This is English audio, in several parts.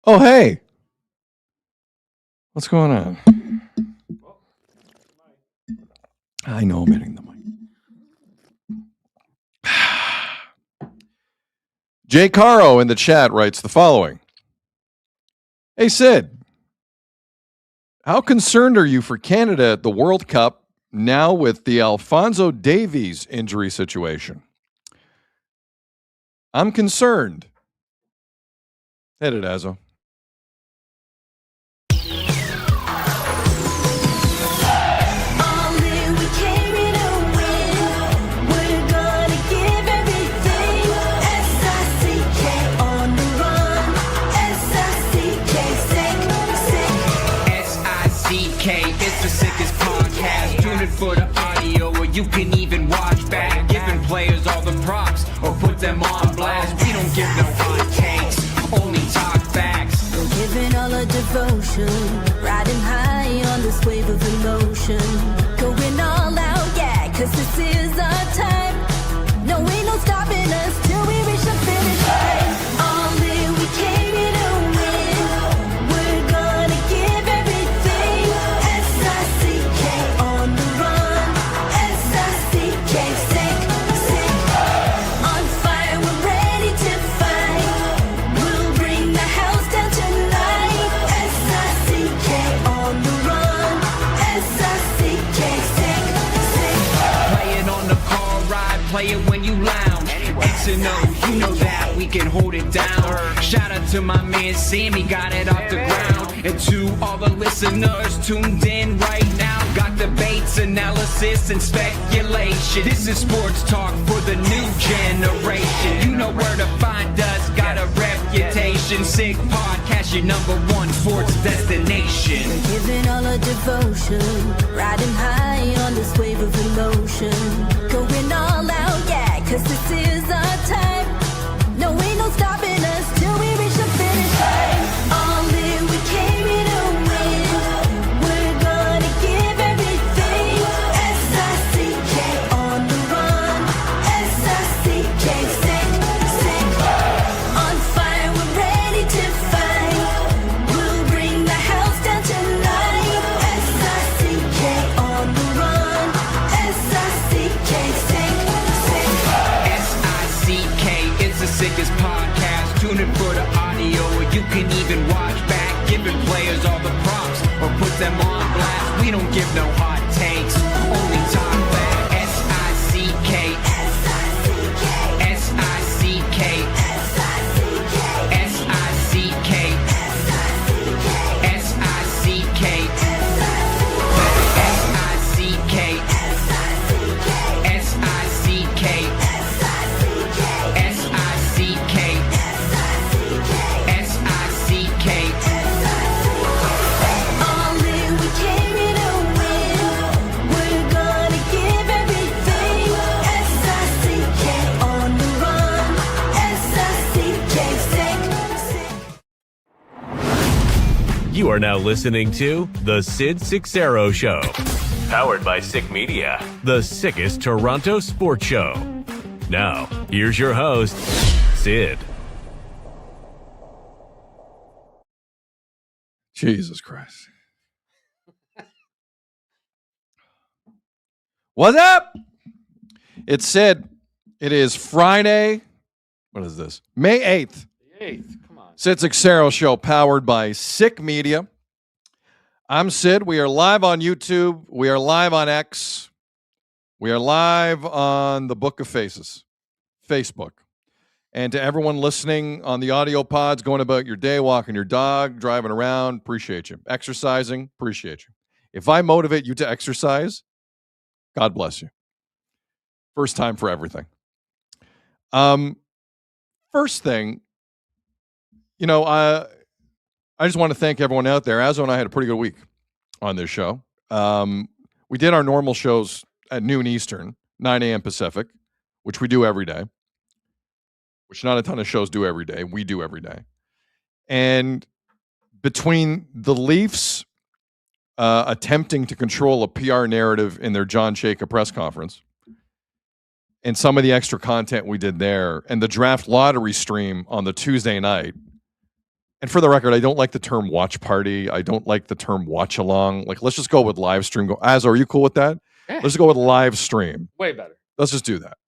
Oh, hey. What's going on? I know I'm hitting the mic. Jay Caro in the chat writes the following. Hey, Sid. How concerned are you for Canada at the World Cup now with the Alphonso Davies injury situation? I'm concerned. Hit it, Azo. For the audio, or you can even watch back, giving players all the props or put them on blast. We don't give no hot takes, only talk facts. We're giving all our devotion, riding high on this wave of emotion, going all out, yeah, cause this is our time. No, ain't no stopping us till we reach the finish line. All in, we came here to win. We're gonna give everything. S-I-C-K on the run. S-I-C-K, sick, sick. On fire, we're ready to fight. We'll bring the house down tonight. S-I-C-K on the run. S-I-C-K, sick, sick. Playing on the car ride, play it when you lounge. X and O, you know that we can hold it down. Shout out to my man Sammy, got it off the ground. And to all the listeners tuned in right now, got debates, analysis, and speculation. This is sports talk for the new generation. You know where to find us, got a reputation. Sick podcast, your #1 sports destination. We're giving all our devotion, riding high on this wave of emotion, going all out, yeah, cause this is our time. No, ain't no stopping us till we reach the finish line. All in, we came here to win. We're gonna give everything. S-I-C-K on the run. S-I-C-K, sick, sick. On fire, we're ready to fight. We'll bring the house down tonight. S-I-C-K on the run. S-I-C-K, sick, sick. S-I-C-K is the sickest podcast. Tune in for the audio, or you can even watch back, giving players all the props or put them on blast. We don't give no hot takes, only talk back. S-I-C-K, S-I-C-K, S-I-C-K, S-I-C-K, S-I-C-K, S-I-C-K, S-I-C-K, S-I-C-K, S-I-C-K, S-I-C-K. All in, we came here to win. We're gonna give everything. S-I-C-K on the run. S-I-C-K, sick, sick. You are now listening to The Sid Seixeiro Show. Powered by Sick Media, the sickest Toronto sports show. Now, here's your host, Sid. Jesus Christ. What's up? It's Sid. It is Friday. What is this? May 8th. The 8th, come on. Sid Seixeiro Show, powered by Sick Media. I'm Sid. We are live on YouTube. We are live on X. We are live on the Book of Faces, Facebook. And to everyone listening on the audio pods, going about your day, walking your dog, driving around, appreciate you. Exercising, appreciate you. If I motivate you to exercise, God bless you. First time for everything. First thing, I just want to thank everyone out there. Azo and I had a pretty good week on this show. We did our normal shows at noon Eastern, 9 a.m. Pacific, which we do every day, which not a ton of shows do every day. We do every day. And between the Leafs attempting to control a PR narrative in their John Chayka press conference and some of the extra content we did there and the draft lottery stream on the Tuesday night, And for the record, I don't like the term watch party. I don't like the term watch along. Like, let's just go with live stream. Azo, are you cool with that? Yeah. Let's go with live stream. Way better. Let's just do that.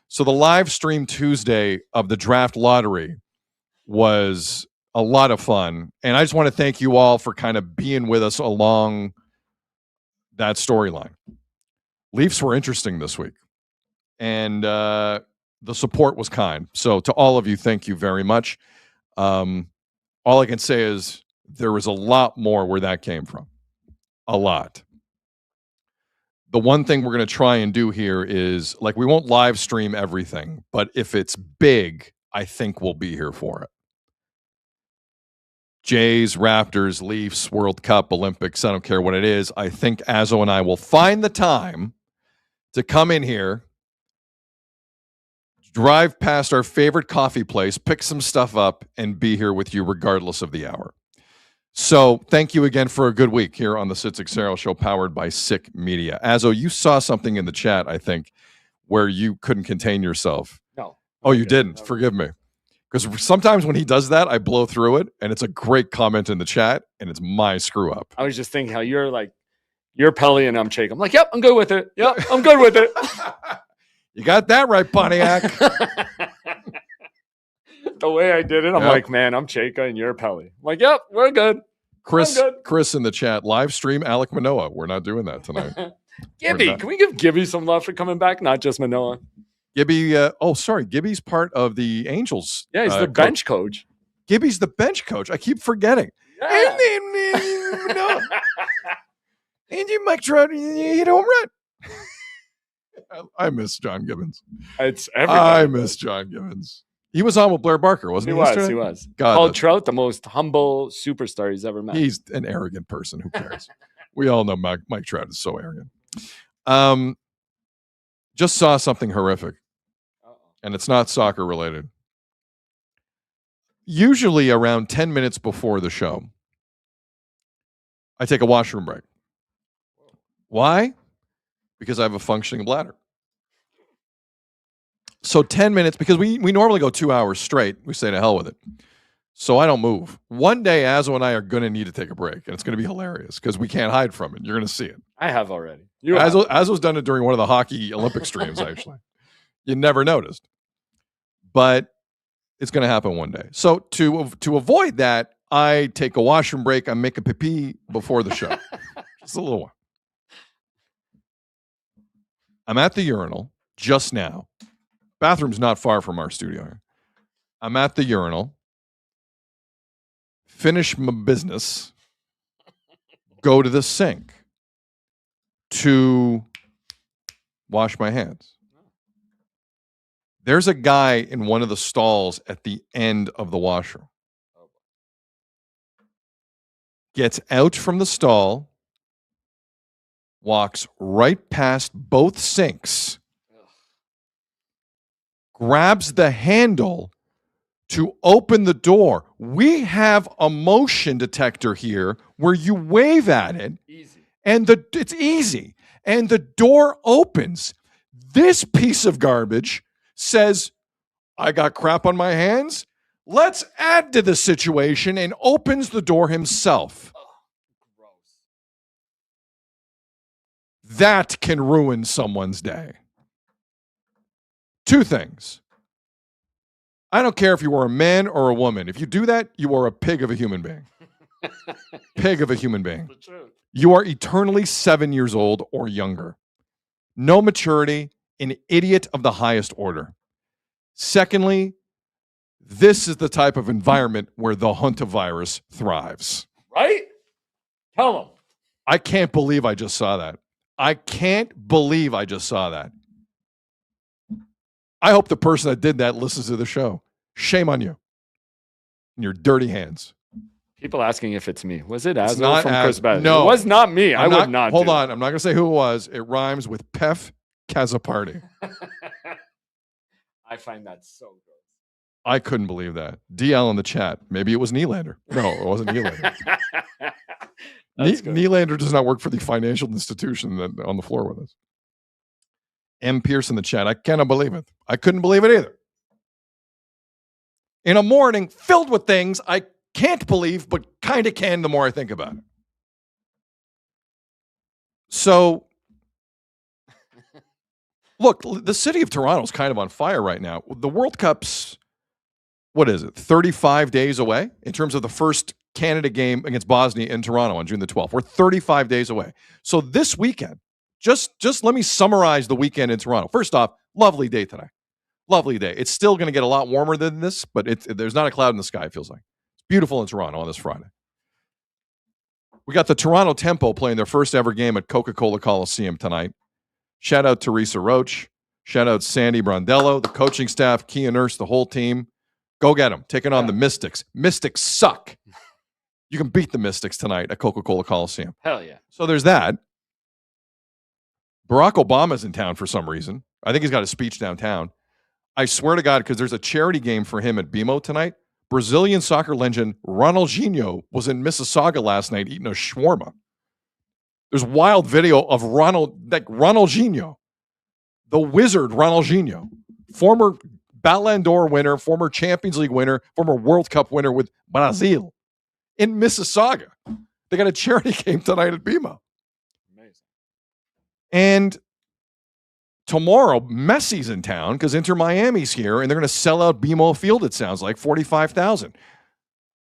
So the live stream Tuesday of the draft lottery was a lot of fun. And I just want to thank you all for kind of being with us along that storyline. Leafs were interesting this week. And the support was kind. So to all of you, thank you very much. All I can say is there was a lot more where that came from. A lot. The one thing we're going to try and do here is, like, we won't live stream everything, but if it's big, I think we'll be here for it. Jays, Raptors, Leafs, World Cup, Olympics, I don't care what it is. I think Azo and I will find the time to come in here, drive past our favorite coffee place, pick some stuff up, and be here with you regardless of the hour. So thank you again for a good week here on the Sid Seixeiro Show, powered by Sick Media. Azo, you saw something in the chat, I think, where you couldn't contain yourself. No. Oh, you didn't. Forgive me. Because sometimes when he does that, I blow through it, and it's a great comment in the chat, and it's my screw up. I was just thinking how you're Pelly and I'm Jake. I'm like, yep, I'm good with it. Yep, I'm good with it. You got that right, Pontiac. The way I did it, I'm like, man, I'm Chaka and you're Pelly. I'm like, yep, we're good. Chris in the chat, live stream Alec Manoah. We're not doing that tonight. Gibby, can we give Gibby some love for coming back? Not just Manoah. Gibby, Gibby's part of the Angels. Yeah, he's the bench coach. Gibby's the bench coach. I keep forgetting. Yeah. No. And you, Mike Trout, you hit a home run. I miss John Gibbons. It's everybody. I miss John Gibbons. He was on with Blair Barker, wasn't he? He was. God, Called Trout the most humble superstar he's ever met. He's an arrogant person. Who cares? We all know Mike Trout is so arrogant. Just saw something horrific. And it's not soccer related. Usually around 10 minutes before the show, I take a washroom break. Why? Because I have a functioning bladder. So 10 minutes, because we normally go 2 hours straight. We say to hell with it. So I don't move. One day, Azo and I are going to need to take a break, and it's going to be hilarious because we can't hide from it. You're going to see it. I have already. Azo's done it during one of the hockey Olympic streams, actually. You never noticed. But it's going to happen one day. So to avoid that, I take a washroom break. I make a pee before the show. Just a little one. I'm at the urinal just now. Bathroom's not far from our studio. I'm at the urinal. Finish my business. Go to the sink to wash my hands. There's a guy in one of the stalls at the end of the washroom. Gets out from the stall, walks right past both sinks, grabs the handle to open the door. We have a motion detector here where you wave at it. Easy. And it's easy. And the door opens. This piece of garbage says, I got crap on my hands. Let's add to the situation, and opens the door himself. Gross. That can ruin someone's day. Two things. I don't care if you are a man or a woman. If you do that, you are a pig of a human being. Pig of a human being. The truth. You are eternally 7 years old or younger. No maturity, an idiot of the highest order. Secondly, this is the type of environment where the hantavirus thrives. Right? Tell them. I can't believe I just saw that. I can't believe I just saw that. I hope the person that did that listens to the show. Shame on you. In your dirty hands. People asking if it's me. Was it Azo not from Chris Beth? No. It was not me. I would not. Hold on. I'm not going to say who it was. It rhymes with Pef Kazaparty. I find that so gross. I couldn't believe that. DL in the chat. Maybe it was Nylander. No, it wasn't Nylander. Nylander does not work for the financial institution that on the floor with us. M. Pierce in the chat. I cannot believe it. I couldn't believe it either. In a morning filled with things I can't believe, but kind of can the more I think about it. So, look, the city of Toronto is kind of on fire right now. The World Cup's, 35 days away in terms of the first Canada game against Bosnia in Toronto on June the 12th. We're 35 days away. So this weekend, just let me summarize the weekend in Toronto. First off, lovely day today. Lovely day. It's still going to get a lot warmer than this, but there's not a cloud in the sky, it feels like. It's beautiful in Toronto on this Friday. We got the Toronto Tempo playing their first ever game at Coca-Cola Coliseum tonight. Shout out Teresa Roach. Shout out Sandy Brondello, the coaching staff, Kia Nurse, the whole team. Go get them. Taking on the Mystics. Mystics suck. You can beat the Mystics tonight at Coca-Cola Coliseum. Hell yeah. So there's that. Barack Obama's in town for some reason. I think he's got a speech downtown. I swear to God, because there's a charity game for him at BMO tonight. Brazilian soccer legend Ronaldinho was in Mississauga last night eating a shawarma. There's wild video of Ronaldinho, the wizard Ronaldinho, former Ballon d'Or winner, former Champions League winner, former World Cup winner with Brazil in Mississauga. They got a charity game tonight at BMO. Amazing. And tomorrow, Messi's in town because Inter Miami's here, and they're going to sell out BMO Field, it sounds like, 45,000.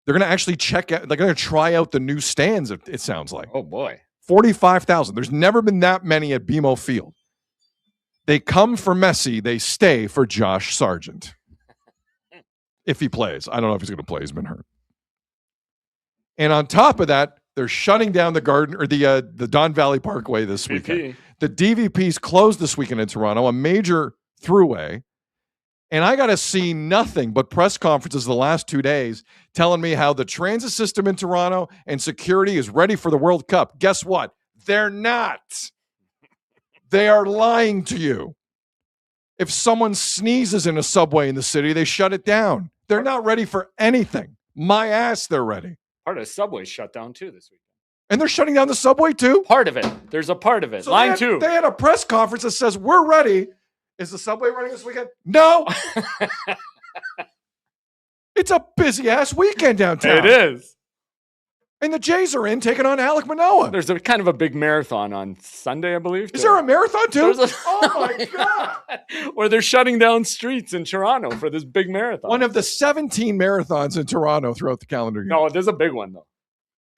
They're going to actually check out, they're going to try out the new stands, it sounds like. Oh, boy. 45,000. There's never been that many at BMO Field. They come for Messi, they stay for Josh Sargent. If he plays. I don't know if he's going to play. He's been hurt. And on top of that, they're shutting down the Garden or the Don Valley Parkway this weekend. The DVP's closed this weekend in Toronto, a major throughway. And I got to see nothing but press conferences the last 2 days telling me how the transit system in Toronto and security is ready for the World Cup. Guess what? They're not. They are lying to you. If someone sneezes in a subway in the city, they shut it down. They're not ready for anything. My ass, they're ready. Part of the subway shut down, too, this week. And they're shutting down the subway, too? Part of it. There's a part of it. So Line 2. They had a press conference that says, we're ready. Is the subway running this weekend? No. It's a busy-ass weekend downtown. It is. And the Jays are in taking on Alec Manoah. There's a kind of a big marathon on Sunday, I believe. Is there a marathon, too? Oh, my God. Where they're shutting down streets in Toronto for this big marathon. One of the 17 marathons in Toronto throughout the calendar year. No, there's a big one, though.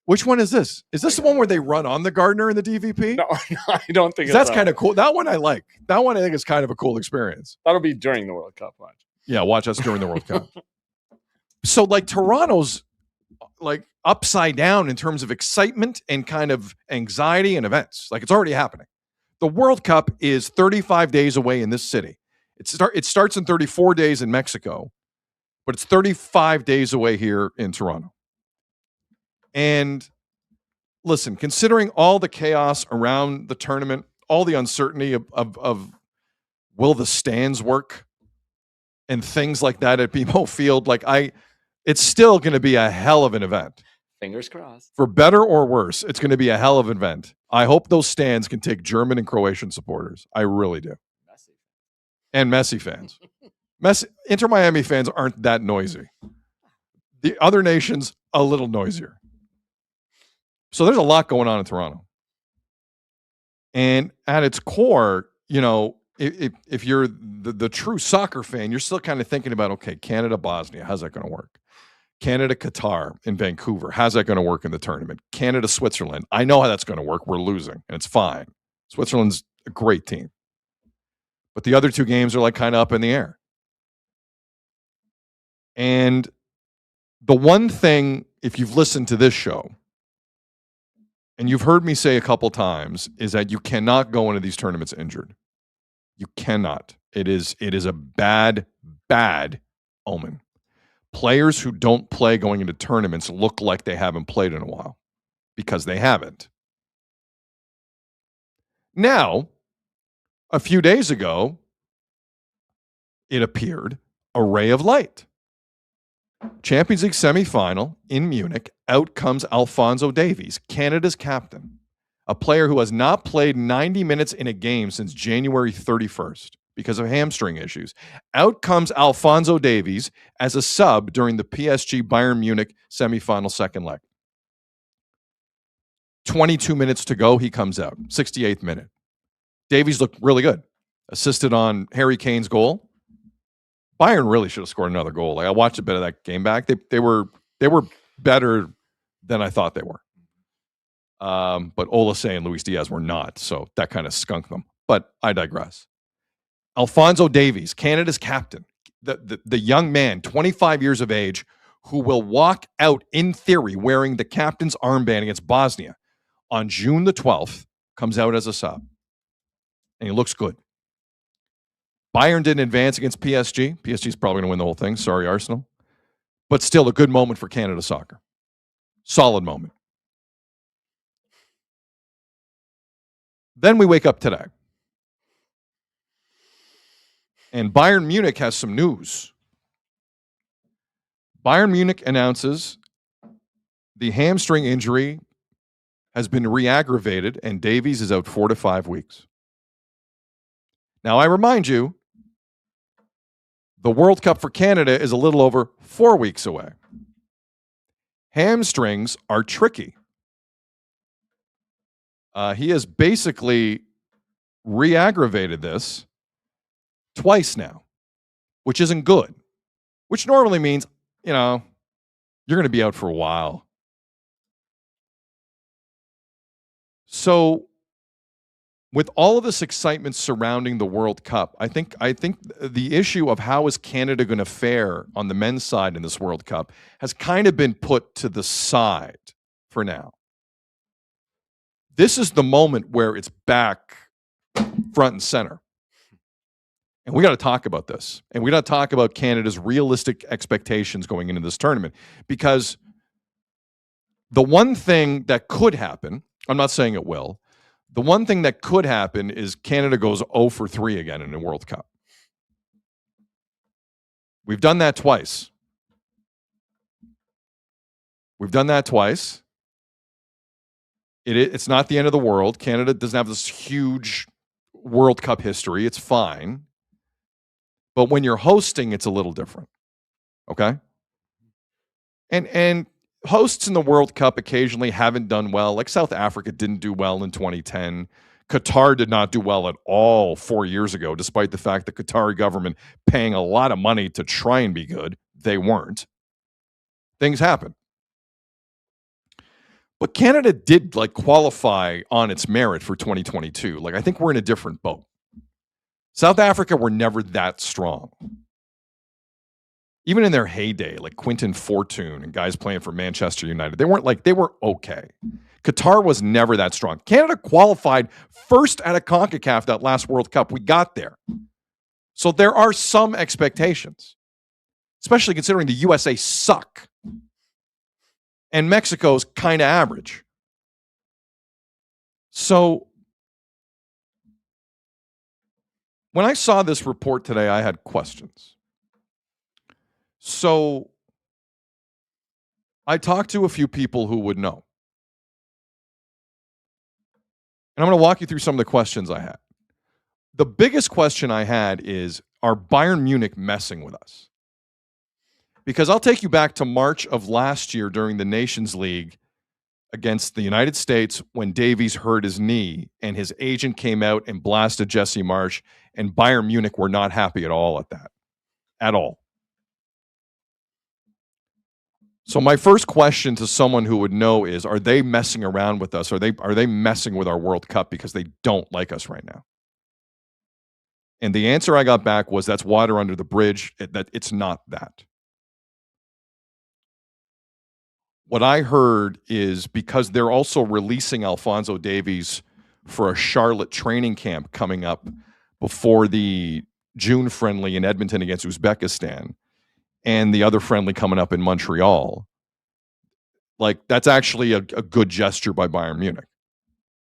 Which one is this? Is this the one where they run on the Gardner in the DVP? No, I don't think it's that's kind of cool. That one I like. That one I think is kind of a cool experience. That'll be during the World Cup. Watch. Yeah, watch us during the World Cup. So, like, Toronto's, like, upside down in terms of excitement and kind of anxiety and events. Like, it's already happening. The World Cup is 35 days away in this city. It starts in 34 days in Mexico, but it's 35 days away here in Toronto. And listen, considering all the chaos around the tournament, all the uncertainty of will the stands work and things like that at BMO Field, it's still going to be a hell of an event. Fingers crossed. For better or worse, it's going to be a hell of an event. I hope those stands can take German and Croatian supporters. I really do. Messi. And Messi fans. Inter Miami fans aren't that noisy. The other nations, a little noisier. So there's a lot going on in Toronto. And at its core, you know, if you're the true soccer fan, you're still kind of thinking about, okay, Canada, Bosnia, how's that going to work? Canada, Qatar in Vancouver, how's that going to work in the tournament? Canada, Switzerland, I know how that's going to work. We're losing, and it's fine. Switzerland's a great team. But the other two games are like kind of up in the air. And the one thing, if you've listened to this show, and you've heard me say a couple times, is that you cannot go into these tournaments injured. You cannot. It is a bad, bad omen. Players who don't play going into tournaments look like they haven't played in a while because they haven't. Now, a few days ago, it appeared a ray of light. Champions League semifinal in Munich, out comes Alphonso Davies, Canada's captain, a player who has not played 90 minutes in a game since January 31st. because of hamstring issues. Out comes Alphonso Davies as a sub during the PSG Bayern Munich semifinal second leg. 22 minutes to go, he comes out. 68th minute. Davies looked really good. Assisted on Harry Kane's goal. Bayern really should have scored another goal. Like, I watched a bit of that game back. They were better than I thought they were. But Olise and Luis Diaz were not, so that kind of skunked them. But I digress. Alphonso Davies, Canada's captain, the young man, 25 years of age, who will walk out in theory wearing the captain's armband against Bosnia on June the 12th, comes out as a sub. And he looks good. Bayern didn't advance against PSG. PSG is probably going to win the whole thing. Sorry, Arsenal. But still a good moment for Canada soccer. Solid moment. Then we wake up today. And Bayern Munich has some news. Bayern Munich announces the hamstring injury has been re-aggravated and Davies is out 4 to 5 weeks. Now, I remind you, the World Cup for Canada is a little over 4 weeks away. Hamstrings are tricky. He has basically re-aggravated this twice now, which isn't good, which normally means, you're going to be out for a while. So with all of this excitement surrounding the World Cup, I think the issue of how is Canada going to fare on the men's side in this World Cup has kind of been put to the side for now. This is the moment where it's back front and center. And we got to talk about this. And we got to talk about Canada's realistic expectations going into this tournament. Because the one thing that could happen, I'm not saying it will, the one thing that could happen is Canada goes 0 for 3 again in the World Cup. We've done that twice. It's not the end of the world. Canada doesn't have this huge World Cup history. It's fine. But when you're hosting, it's a little different. Okay? And hosts in the World Cup occasionally haven't done well. Like South Africa didn't do well in 2010. Qatar did not do well at all 4 years ago, despite the fact the Qatari government paying a lot of money to try and be good. They weren't. Things happen. But Canada did qualify on its merit for 2022. I think we're in a different boat. South Africa were never that strong. Even in their heyday, like Quinton Fortune and guys playing for Manchester United, they were okay. Qatar was never that strong. Canada qualified first at a CONCACAF that last World Cup. We got there. So there are some expectations, especially considering the USA suck. And Mexico's kind of average. So when I saw this report today, I had questions. So I talked to a few people who would know. And I'm going to walk you through some of the questions I had. The biggest question I had is, are Bayern Munich messing with us? Because I'll take you back to March of last year during the Nations League against the United States when Davies hurt his knee and his agent came out and blasted Jesse Marsch, and Bayern Munich were not happy at all at that. At all. So my first question to someone who would know is, are they messing around with us? Are they messing with our World Cup because they don't like us right now? And the answer I got back was, that's water under the bridge, that it's not that. What I heard is because they're also releasing Alphonso Davies for a Charlotte training camp coming up before the June friendly in Edmonton against Uzbekistan and the other friendly coming up in Montreal, that's actually a good gesture by Bayern Munich.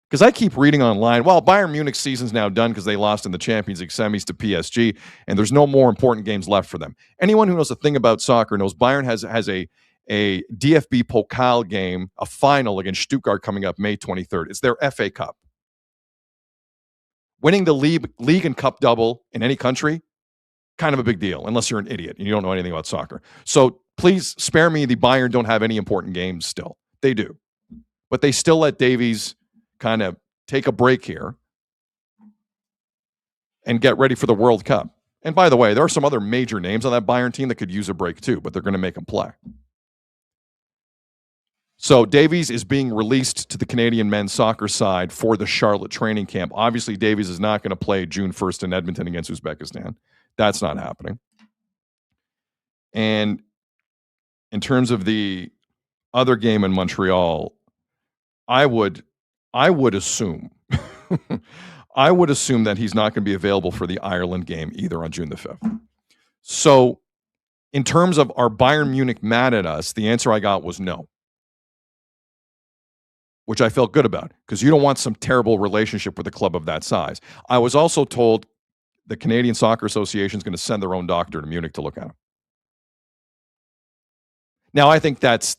Because I keep reading online, well, Bayern Munich's season's now done because they lost in the Champions League semis to PSG, and there's no more important games left for them. Anyone who knows a thing about soccer knows Bayern has a DFB Pokal game, a final against Stuttgart coming up May 23rd. It's their FA Cup. Winning the league and cup double in any country, kind of a big deal, unless you're an idiot and you don't know anything about soccer. So please spare me the Bayern don't have any important games still. They do. But they still let Davies kind of take a break here and get ready for the World Cup. And by the way, there are some other major names on that Bayern team that could use a break too, but they're going to make them play. So Davies is being released to the Canadian men's soccer side for the Charlotte training camp. Obviously, Davies is not going to play June 1st in Edmonton against Uzbekistan. That's not happening. And in terms of the other game in Montreal, I would assume I would assume that he's not going to be available for the Ireland game either on June the 5th. So in terms of are Bayern Munich mad at us, the answer I got was no, which I felt good about because you don't want some terrible relationship with a club of that size. I was also told the Canadian Soccer Association is going to send their own doctor to Munich to look at him. Now, I think that's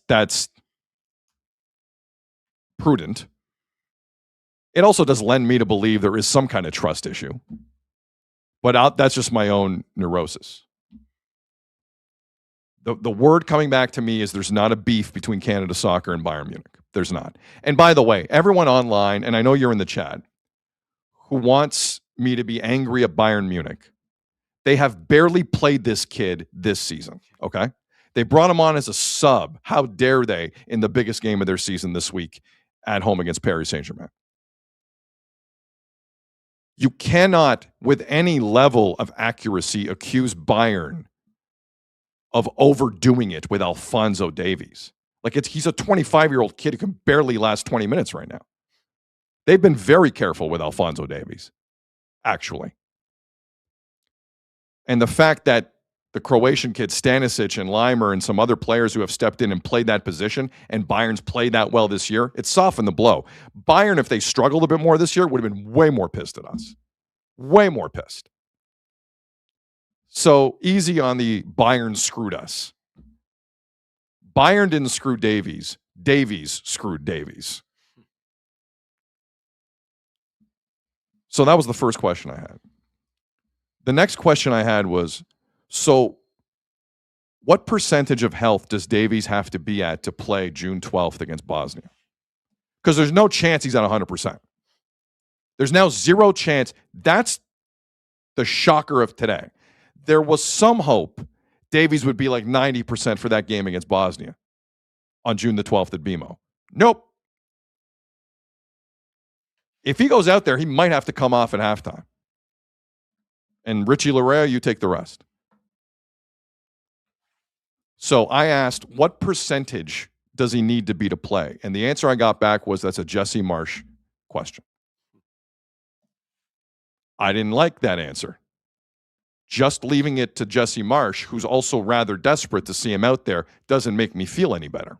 prudent. It also does lend me to believe there is some kind of trust issue. But that's just my own neurosis. The word coming back to me is there's not a beef between Canada Soccer and Bayern Munich. There's not. And by the way, everyone online, and I know you're in the chat, who wants me to be angry at Bayern Munich, they have barely played this kid this season, okay? They brought him on as a sub. How dare they in the biggest game of their season this week at home against Paris Saint-Germain? You cannot, with any level of accuracy, accuse Bayern of overdoing it with Alphonso Davies. Like he's a 25-year-old kid who can barely last 20 minutes right now. They've been very careful with Alphonso Davies, actually. And the fact that the Croatian kid Stanisic and Limer and some other players who have stepped in and played that position, and Bayern's played that well this year, it softened the blow. Bayern, if they struggled a bit more this year, would have been way more pissed at us. Way more pissed. So easy on the Bayern screwed us. Bayern didn't screw Davies. Davies screwed Davies. So that was the first question I had. The next question I had was, so what percentage of health does Davies have to be at to play June 12th against Bosnia? Because there's no chance he's at 100%. There's now zero chance. That's the shocker of today. There was some hope Davies would be like 90% for that game against Bosnia on June the 12th at BMO. Nope. If he goes out there, he might have to come off at halftime. And Richie Larea, you take the rest. So I asked, what percentage does he need to be to play? And the answer I got back was that's a Jesse Marsh question. I didn't like that answer. Just leaving it to Jesse Marsh, who's also rather desperate to see him out there, doesn't make me feel any better.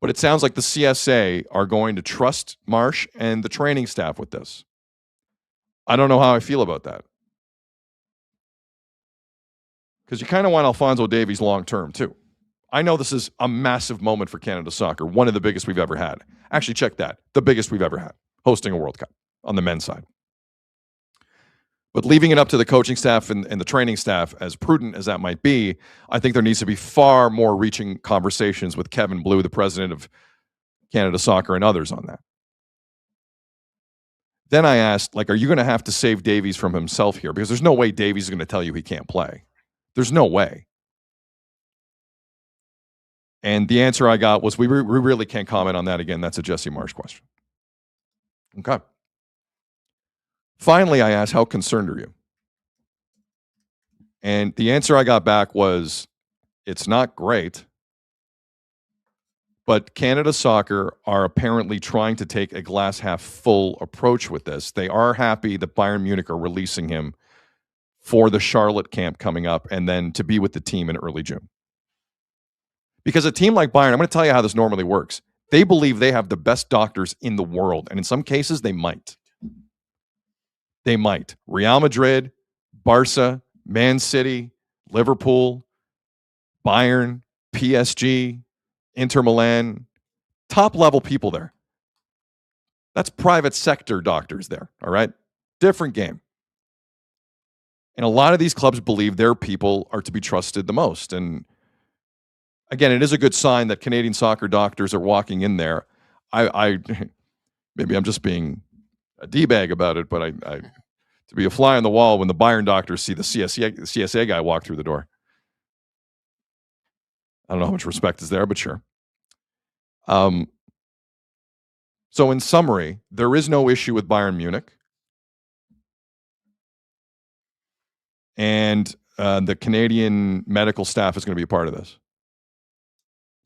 But it sounds like the CSA are going to trust Marsh and the training staff with this. I don't know how I feel about that. Because you kind of want Alphonso Davies long-term, too. I know this is a massive moment for Canada Soccer, one of the biggest we've ever had. Actually, check that. The biggest we've ever had, hosting a World Cup on the men's side. But leaving it up to the coaching staff and the training staff, as prudent as that might be, I think there needs to be far more reaching conversations with Kevin Blue, the president of Canada Soccer, and others on that. Then I asked, are you going to have to save Davies from himself here? Because there's no way Davies is going to tell you he can't play. There's no way. And the answer I got was, we really can't comment on that again. That's a Jesse Marsh question. Okay. Finally, I asked, how concerned are you? And the answer I got back was, it's not great, but Canada Soccer are apparently trying to take a glass half full approach with this. They are happy that Bayern Munich are releasing him for the Charlotte camp coming up and then to be with the team in early June. Because a team like Bayern, I'm going to tell you how this normally works. They believe they have the best doctors in the world, and in some cases, they might. They might. Real Madrid, Barca, Man City, Liverpool, Bayern, PSG, Inter Milan, top-level people there. That's private sector doctors there, all right? Different game. And a lot of these clubs believe their people are to be trusted the most. And again, it is a good sign that Canadian soccer doctors are walking in there. I maybe I'm just being a D-bag about it, but I to be a fly on the wall when the Bayern doctors see the CSA guy walk through the door. I don't know how much respect is there, but sure. So in summary, there is no issue with Bayern Munich. And the Canadian medical staff is going to be a part of this.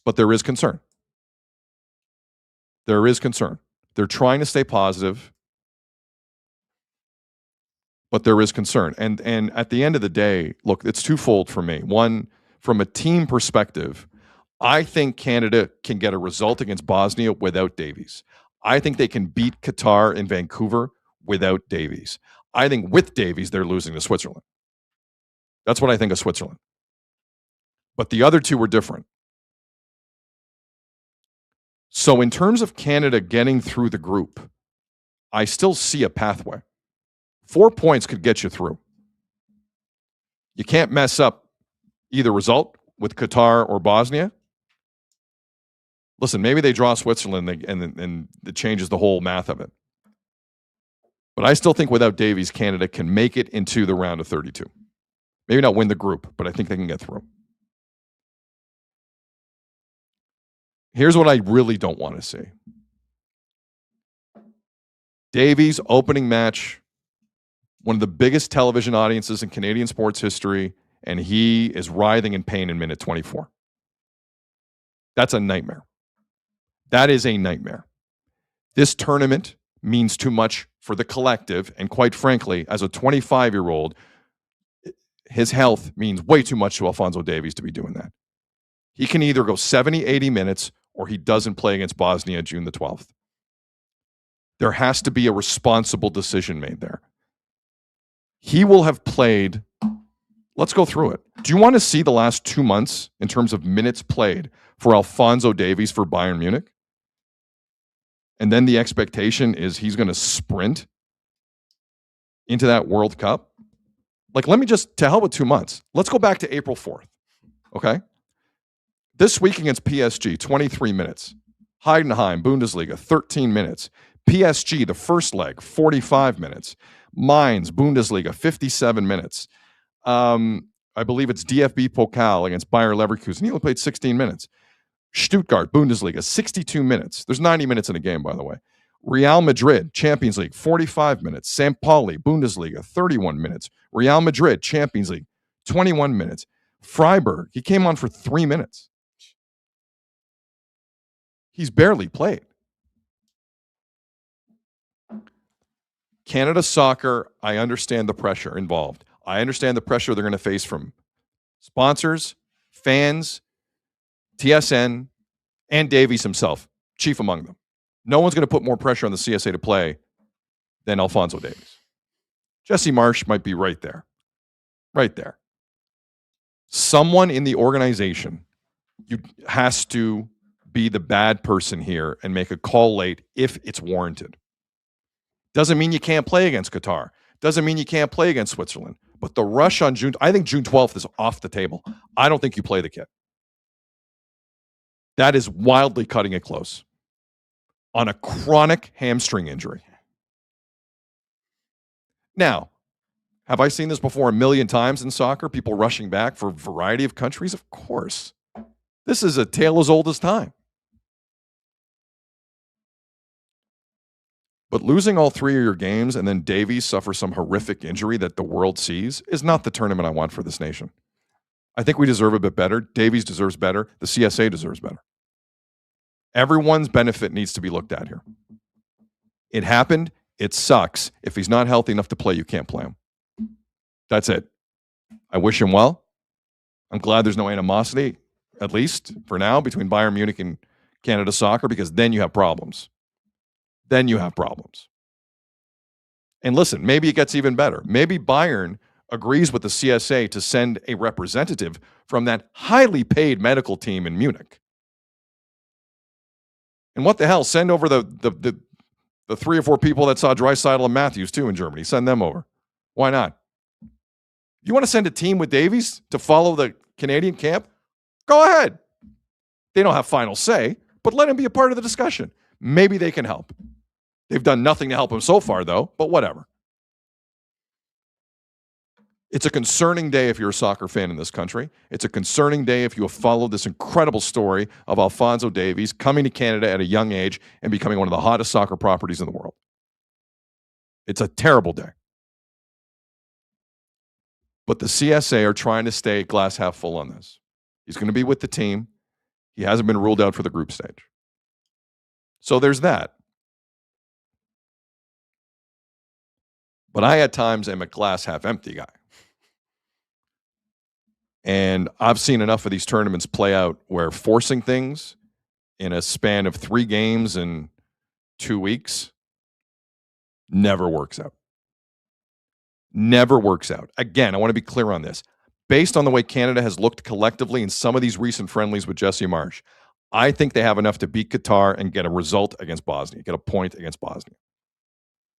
But there is concern. There is concern. They're trying to stay positive, but there is concern. And at the end of the day, look, it's twofold for me. One, from a team perspective, I think Canada can get a result against Bosnia without Davies. I think they can beat Qatar in Vancouver without Davies. I think with Davies, they're losing to Switzerland. That's what I think of Switzerland. But the other two were different. So in terms of Canada getting through the group, I still see a pathway. 4 points could get you through. You can't mess up either result with Qatar or Bosnia. Listen, maybe they draw Switzerland and it changes the whole math of it. But I still think without Davies, Canada can make it into the round of 32. Maybe not win the group, but I think they can get through. Here's what I really don't want to see. Davies, opening match, one of the biggest television audiences in Canadian sports history, and he is writhing in pain in minute 24. That's a nightmare. That is a nightmare. This tournament means too much for the collective, and quite frankly, as a 25-year-old, his health means way too much to Alphonso Davies to be doing that. He can either go 70, 80 minutes, or he doesn't play against Bosnia June the 12th. There has to be a responsible decision made there. He will have played. Let's go through it. Do you want to see the last 2 months in terms of minutes played for Alphonso Davies for Bayern Munich? And then the expectation is he's going to sprint into that World Cup. Like, let me just, to hell with 2 months. Let's go back to April 4th. Okay? This week against PSG, 23 minutes. Heidenheim, Bundesliga, 13 minutes. PSG, the first leg, 45 minutes. Mainz, Bundesliga, 57 minutes. I believe it's DFB Pokal against Bayer Leverkusen. He only played 16 minutes. Stuttgart, Bundesliga, 62 minutes. There's 90 minutes in a game, by the way. Real Madrid, Champions League, 45 minutes. St. Pauli, Bundesliga, 31 minutes. Real Madrid, Champions League, 21 minutes. Freiburg, he came on for 3 minutes. He's barely played. Canada soccer, I understand the pressure involved. I understand the pressure they're going to face from sponsors, fans, TSN, and Davies himself, chief among them. No one's going to put more pressure on the CSA to play than Alphonso Davies. Jesse Marsh might be right there. Right there. Someone in the organization has to be the bad person here and make a call late if it's warranted. Doesn't mean you can't play against Qatar. Doesn't mean you can't play against Switzerland. But the rush on I think June 12th is off the table. I don't think you play the kid. That is wildly cutting it close on a chronic hamstring injury. Now, have I seen this before a million times in soccer? People rushing back for a variety of countries? Of course. This is a tale as old as time. But losing all 3 of your games and then Davies suffers some horrific injury that the world sees is not the tournament I want for this nation. I think we deserve a bit better. Davies deserves better. The CSA deserves better. Everyone's benefit needs to be looked at here. It happened. It sucks. If he's not healthy enough to play, you can't play him. That's it. I wish him well. I'm glad there's no animosity, at least for now, between Bayern Munich and Canada Soccer, because then you have problems. Then you have problems. And listen, maybe it gets even better. Maybe Bayern agrees with the CSA to send a representative from that highly paid medical team in Munich. And what the hell? Send over the the 3 or 4 people that saw Draisaitl and Matthews too in Germany. Send them over. Why not? You want to send a team with Davies to follow the Canadian camp? Go ahead. They don't have final say, but let him be a part of the discussion. Maybe they can help. They've done nothing to help him so far, though, but whatever. It's a concerning day if you're a soccer fan in this country. It's a concerning day if you have followed this incredible story of Alphonso Davies coming to Canada at a young age and becoming one of the hottest soccer properties in the world. It's a terrible day. But the CSA are trying to stay glass half full on this. He's going to be with the team. He hasn't been ruled out for the group stage. So there's that. But I at times am a glass half empty guy. And I've seen enough of these tournaments play out where forcing things in a span of 3 games in 2 weeks never works out. Never works out. Again, I want to be clear on this. Based on the way Canada has looked collectively in some of these recent friendlies with Jesse Marsh, I think they have enough to beat Qatar and get a result against Bosnia, get a point against Bosnia.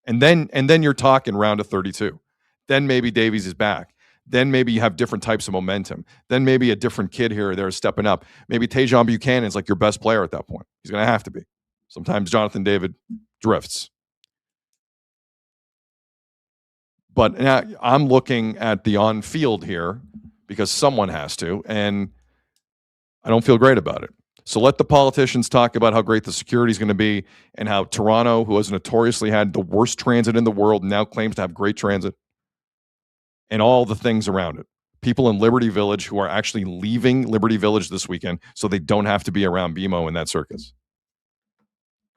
And then you're talking round of 32. Then maybe Davies is back. Then maybe you have different types of momentum. Then maybe a different kid here or there is stepping up. Maybe Tajon Buchanan's like your best player at that point. He's going to have to be. Sometimes Jonathan David drifts. But now I'm looking at the on-field here because someone has to, and I don't feel great about it. So let the politicians talk about how great the security is going to be and how Toronto, who has notoriously had the worst transit in the world, now claims to have great transit and all the things around it. People in Liberty Village who are actually leaving Liberty Village this weekend so they don't have to be around BMO in that circus.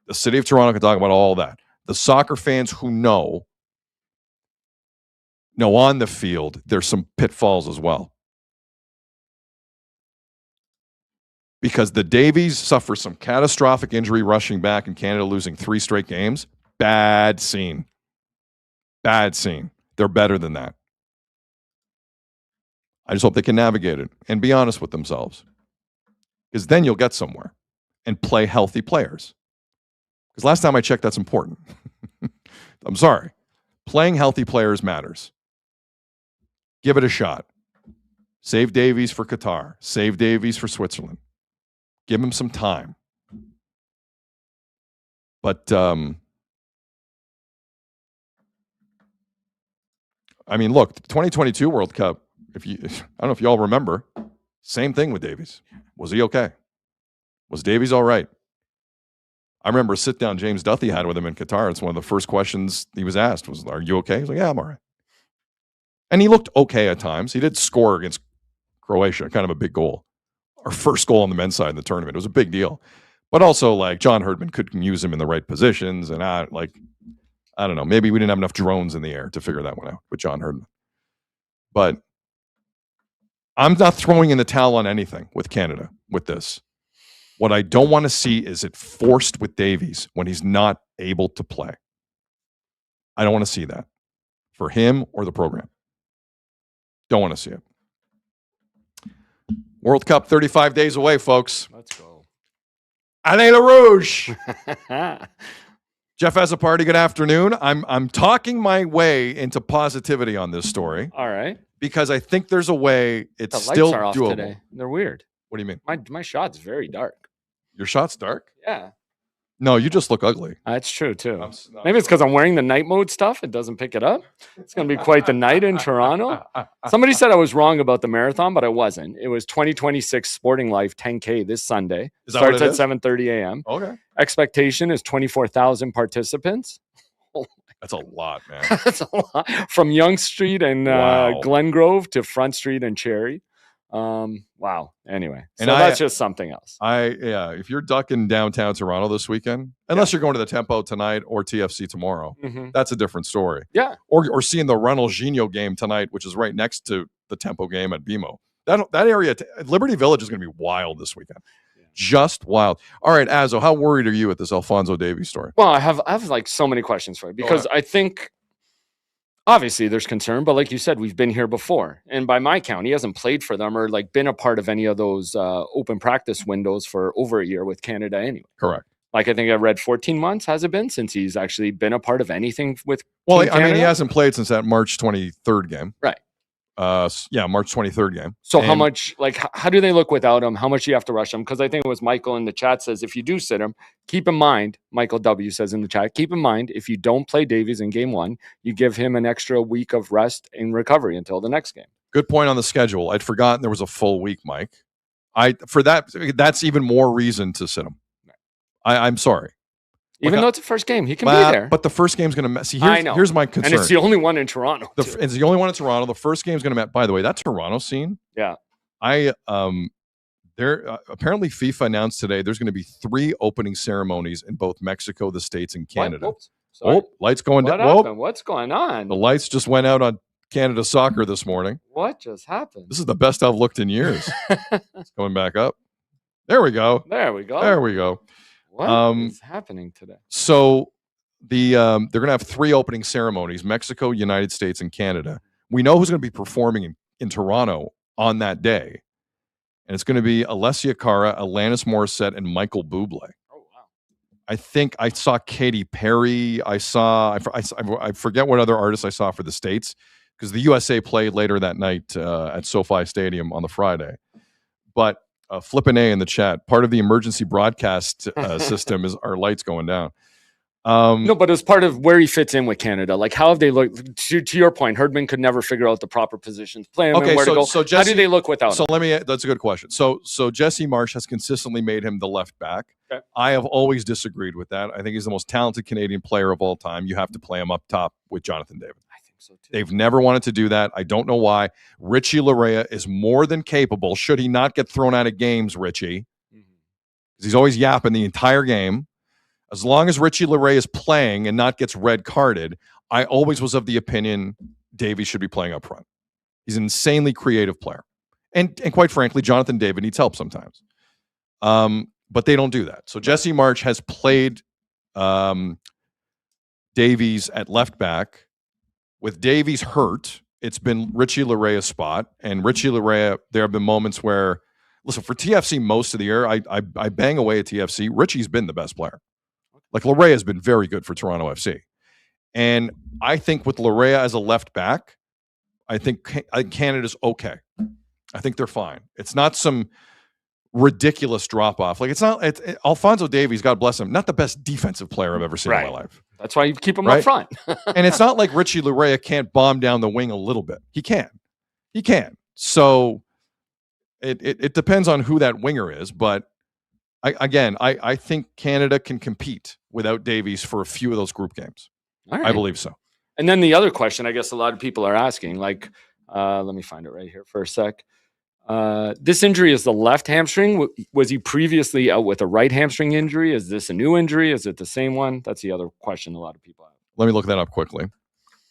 The city of Toronto can talk about all that. The soccer fans who know on the field, there's some pitfalls as well. Because the Davies suffer some catastrophic injury rushing back in Canada, losing 3 straight games. Bad scene. Bad scene. They're better than that. I just hope they can navigate it and be honest with themselves. Because then you'll get somewhere and play healthy players. Because last time I checked, that's important. I'm sorry. Playing healthy players matters. Give it a shot. Save Davies for Qatar. Save Davies for Switzerland. Give him some time. But, I mean, look, the 2022 World Cup, I don't know if you all remember, same thing with Davies. Was he okay? Was Davies all right? I remember a sit-down James Duthie had with him in Qatar. It's one of the first questions he was asked was, are you okay? He's like, yeah, I'm all right. And he looked okay at times. He did score against Croatia, kind of a big goal. Our first goal on the men's side in the tournament. It was a big deal. But also, like, John Herdman couldn't use him in the right positions. And I don't know. Maybe we didn't have enough drones in the air to figure that one out with John Herdman. But I'm not throwing in the towel on anything with Canada with this. What I don't want to see is it forced with Davies when he's not able to play. I don't want to see that for him or the program. Don't want to see it. World Cup 35 days away, folks. Let's go. Allez le Rouge. Jeff has a party. Good afternoon. I'm talking my way into positivity on this story. All right. Because I think there's a way it's The still lights are off doable. today. They're weird. What do you mean? My shot's very dark. Your shot's dark? Yeah. No, you just look ugly. That's true, too. No, Maybe it's because I'm wearing the night mode stuff. It doesn't pick it up. It's going to be quite the night in Toronto. Somebody said I was wrong about the marathon, but I wasn't. It was 2026 Sporting Life 10K this Sunday. Is that what Starts it at is? 7:30 a.m. Okay. Expectation is 24,000 participants. That's a lot, man. That's a lot. From Yonge Street and Wow. Glengrove to Front Street and Cherry. Wow. Anyway, so And that's just something else. If you're ducking downtown Toronto this weekend, unless you're going to the Tempo tonight or TFC tomorrow, that's a different story. Yeah. Or seeing the Ronaldinho game tonight, which is right next to the Tempo game at BMO. That area, Liberty Village is going to be wild this weekend. Just wild. All right, Azo, how worried are you at this Alphonso Davies story? Well, I have like so many questions for you because I think obviously there's concern, but like you said, we've been here before. And by my count, he hasn't played for them or like been a part of any of those open practice windows for over a year with Canada anyway. Correct. Like, I think I read 14 months has it been since he's actually been a part of anything with Well, Team I mean, he Canada? hasn't played since that March 23rd game. Right. Yeah, March 23rd game. So how And- much, like, how do they look without him? How much do you have to rush him? Because I think it was Michael in the chat says, if you do sit him, keep in mind, Michael W says in the chat, keep in mind, if you don't play Davies in game 1, you give him an extra week of rest and recovery until the next game. Good point on the schedule. I'd forgotten there was a full week, Mike. That's even more reason to sit him. I'm sorry. Even Like, though it's the first game, he can be there. But the first game's going to mess. See, I know. here's my concern. And it's the only one in Toronto. too. It's the only one in Toronto. The first game's going to mess. By the way, that Toronto scene. Yeah. There apparently FIFA announced today there's going to be 3 opening ceremonies in both Mexico, the States, and Canada. What? Oops. Sorry. Oh, lights going What down. Whoa, happened? What's going on? the lights just went out on Canada soccer this morning. What just happened? This is the best I've looked in years. It's going back up. There we go. There we go. There we go. What is happening today? So they're going to have 3 opening ceremonies: Mexico, United States, and Canada. We know who's going to be performing in Toronto on that day, and it's going to be Alessia Cara, Alanis Morissette, and Michael Bublé. Oh wow! I think I saw Katy Perry. I forget what other artists I saw for the States because the USA played later that night at SoFi Stadium on the Friday. But Flippin' A in the chat, part of the emergency broadcast system is our lights going down. No, but as part of where he fits in with Canada, like how have they looked? To your point, Herdman could never figure out the proper positions, play him, and where to go. So how do they look without him? That's a good question. So Jesse Marsh has consistently made him the left back. Okay. I have always disagreed with that. I think he's the most talented Canadian player of all time. You have to play him up top with Jonathan David. I think so too. They've never wanted to do that. I don't know why. Richie Larea is more than capable. Should he not get thrown out of games, Richie? Because he's always yapping the entire game. As long as Richie Larea is playing and not gets red carded, I always was of the opinion Davies should be playing up front. He's an insanely creative player. And quite frankly, Jonathan David needs help sometimes. But they don't do that. So Jesse March has played Davies at left back. With Davies hurt, it's been Richie Larea's spot. And Richie Larea, there have been moments where, listen, for TFC most of the year, I bang away at TFC. Richie's been the best player. Like, Larea has been very good for Toronto FC. And I think with Larea as a left back, I think Canada's okay. I think they're fine. It's not some ridiculous drop-off. Like, Alphonso Davies, God bless him, not the best defensive player I've ever seen in my life. That's why you keep him up front. And it's not like Richie Larea can't bomb down the wing a little bit. He can. So it depends on who that winger is. But I think Canada can compete without Davies for a few of those group games. All right. I believe so. And then the other question, I guess a lot of people are asking, like, let me find it right here for a sec. This injury is the left hamstring. Was he previously out with a right hamstring injury? Is this a new injury? Is it the same one? That's the other question a lot of people have. Let me look that up quickly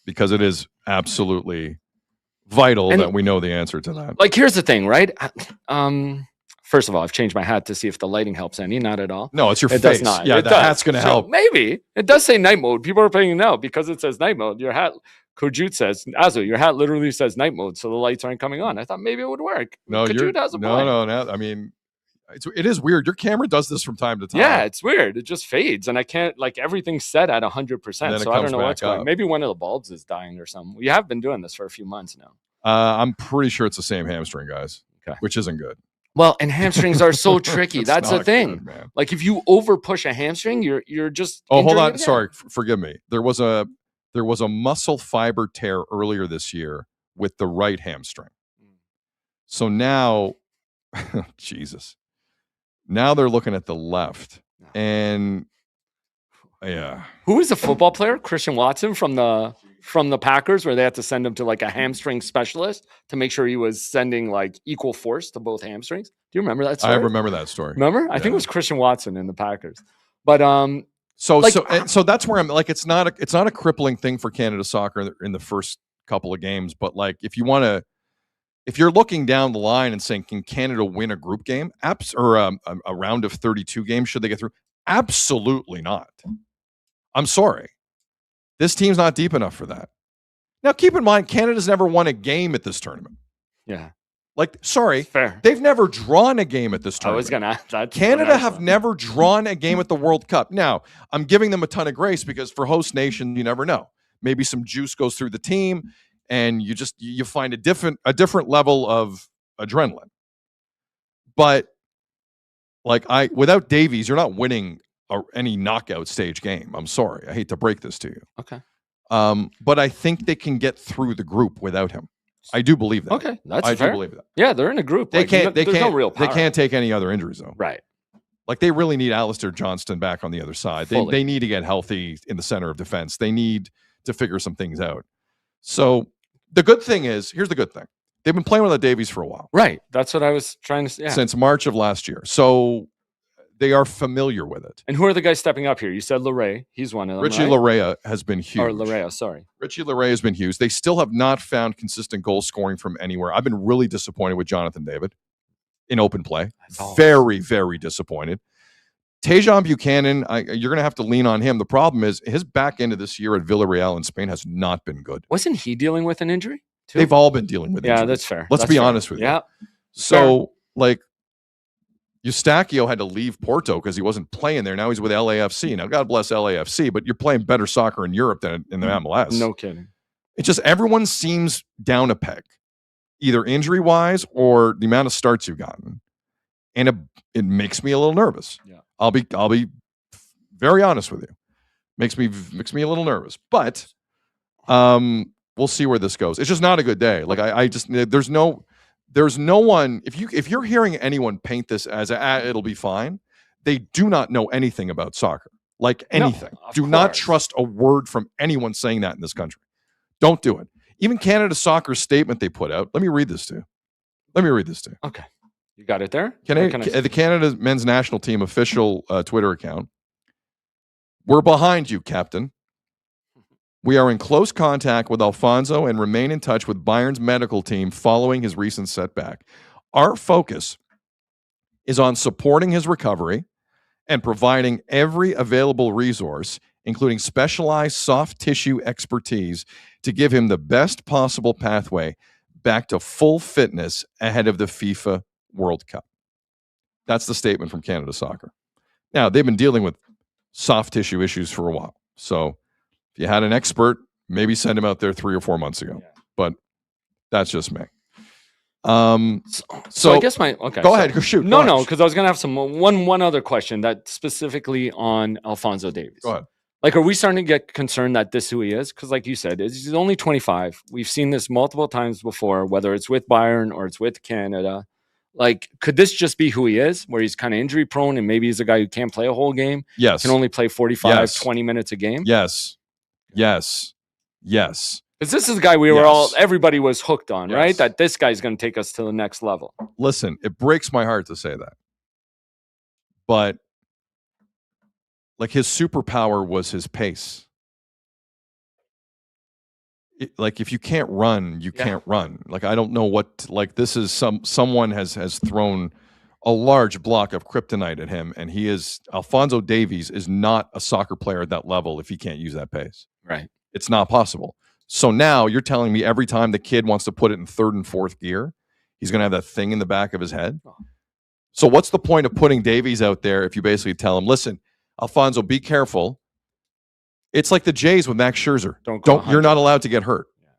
because it is absolutely vital that we know the answer to that. Like, here's the thing, right? First of all, I've changed my hat to see if the lighting helps any. Not at all. No, it's your face. Does not. Yeah, it the does. hat's going to help. Maybe. It does say night mode. People are paying now because it says night mode. Your hat, Kojut says, Azu, your hat literally says night mode, so the lights aren't coming on. I thought maybe it would work. No, Kojut has a point. No. I mean, it is weird. Your camera does this from time to time. Yeah, it's weird. It just fades, and I can't, like, everything's set at 100%, so I don't know what's going on. Maybe one of the bulbs is dying or something. We have been doing this for a few months now. I'm pretty sure it's the same hamstring, guys, okay. Which isn't good. Well, and hamstrings are so tricky. That's the thing. Good, man. Like, if you over push a hamstring, you're just. Oh, hold on. Sorry, forgive me. There was a muscle fiber tear earlier this year with the right hamstring. So now, Jesus. Now they're looking at the left, and yeah. Who is the football player? Christian Watson from the Packers, where they had to send him to like a hamstring specialist to make sure he was sending like equal force to both hamstrings. Do you remember that story? I remember that story. Remember? I think it was Christian Watson in the Packers. But so that's where I'm like, it's not a crippling thing for Canada soccer in the first couple of games, but like if you're looking down the line and saying, can Canada win a group game or a round of 32 games? Should they get through? Absolutely not. I'm sorry. This team's not deep enough for that. Now, keep in mind, Canada's never won a game at this tournament. Yeah. Like, sorry, Fair. they've never drawn a game at this I was tournament. gonna. That's Canada have never drawn a game at the World Cup. Now, I'm giving them a ton of grace because for host nation, you never know. Maybe some juice goes through the team, and you find a different level of adrenaline. But like without Davies, you're not winning any knockout stage game. I'm sorry, I hate to break this to you. Okay. But I think they can get through the group without him. I do believe that. Okay, that's I fair. do believe that. Yeah, they're in a group. They can't. There's no real power. They can't take any other injuries though. Right. Like they really need Alistair Johnston back on the other side. They need to get healthy in the center of defense. They need to figure some things out. So the good thing is, here's the good thing. They've been playing without Davies for a while. Right. That's what I was trying to say. Yeah. Since March of last year. So they are familiar with it. And who are the guys stepping up here? You said Larea. He's one of them. Richie right? Larea has been huge. Or Larea, sorry. Richie Larea has been huge. They still have not found consistent goal scoring from anywhere. I've been really disappointed with Jonathan David in open play. Very, very disappointed. Tejan Buchanan, you're going to have to lean on him. The problem is his back end of this year at Villarreal in Spain has not been good. Wasn't he dealing with an injury too? They've all been dealing with injuries. Yeah, that's fair. Let's be honest with you. Yeah. So, like, Eustachio had to leave Porto because he wasn't playing there. Now he's with LAFC. Now, God bless LAFC, but you're playing better soccer in Europe than in the MLS. No kidding. It's just everyone seems down a peg, either injury-wise or the amount of starts you've gotten. And it makes me a little nervous. Yeah. I'll be very honest with you. Makes me a little nervous. But we'll see where this goes. It's just not a good day. Like I just there's no one. If you're hearing anyone paint this as it'll be fine, they do not know anything about soccer. Like anything. No, do not trust a word from anyone saying that in this country. Don't do it. Even Canada Soccer's statement they put out. Let me read this to you. Okay. You got it there? The Canada men's national team official Twitter account. We're behind you, Captain. We are in close contact with Alphonso and remain in touch with Bayern's medical team following his recent setback. Our focus is on supporting his recovery and providing every available resource, including specialized soft tissue expertise, to give him the best possible pathway back to full fitness ahead of the FIFA World Cup. That's the statement from Canada Soccer. Now, they've been dealing with soft tissue issues for a while. So if you had an expert, maybe send him out there 3 or 4 months ago. Yeah. But that's just me. So I guess go ahead. Go shoot. No, because I was going to have one other question that specifically on Alphonso Davies. Go ahead. Like, are we starting to get concerned that this is who he is? Because like you said, he's only 25. We've seen this multiple times before, whether it's with Bayern or it's with Canada. Like, could this just be who he is, where he's kind of injury prone and maybe he's a guy who can't play a whole game? Yes. Can only play 45, 20 minutes a game? Yes. Because this is the guy everybody was hooked on, right? That this guy's going to take us to the next level. Listen, it breaks my heart to say that. But like his superpower was his pace. Like if you can't run, you can't run. Like I don't know what. Like this is someone has thrown a large block of kryptonite at him, and Alphonso Davies is not a soccer player at that level if he can't use that pace. Right. It's not possible. So now you're telling me every time the kid wants to put it in 3rd and 4th gear, he's going to have that thing in the back of his head. So what's the point of putting Davies out there if you basically tell him, listen, Alphonso, be careful. It's like the Jays with Max Scherzer. You're not allowed to get hurt. Yeah.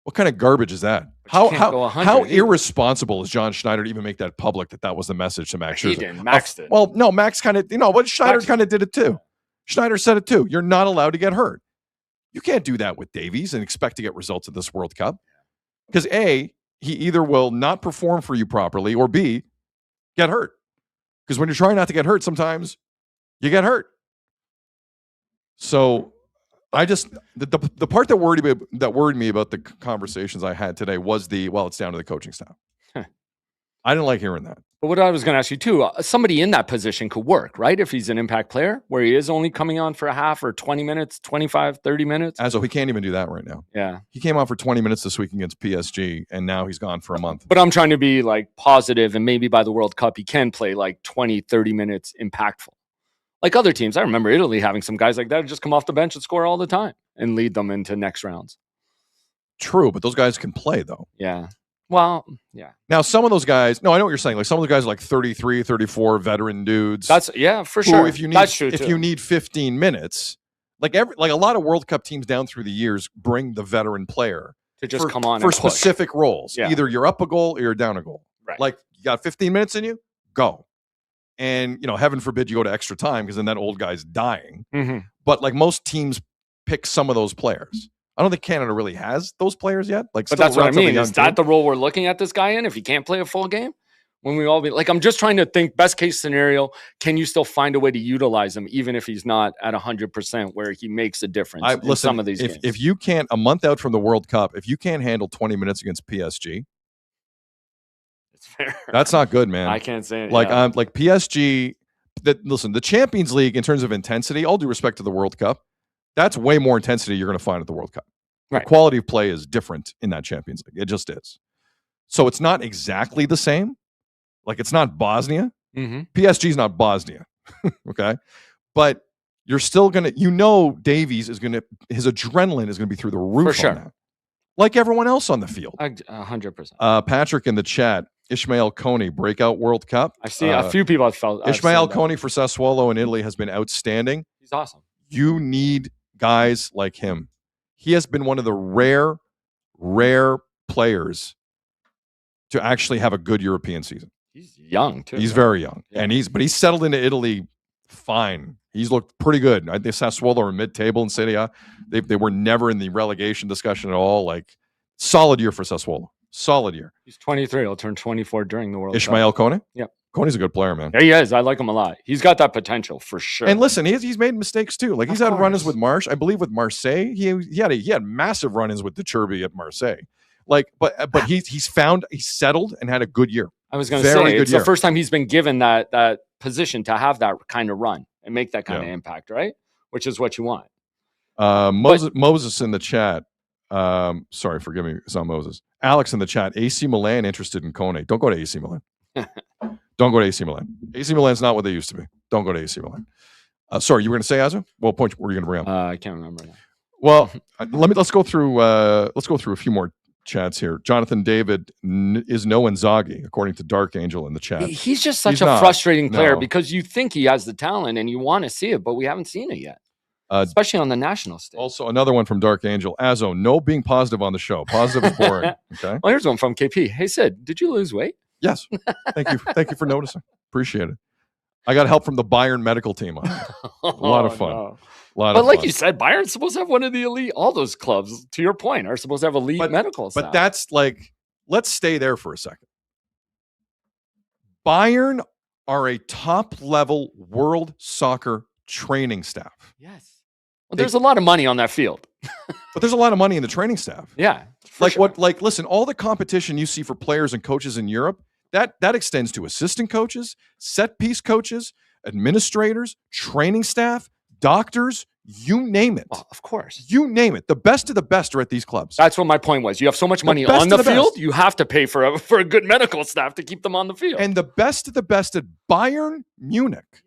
What kind of garbage is that? How irresponsible is John Schneider to even make that public that was the message to Max Scherzer? He didn't. Max did. Well, no, Max kind of, Schneider kind of did it too. Schneider said it too. You're not allowed to get hurt. You can't do that with Davies and expect to get results at this World Cup. Because A, he either will not perform for you properly, or B, get hurt. Because when you're trying not to get hurt, sometimes you get hurt. So I just the part that worried me about the conversations I had today was it's down to the coaching staff. I didn't like hearing that. But what I was going to ask you too, somebody in that position could work, right? If he's an impact player, where he is only coming on for a half or 20 minutes, 25, 30 minutes. As he can't even do that right now. Yeah. He came on for 20 minutes this week against PSG, and now he's gone for a month. But I'm trying to be like positive, and maybe by the World Cup, he can play like 20, 30 minutes impactful. Like other teams, I remember Italy having some guys like that who just come off the bench and score all the time and lead them into next rounds. True, but those guys can play, though. Yeah. Well, yeah. Now, some of those guys, no, I know what you're saying. Like some of the guys are like 33, 34 veteran dudes. That's for who, sure. If you need, That's true if too. you need 15 minutes, like a lot of World Cup teams down through the years bring the veteran player to just come on for and push. specific roles. Yeah. Either you're up a goal or you're down a goal. Right. Like you got 15 minutes in you, go. And heaven forbid you go to extra time because then that old guy's dying. Mm-hmm. But like most teams pick some of those players. I don't think Canada really has those players yet. Like, but that's what I mean. Is that the role we're looking at this guy in? If he can't play a full game, when we all be like, I'm just trying to think best case scenario. Can you still find a way to utilize him, even if he's not at 100% where he makes a difference in some of these games? If you can't, a month out from the World Cup, if you can't handle 20 minutes against PSG, it's fair. That's not good, man. I can't say it. Like PSG. Listen, the Champions League in terms of intensity, all due respect to the World Cup, that's way more intensity you're going to find at the World Cup. Right. The quality of play is different in that Champions League. It just is. So it's not exactly the same. Like it's not Bosnia. Mm-hmm. PSG's not Bosnia. Okay. But you're still going to, Davies is going to, his adrenaline is going to be through the roof. For sure. On that, like everyone else on the field. 100%. Patrick in the chat, Ishmael Coney, breakout World Cup. I've seen a few people have felt. Ishmael Coney for Sassuolo in Italy has been outstanding. He's awesome. You need guys like him. He has been one of the rare players to actually have a good European season. He's young too. He's very young, yeah. but he's settled into Italy fine. He's looked pretty good. I think Sassuolo are mid-table in Serie A. They were never in the relegation discussion at all. Like solid year for Sassuolo. Solid year. He's 23. He'll turn 24 during the World Ishmael Cup. Coney? Yep. Coney's a good player, man. Yeah, he is. I like him a lot. He's got that potential for sure. And listen, he's made mistakes too. Like he's had run-ins with Marsh. I believe with Marseille, he had massive run-ins with Decherby at Marseille. Like, but he's settled and had a good year. I was going to say it's the first time he's been given that position to have that kind of run and make that kind of impact, right? Which is what you want. Moses in the chat. Sorry, forgive me. It's not Moses. Alex in the chat. AC Milan interested in Kone. Don't go to AC Milan. Don't go to AC Milan. AC Milan's not what they used to be. Don't go to AC Milan. Sorry, you were going to say Azu? What point were you going to bring up? I can't remember now. Well, let's go through a few more chats here. Jonathan David is no Inzaghi, according to Dark Angel in the chat. He's just such a frustrating player because you think he has the talent and you want to see it, but we haven't seen it yet. Especially on the national stage. Also, another one from Dark Angel. Azo, no being positive on the show. Positive is boring. Okay. Well, here's one from KP. Hey, Sid, did you lose weight? Yes. Thank you. Thank you for noticing. Appreciate it. I got help from the Bayern medical team on it. A lot of fun. No. But like you said, Bayern's supposed to have one of the elite. All those clubs, to your point, are supposed to have elite medical staff. But that's like, let's stay there for a second. Bayern are a top-level world soccer training staff. Yes. Well, there's a lot of money on that field. But there's a lot of money in the training staff. Yeah. Listen, all the competition you see for players and coaches in Europe, that extends to assistant coaches, set piece coaches, administrators, training staff, doctors, you name it. Oh, of course. You name it. The best of the best are at these clubs. That's what my point was. You have so much money on the field, you have to pay for a good medical staff to keep them on the field. And the best of the best at Bayern Munich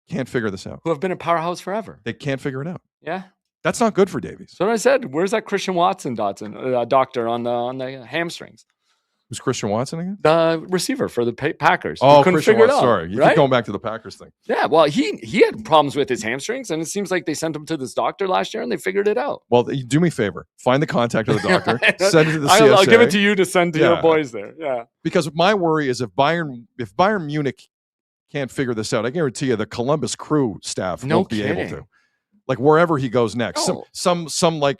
can't figure this out. Who have been a powerhouse forever. They can't figure it out. Yeah. That's not good for Davies. So what I said, where's that Christian Watson doctor on the hamstrings? Who's Christian Watson again? The receiver for the Packers. Oh, Christian Watson. Sorry. You right? keep going back to the Packers thing. Yeah, well, he had problems with his hamstrings, and it seems like they sent him to this doctor last year, and they figured it out. Well, do me a favor. Find the contact of the doctor. Send it to the CSA. I'll give it to you to send to your boys there. Yeah. Because my worry is if Bayern Munich can't figure this out, I guarantee you the Columbus Crew staff won't be able to. Like wherever he goes next, some like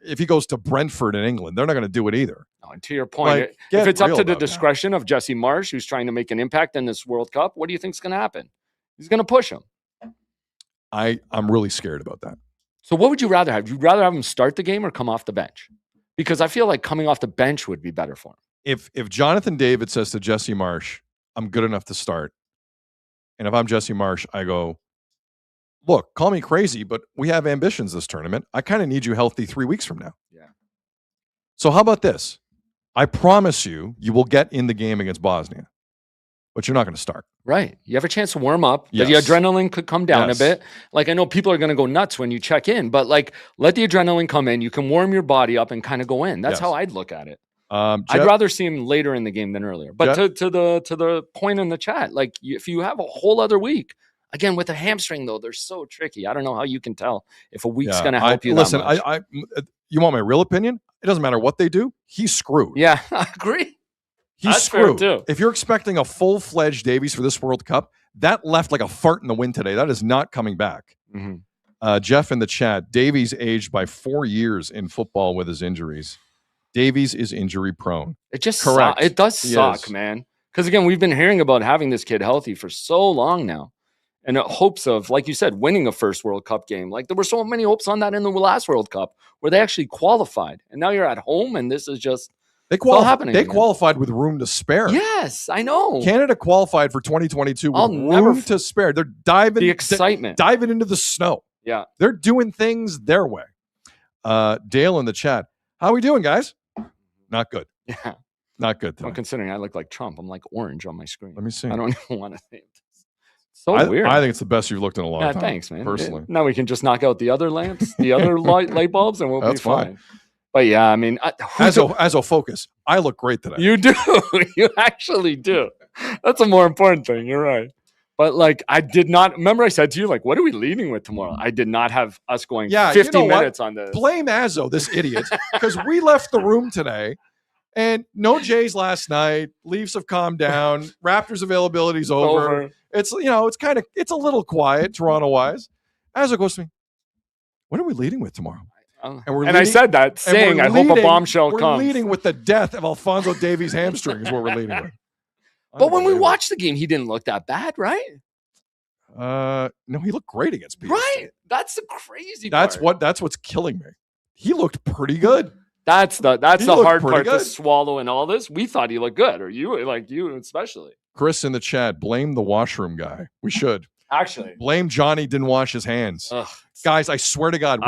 if he goes to Brentford in England, they're not going to do it either. No, and to your point, if it's up to the discretion of Jesse Marsch, who's trying to make an impact in this World Cup, what do you think is going to happen? He's going to push him. I'm really scared about that. So what would you rather have? Would you rather have him start the game or come off the bench? Because I feel like coming off the bench would be better for him. If Jonathan David says to Jesse Marsch, "I'm good enough to start," and if I'm Jesse Marsch, I go, look, call me crazy, but we have ambitions this tournament. I kind of need you healthy 3 weeks from now. Yeah. So how about this? I promise you will get in the game against Bosnia, but you're not going to start. Right. You have a chance to warm up. Yes. The adrenaline could come down a bit. Like, I know people are going to go nuts when you check in, but like, let the adrenaline come in. You can warm your body up and kind of go in. That's how I'd look at it. I'd rather see him later in the game than earlier. But to the point in the chat, like if you have a whole other week, again with a hamstring though, they're so tricky. I don't know how you can tell if a week's going to help you. Listen, that much. You want my real opinion? It doesn't matter what they do. He's screwed. Yeah, I agree. He's That's screwed. fair too. If you're expecting a full-fledged Davies for this World Cup, that left like a fart in the wind today. That is not coming back. Mm-hmm. Jeff in the chat, Davies aged by 4 years in football with his injuries. Davies is injury prone. It just correct. It does suck, man. Because again, we've been hearing about having this kid healthy for so long now, and hopes of, like you said, winning a first World Cup game. Like there were so many hopes on that in the last World Cup where they actually qualified, and now you're at home, and this is just They qualified with room to spare. Yes, I know. Canada qualified for 2022 with room to spare. They're diving into the snow. Yeah, they're doing things their way. Dale in the chat, how are we doing, guys? Not good. Yeah, not good. Well, considering I look like Trump, I'm like orange on my screen. Let me see. I don't even want to think. So weird. I think it's the best you've looked in a long time. Thanks, man. Personally, now we can just knock out the other lamps, the other light bulbs, and we'll be fine. But yeah, I mean, as a focus, I look great today. You do. You actually do. That's a more important thing. You're right. But like, I did not remember. I said to you, like, what are we leading with tomorrow? I did not have us going 50 minutes on this. Blame Azzo, this idiot, because we left the room today, and no Jays last night. Leafs have calmed down. Raptors availability's over. It's it's a little quiet Toronto wise. Azzo goes to me, what are we leading with tomorrow? And I said that, saying, I hope a bombshell comes. We're leading with the death of Alphonso Davies' hamstring is what we're leading with. But when we watched the game, he didn't look that bad, right? No, he looked great against PSG. Right. That's the crazy part. That's what's killing me. He looked pretty good. That's the hard part to swallow in all this. We thought he looked good, or you especially. Chris in the chat, blame the washroom guy. We should. Actually. Blame Johnny didn't wash his hands. Ugh. Guys, I swear to God,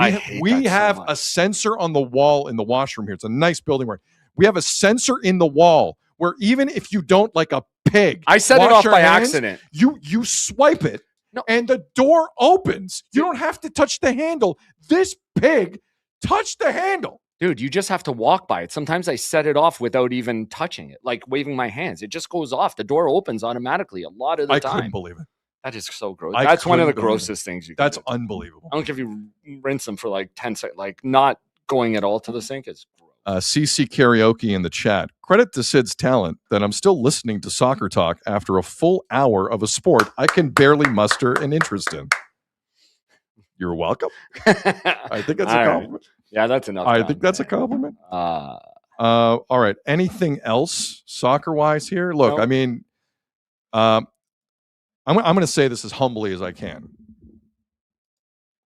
we have a sensor on the wall in the washroom here. It's a nice building where we have a sensor in the wall where even if you don't like a pig, I set it off by accident. You swipe it and the door opens. You don't have to touch the handle. This pig touched the handle. Dude, you just have to walk by it. Sometimes I set it off without even touching it, like waving my hands. It just goes off. The door opens automatically a lot of the time. I couldn't believe it. That is so gross. That's one of the grossest things you can do. Unbelievable. I don't care if you rinse them for like 10 seconds, like not going at all to the sink is gross. CC Karaoke in the chat. Credit to Sid's talent that I'm still listening to soccer talk after a full hour of a sport I can barely muster an interest in. You're welcome. I think that's a compliment. Yeah, that's enough. I think that's a compliment. All right. Anything else soccer-wise here? Look, I mean, I'm going to say this as humbly as I can.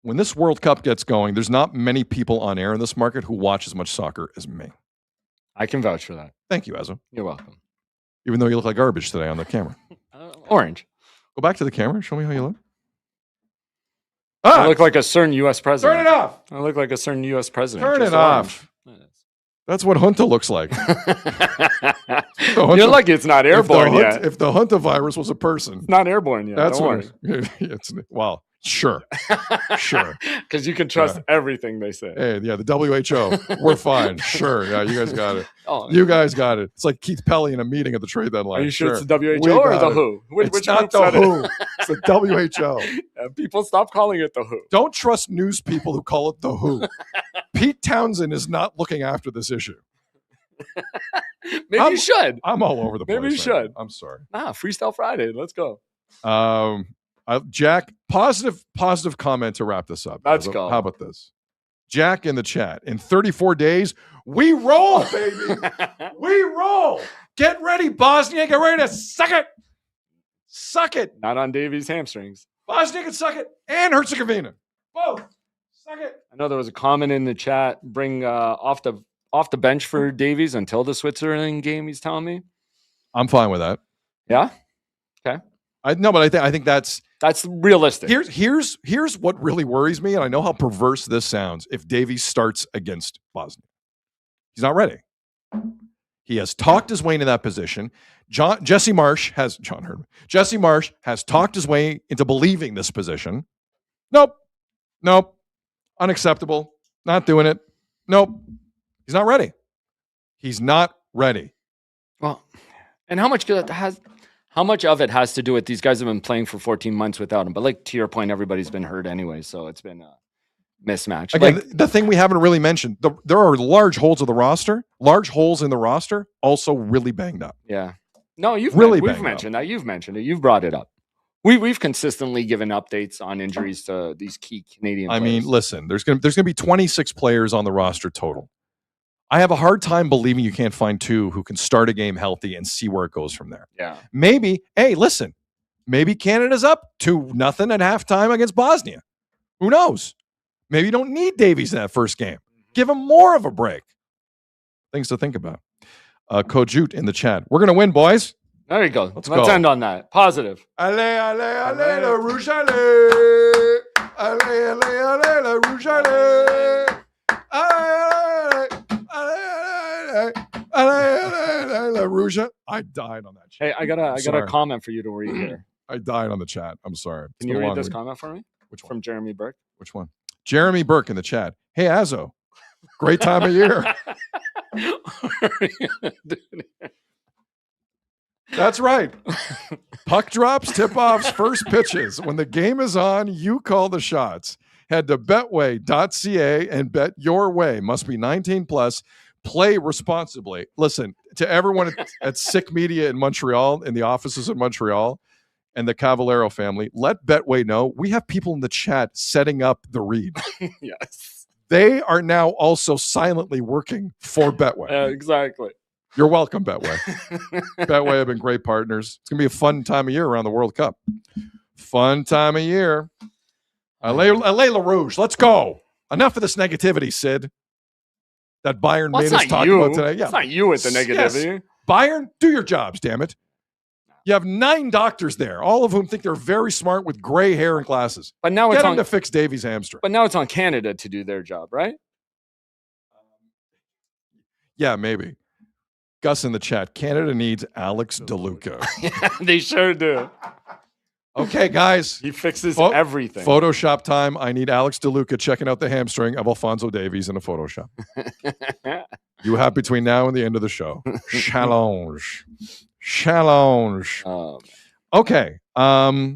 When this World Cup gets going, there's not many people on air in this market who watch as much soccer as me. I can vouch for that. Thank you, Azzo. You're welcome. Even though you look like garbage today on the camera. Orange. Go back to the camera. Show me how you look. I look like a certain U.S. president. Turn it off. I look like a certain U.S. president. Turn it off. That's what Hunter looks like. You're lucky it's not airborne yet. If the Hunter virus was a person. It's not airborne yet. That's what well, sure. Sure. Because you can trust everything they say. Hey, yeah, the WHO. We're fine. Sure. Yeah, you guys got it. You guys got it. It's like Keith Pelly in a meeting at the trade deadline. Are you sure it's the WHO or the WHO? It's not the WHO. It's the WHO. People stop calling it the WHO. Don't trust news people who call it the WHO. Pete Townsend is not looking after this issue. Maybe you should. I'm all over the place. Maybe you should. I'm sorry. Freestyle Friday. Let's go. Jack, positive comment to wrap this up. Let's go. How about this? Jack in the chat. In 34 days, we roll, baby. We roll. Get ready, Bosnia. Get ready to suck it. Suck it. Not on Davies' hamstrings. Bosnia can suck it, and Herzegovina. Both. Suck it. I know there was a comment in the chat. Bring off the bench for Davies until the Switzerland game. He's telling me. I'm fine with that. Yeah. Okay. But I think that's realistic. Here's what really worries me, and I know how perverse this sounds. If Davies starts against Bosnia, he's not ready. He has talked his way into that position. Jesse Marsh has talked his way into believing this position. Nope. Unacceptable. Not doing it. Nope. He's not ready. He's not ready. Well, and how much of it has to do with these guys have been playing for 14 months without him? But like to your point, everybody's been hurt anyway, so it's been a mismatch. Again, Like, the thing we haven't really mentioned, there are large holes in the roster, also really banged up. yeah. No, we've mentioned that. You've mentioned it. You've brought it up. We've consistently given updates on injuries to these key Canadian players. I mean, listen, there's gonna be 26 players on the roster total. I have a hard time believing you can't find 2 who can start a game healthy and see where it goes from there. Yeah. Maybe Canada's up 2-0 at halftime against Bosnia. Who knows? Maybe you don't need Davies in that first game. Give him more of a break. Things to think about. Kojut in the chat. We're going to win, boys. There you go. Let's go. go. End on that. Positive. Allez, allez, allez, le rouge, allez. Allez, allez, allez, le rouge, allez. Allez, le rouge. I died on that chat. Hey, I got a comment for you to read here. I died on the chat. I'm sorry. Can you read this comment for me? Which one? From Jeremy Burke. Which one? Jeremy Burke in the chat. Hey, Azo. Great time of year. That's right. Puck drops, tip-offs, first pitches. When the game is on, you call the shots. Head to betway.ca and bet your way. Must be 19 plus. Play responsibly. Listen, to everyone at Sick Media in Montreal, in the offices in Montreal, and the Cavallero family, let Betway know we have people in the chat setting up the read. Yes. They are now also silently working for Betway. Exactly. You're welcome, Betway. Betway have been great partners. It's going to be a fun time of year around the World Cup. Fun time of year. Allez, Le Rouge. Let's go. Enough of this negativity, Sid. That Bayern made us talk about today. Yeah. It's not you with the negativity. Yes. Bayern, do your jobs, damn it. You have 9 doctors there, all of whom think they're very smart with gray hair and glasses. But now Get them to fix Davies' hamstring. But now it's on Canada to do their job, right? Yeah, maybe. Gus in the chat. Canada needs Alex DeLuca. Yeah, they sure do. Okay, guys. He fixes everything. Photoshop time. I need Alex DeLuca checking out the hamstring of Alphonso Davies in a Photoshop. You have between now and the end of the show. Challenge. Challenge. Okay. Let's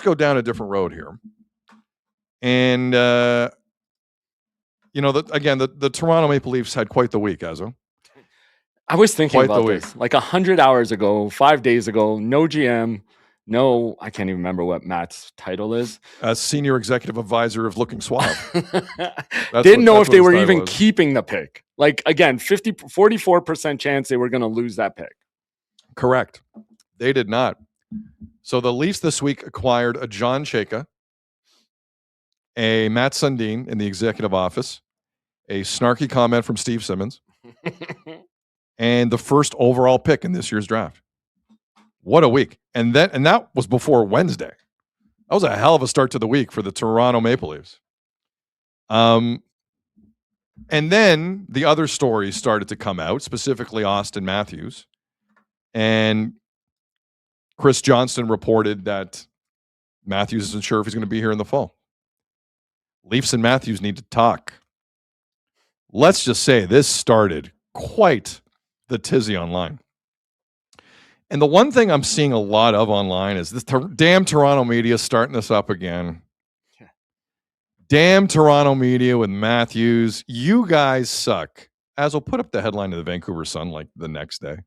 go down a different road here. And, the Toronto Maple Leafs had quite the week, Azo. I was thinking about this. Like 100 hours ago, 5 days ago, no GM, no, I can't even remember what Matt's title is. As Senior Executive Advisor of Looking Suave. Didn't know if they were even keeping the pick. Like, again, 44% chance they were going to lose that pick. Correct. They did not. So the Leafs this week acquired a John Chayka, a Matt Sundin in the executive office, a snarky comment from Steve Simmons, and the first overall pick in this year's draft. What a week. And that was before Wednesday. That was a hell of a start to the week for the Toronto Maple Leafs. And then the other stories started to come out, specifically Austin Matthews. And Chris Johnston reported that Matthews isn't sure if he's going to be here in the fall. Leafs and Matthews need to talk. Let's just say this started quite the tizzy online. And the one thing I'm seeing a lot of online is this damn Toronto media starting this up again. Yeah. Damn Toronto media with Matthews. You guys suck. As I'll put up the headline of the Vancouver Sun like the next day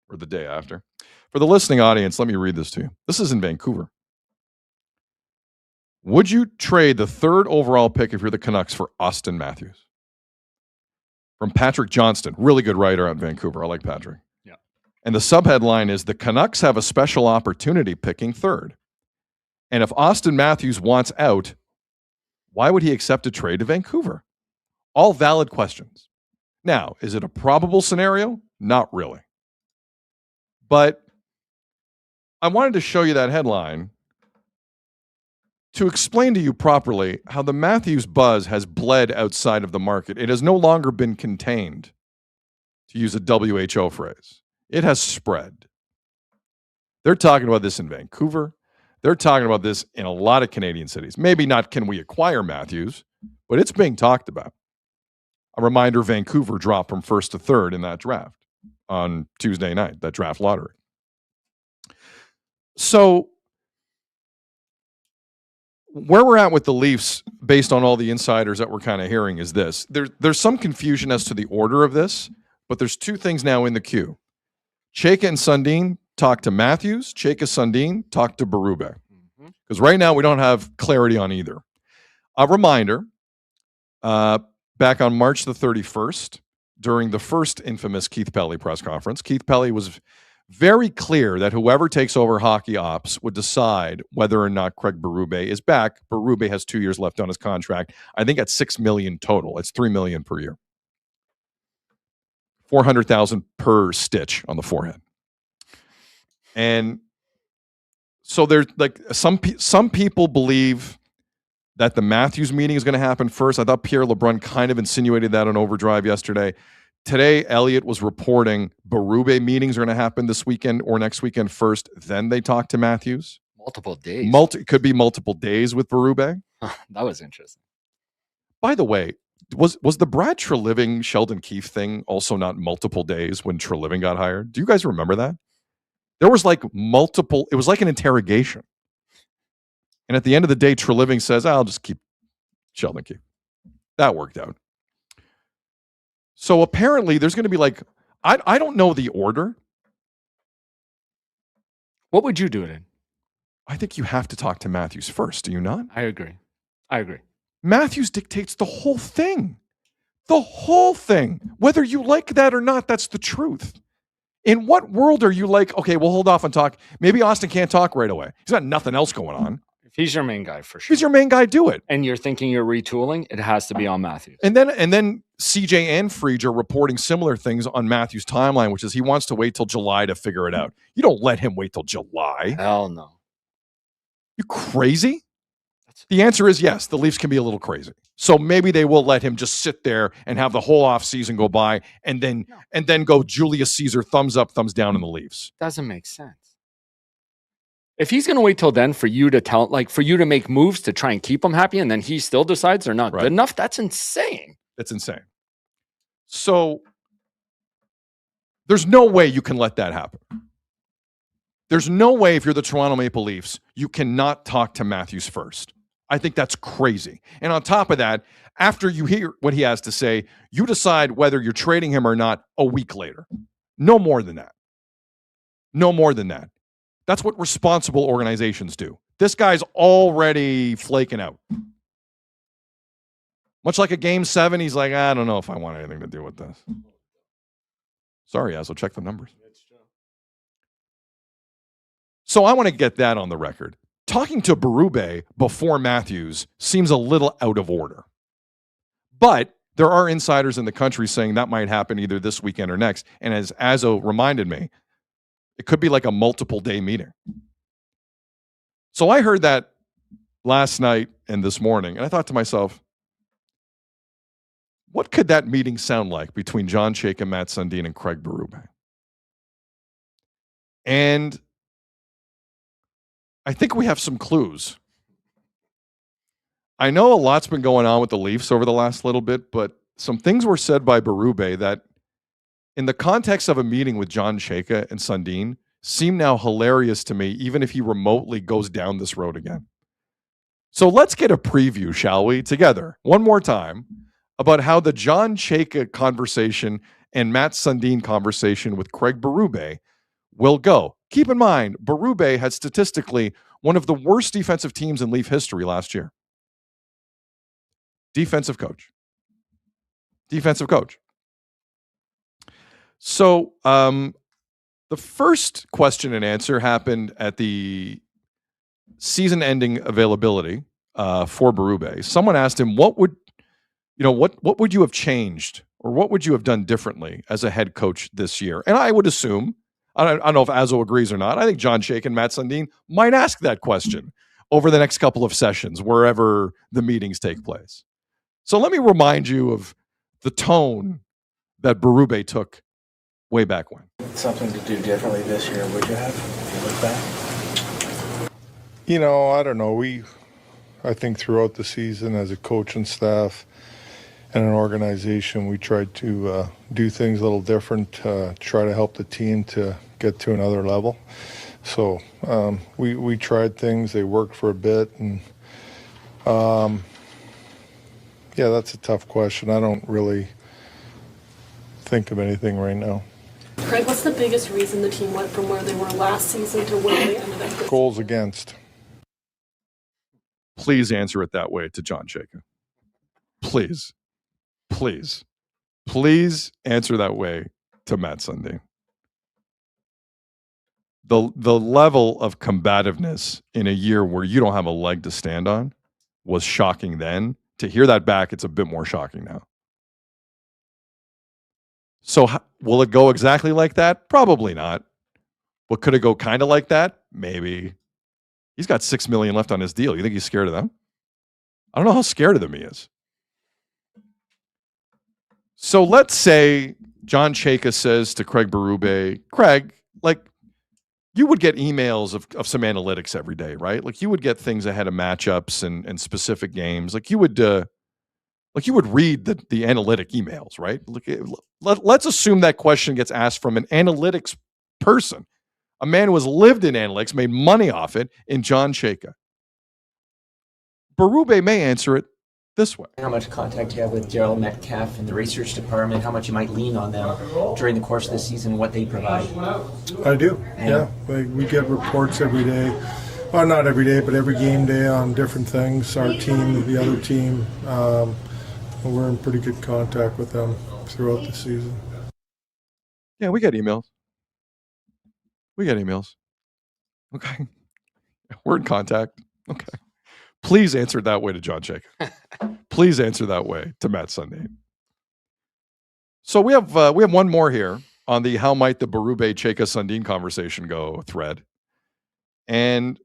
or the day after. For the listening audience, let me read this to you. This is in Vancouver. Would you trade the 3rd overall pick if you're the Canucks for Austin Matthews? From Patrick Johnston, really good writer out in Vancouver. I like Patrick. Yeah. And the subheadline is, the Canucks have a special opportunity picking 3rd. And if Austin Matthews wants out, why would he accept a trade to Vancouver? All valid questions. Now, is it a probable scenario? Not really. But I wanted to show you that headline to explain to you properly how the Matthews buzz has bled outside of the market. It has no longer been contained, to use a WHO phrase. It has spread. They're talking about this in Vancouver. They're talking about this in a lot of Canadian cities. Maybe not can we acquire Matthews, but it's being talked about. A reminder, Vancouver dropped from first to third in that draft on Tuesday night, that draft lottery. So where we're at with the Leafs, based on all the insiders that we're kind of hearing, is this. There's some confusion as to the order of this, but there's two things now in the queue. Chayka and Sundin talk to Matthews. Chayka, Sundin talk to Berube. Because right now we don't have clarity on either. A reminder, back on March the 31st, during the first infamous Keith Pelley press conference, Keith Pelley was very clear that whoever takes over hockey ops would decide whether or not Craig Berube is back. Berube has 2 years left on his contract. I think at $6 million total. It's $3 million per year. $400,000 per stitch on the forehead. And so there's like some people believe that the Matthews meeting is going to happen first. I thought Pierre LeBrun kind of insinuated that on Overdrive yesterday. Today, Elliott was reporting Berube meetings are going to happen this weekend or next weekend first. Then they talk to Matthews. Multiple days. It could be multiple days with Berube. That was interesting. By the way, was the Brad Treliving Sheldon Keefe thing also not multiple days when Treliving got hired? Do you guys remember that? There was like multiple. It was like an interrogation. And at the end of the day, Treliving says, I'll just keep Sheldon Keefe. That worked out. So apparently there's going to be like, I don't know the order. What would you do it in? I think you have to talk to Matthews first. Do you not? I agree. Matthews dictates the whole thing. The whole thing. Whether you like that or not, that's the truth. In what world are you like, okay, we'll hold off and talk. Maybe Austin can't talk right away. He's got nothing else going on. If he's your main guy, for sure. He's your main guy, do it. And you're thinking you're retooling, it has to be on Matthews. And then CJ and Friedge are reporting similar things on Matthews' timeline, which is he wants to wait till July to figure it out. You don't let him wait till July. Hell no. You crazy? The answer is yes, the Leafs can be a little crazy. So maybe they will let him just sit there and have the whole offseason go by and then go Julius Caesar, thumbs up, thumbs down in the Leafs. Doesn't make sense. If he's going to wait till then for you to make moves to try and keep him happy and then he still decides they're not good enough, that's insane. That's insane. So there's no way you can let that happen. There's no way if you're the Toronto Maple Leafs, you cannot talk to Matthews first. I think that's crazy. And on top of that, after you hear what he has to say, you decide whether you're trading him or not a week later. No more than that. No more than that. That's what responsible organizations do. This guy's already flaking out. Much like a Game 7, he's like, I don't know if I want anything to do with this. Sorry, Azzo, check the numbers. So I want to get that on the record. Talking to Berube before Matthews seems a little out of order. But there are insiders in the country saying that might happen either this weekend or next. And as Azzo reminded me, it could be like a multiple day meeting. So I heard that last night and this morning, and I thought to myself, what could that meeting sound like between John Chayka, Matt Sundin, and Craig Berube? And I think we have some clues. I know a lot's been going on with the Leafs over the last little bit, but some things were said by Berube that, in the context of a meeting with John Chayka and Sundin, seem now hilarious to me, even if he remotely goes down this road again. So let's get a preview, shall we, together, one more time, about how the John Chayka conversation and Matt Sundin conversation with Craig Berube will go. Keep in mind, Berube had statistically one of the worst defensive teams in Leaf history last year. Defensive coach. So the first question and answer happened at the season-ending availability for Berube. Someone asked him, what would you have changed or what would you have done differently as a head coach this year? And I would assume, I don't know if Azzo agrees or not, I think John Chayka and Matt Sundin might ask that question over the next couple of sessions, wherever the meetings take place. So let me remind you of the tone that Berube took way back when. Something to do differently this year, would you have, if you look back? I don't know. I think throughout the season as a coach and staff in an organization, we tried to do things a little different, try to help the team to get to another level. So we tried things, they worked for a bit, and yeah, that's a tough question. I don't really think of anything right now. Craig, what's the biggest reason the team went from where they were last season to where they ended up? Goals against. Please answer it that way to John Chayka. Please answer that way to Matt Sundin. The level of combativeness in a year where you don't have a leg to stand on was shocking then. To hear that back, it's a bit more shocking now. So will it go exactly like that? Probably not. But could it go kind of like that? Maybe. He's got $6 million left on his deal. You think he's scared of them? I don't know how scared of them he is. So let's say John Chayka says to Craig Berube, Craig, like, you would get emails of some analytics every day, right? Like, you would get things ahead of matchups and specific games. Like you would read the analytic emails, right? Let's assume that question gets asked from an analytics person, a man who has lived in analytics, made money off it, in John Chayka. Berube may answer it this way. How much contact do you have with Gerald Metcalf and the research department? How much you might lean on them during the course of the season, what they provide? I do, yeah. We get reports every day. Well, not every day, but every game day on different things. Our team, the other team, we're in pretty good contact with them throughout the season. Yeah, we get emails. Okay. We're in contact. Okay. Please answer it that way to John Chayka. Please answer that way to Matt Sundin. So we have one more here on the how might the Berube Chayka Sundin conversation go thread. And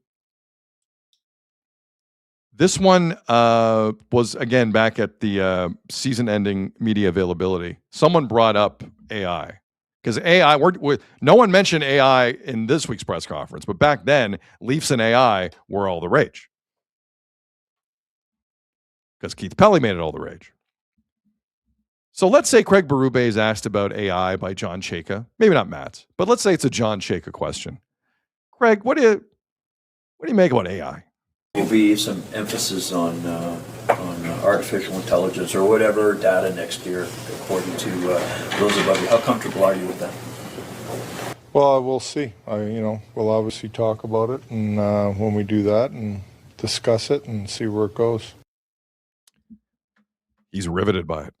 this one was, again, back at the season-ending media availability. Someone brought up AI. Because AI, no one mentioned AI in this week's press conference, but back then, Leafs and AI were all the rage. Because Keith Pelly made it all the rage. So let's say Craig Berube is asked about AI by John Chayka. Maybe not Matt's, but let's say it's a John Chayka question. Craig, what do you make about AI? Will be some emphasis on artificial intelligence or whatever data next year, according to those above you. How comfortable are you with that? Well, we'll see. We'll obviously talk about it, and when we do that, and discuss it and see where it goes. He's riveted by it.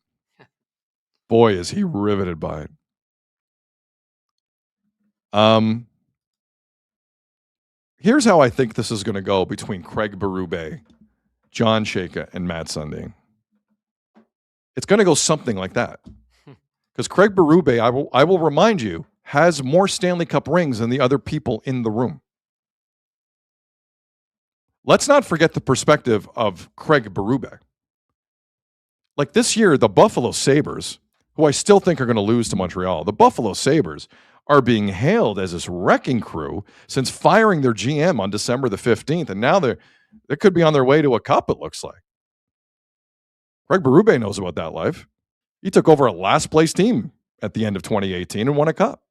Boy, is he riveted by it. Here's how I think this is going to go between Craig Berube, John Chayka, and Matt Sundin. It's going to go something like that. Because Craig Berube, I will remind you, has more Stanley Cup rings than the other people in the room. Let's not forget the perspective of Craig Berube. Like this year, the Buffalo Sabres, who I still think are going to lose to Montreal, the Buffalo Sabres are being hailed as this wrecking crew since firing their GM on December the 15th. And now they could be on their way to a cup, it looks like. Craig Berube knows about that life. He took over a last-place team at the end of 2018 and won a cup.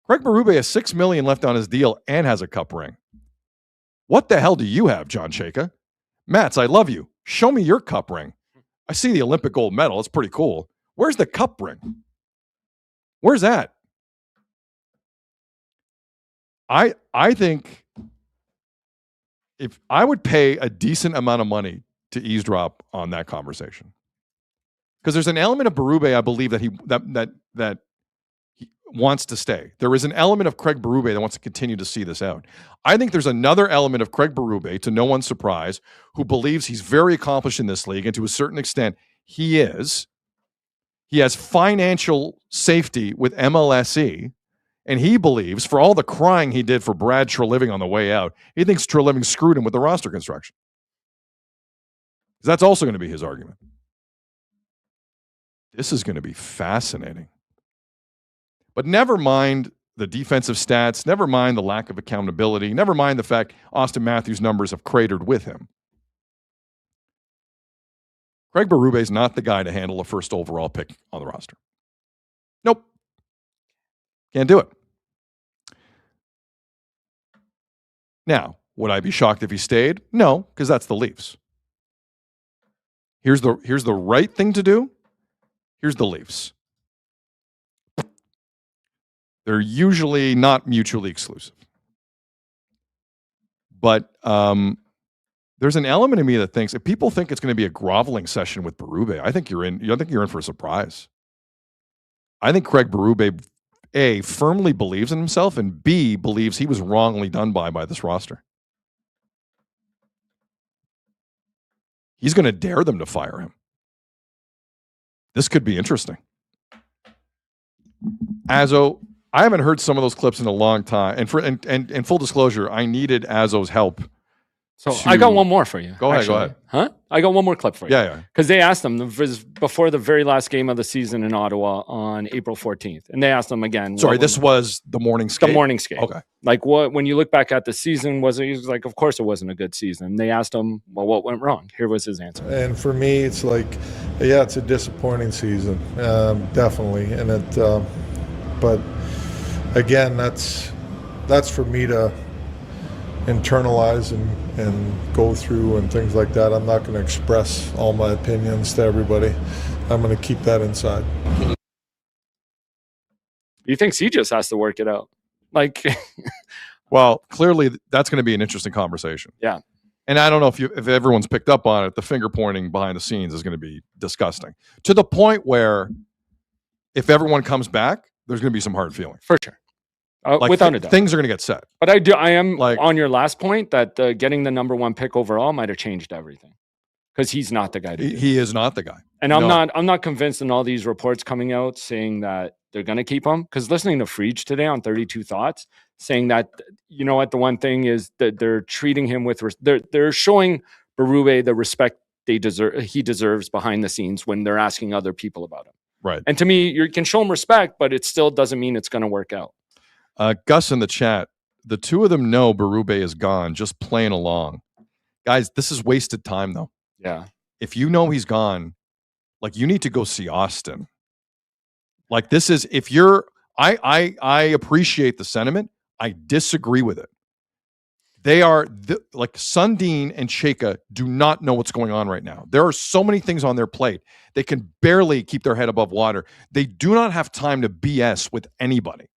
Craig Berube has $6 million left on his deal and has a cup ring. What the hell do you have, John Chayka? Mats, I love you. Show me your cup ring. I see the Olympic gold medal. It's pretty cool. Where's the cup ring? Where's that? I think if I would pay a decent amount of money to eavesdrop on that conversation, because there's an element of Berube, I believe, that he wants to stay. There is an element of Craig Berube that wants to continue to see this out. I think there's another element of Craig Berube, to no one's surprise, who believes he's very accomplished in this league, and to a certain extent, he is. He has financial safety with MLSE, and he believes, for all the crying he did for Brad Treliving on the way out, he thinks Treliving screwed him with the roster construction. That's also going to be his argument. This is going to be fascinating. But never mind the defensive stats, never mind the lack of accountability, never mind the fact Austin Matthews' numbers have cratered with him. Craig Berube is not the guy to handle a first overall pick on the roster. Nope. Can't do it. Now, would I be shocked if he stayed? No, because that's the Leafs. Here's the right thing to do. Here's the Leafs. They're usually not mutually exclusive. But there's an element of me that thinks if people think it's going to be a groveling session with Berube, I think you're in for a surprise. I think Craig Berube, A, firmly believes in himself, and B, believes he was wrongly done by this roster. He's going to dare them to fire him. This could be interesting. Azo, I haven't heard some of those clips in a long time. And full disclosure, I needed Azo's help. So I got one more for you. Go ahead. Huh? I got one more clip for you. Yeah. Because they asked him before the very last game of the season in Ottawa on April 14th. And they asked him again. Sorry, this was the morning skate? The morning skate. Okay. Like, when you look back at the season, he was like, of course it wasn't a good season. They asked him, well, what went wrong? Here was his answer. And for me, it's like, yeah, it's a disappointing season, definitely. And but again, that's for me to internalize and go through and things like that. I'm not going to express all my opinions to everybody. I'm going to keep that inside. He thinks he just has to work it out. Like, well, clearly that's going to be an interesting conversation. Yeah. And I don't know if everyone's picked up on it. The finger pointing behind the scenes is going to be disgusting, to the point where if everyone comes back, there's going to be some hard feelings. For sure. Without a doubt. Things are going to get set. But I am on your last point that getting the number one pick overall might have changed everything, because he's not the guy to do it. He is not the guy. And I'm not convinced in all these reports coming out saying that they're going to keep him, because listening to Friedge today on 32 Thoughts saying that, you know what, the one thing is that they're treating him with they're showing Berube the respect he deserves behind the scenes when they're asking other people about him. Right. And to me, you can show him respect, but it still doesn't mean it's going to work out. Gus in the chat, the two of them know Berube is gone, just playing along. Guys, this is wasted time, though. Yeah. If you know he's gone, like, you need to go see Austin. Like, this is, if you're, I appreciate the sentiment. I disagree with it. They are, like, Sundin and Chayka do not know what's going on right now. There are so many things on their plate. They can barely keep their head above water. They do not have time to BS with anybody.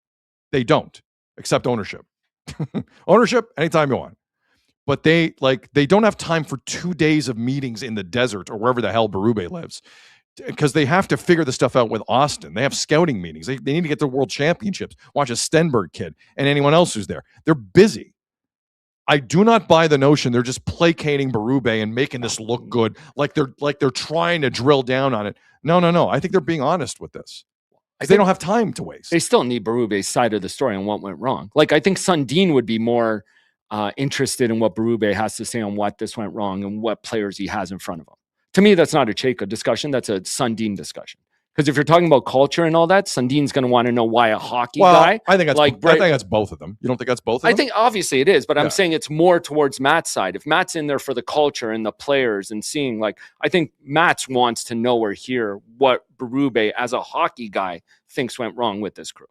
They don't, except ownership. Ownership, anytime you want. But they don't have time for 2 days of meetings in the desert or wherever the hell Berube lives, because they have to figure the stuff out with Austin. They have scouting meetings. They need to get to World Championships, watch a Stenberg kid and anyone else who's there. They're busy. I do not buy the notion they're just placating Berube and making this look good, like they're trying to drill down on it. No. I think they're being honest with this. They don't have time to waste. They still need Berube's side of the story on what went wrong. Like, I think Sundin would be more interested in what Berube has to say on what this went wrong and what players he has in front of him. To me, that's not a Chayka discussion. That's a Sundin discussion. Because if you're talking about culture and all that, Sundin's going to want to know why a hockey guy. I think that's both of them. You don't think that's both of them? I think obviously it is, but I'm saying it's more towards Matt's side. If Matt's in there for the culture and the players and seeing, like, I think Matt wants to know or hear what Berube as a hockey guy thinks went wrong with this crew.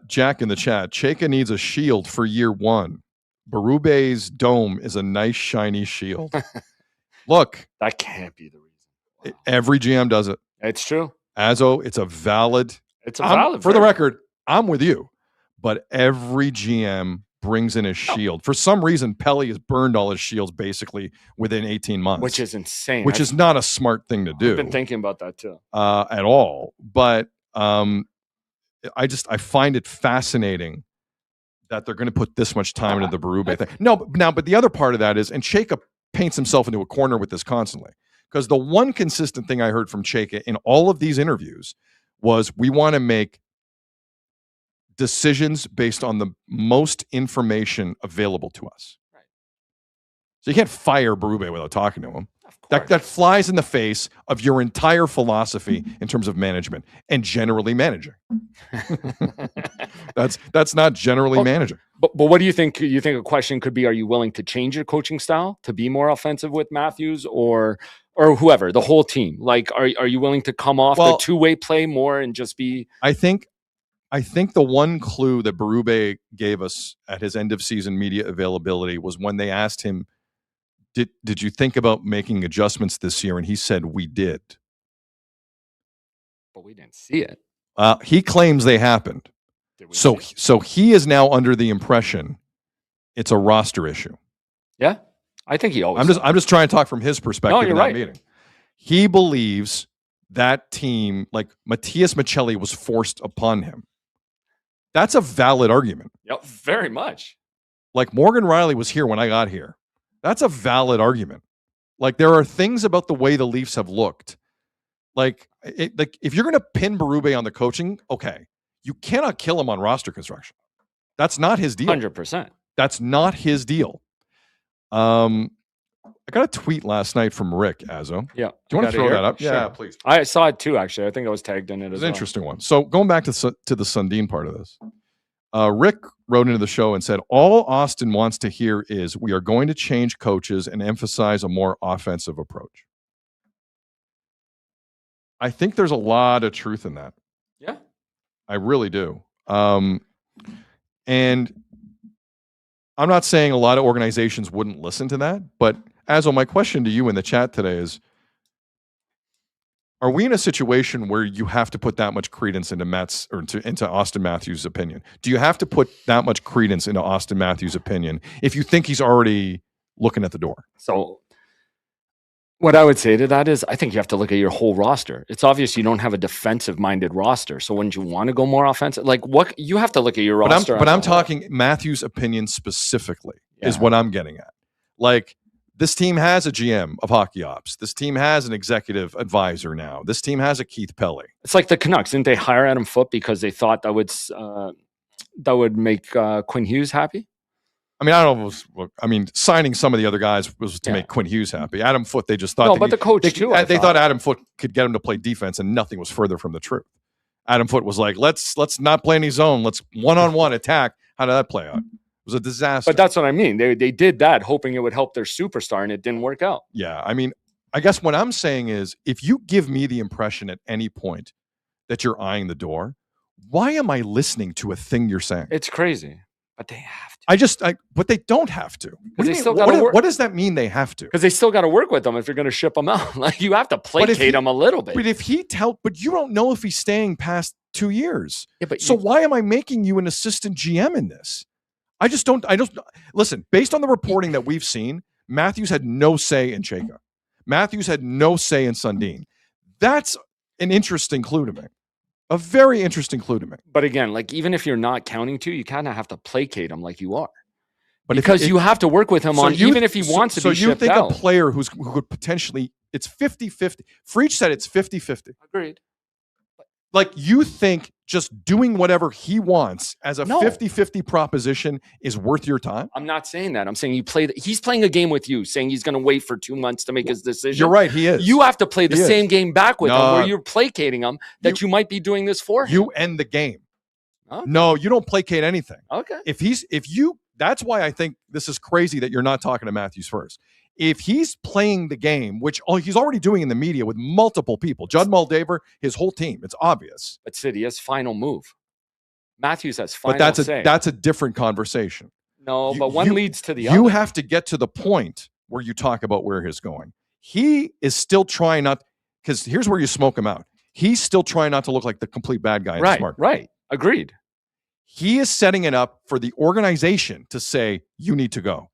Jack in the chat, Chayka needs a shield for year one. Berube's dome is a nice shiny shield. Look, that can't be the reason. Every GM does it. It's true. Azo, it's a valid. For the record, I'm with you. But every GM brings in his shield. For some reason, Pelly has burned all his shields basically within 18 months. Which is insane. Which is not a smart thing to do. I've been thinking about that too. At all. But I find it fascinating that they're going to put this much time into the Berube thing. But the other part of that is, and Chayka paints himself into a corner with this constantly. Because the one consistent thing I heard from Chayka in all of these interviews was, we want to make decisions based on the most information available to us. Right. So you can't fire Berube without talking to him. That flies in the face of your entire philosophy in terms of management and generally managing. That's not generally managing. But what do you think? You think a question could be: are you willing to change your coaching style to be more offensive with Matthews or whoever, the whole team? Like, are you willing to come off the two-way play more and just be? I think the one clue that Berube gave us at his end of season media availability was when they asked him, Did you think about making adjustments this year? And he said, we did. But we didn't see it. He claims they happened. So he is now under the impression it's a roster issue. Yeah, I think he always. I'm just trying to talk from his perspective. No, you're right. Meeting. He believes that team, like Matias Michelli, was forced upon him. That's a valid argument. Yep, very much. Like Morgan Riley was here when I got here. That's a valid argument. Like there are things about the way the Leafs have looked. Like if you're going to pin Berube on the coaching, okay, you cannot kill him on roster construction. That's not his deal. 100%. That's not his deal. I got a tweet last night from Rick Azzo. Yeah. Do you want to throw that up? Sure. Yeah, please. I saw it too, actually. I think I was tagged in it It's as an interesting one. So going back to the Sundin part of this. Rick wrote into the show and said, all Austin wants to hear is we are going to change coaches and emphasize a more offensive approach. I think there's a lot of truth in that. Yeah. I really do. And I'm not saying a lot of organizations wouldn't listen to that, but Azzo, my question to you in the chat today is, are we in a situation where you have to put that much credence into into Austin Matthews' opinion? Do you have to put that much credence into Austin Matthews' opinion if you think he's already looking at the door? So what I would say to that is I think you have to look at your whole roster. It's obvious you don't have a defensive-minded roster. So wouldn't you want to go more offensive? Like what you have to look at your roster. But I'm talking Matthews' opinion specifically is what I'm getting at. Like this team has a GM of hockey ops. This team has an executive advisor now. This team has a Keith Pelly. It's like the Canucks. Didn't they hire Adam Foote because they thought that would make Quinn Hughes happy? I mean, I don't know. Signing some of the other guys was to make Quinn Hughes happy. Adam Foote, they just thought. No, but the coach too. They thought Adam Foote could get him to play defense, and nothing was further from the truth. Adam Foote was like, let's not play any zone. Let's one-on-one attack. How did that play out? It was a disaster. But that's what I mean. They did that hoping it would help their superstar, and it didn't work out. Yeah, I mean, I guess what I'm saying is, if you give me the impression at any point that you're eyeing the door, why am I listening to a thing you're saying? It's crazy, but they have to. But they don't have to. What does that mean? They have to? Because they still got to work with them if you're going to ship them out. Like you have to placate them a little bit. But you don't know if he's staying past 2 years. Yeah, but so why am I making you an assistant GM in this? I don't listen, based on the reporting that we've seen, Matthews had no say in Chayka. Matthews had no say in Sundin. That's an interesting clue to me. A very interesting clue to me. But again, like even if you're not counting to, you kind of have to placate him like you are. But because you have to work with him even if he wants to be shipped out. So you think a player who could potentially, it's 50-50. Freach said it's 50-50. Agreed. Like you think just doing whatever he wants as a 50-50 proposition is worth your time? I'm not saying that. I'm saying he's playing a game with you, saying he's going to wait for 2 months to make his decision. You're right, he is. You have to play the same game back with him where you're placating him that you might be doing this for him. You end the game. Okay. No, you don't placate anything. Okay. That's why I think this is crazy that you're not talking to Matthews first. If he's playing the game, which he's already doing in the media with multiple people, Judd Moldaver, his whole team, it's obvious. But Sid, he has final move. Matthews has final say. But that's a different conversation. No, but one leads to the other. You have to get to the point where you talk about where he's going. He is still trying not, because here's where you smoke him out. He's still trying not to look like the complete bad guy in this market. Right. Agreed. He is setting it up for the organization to say, you need to go.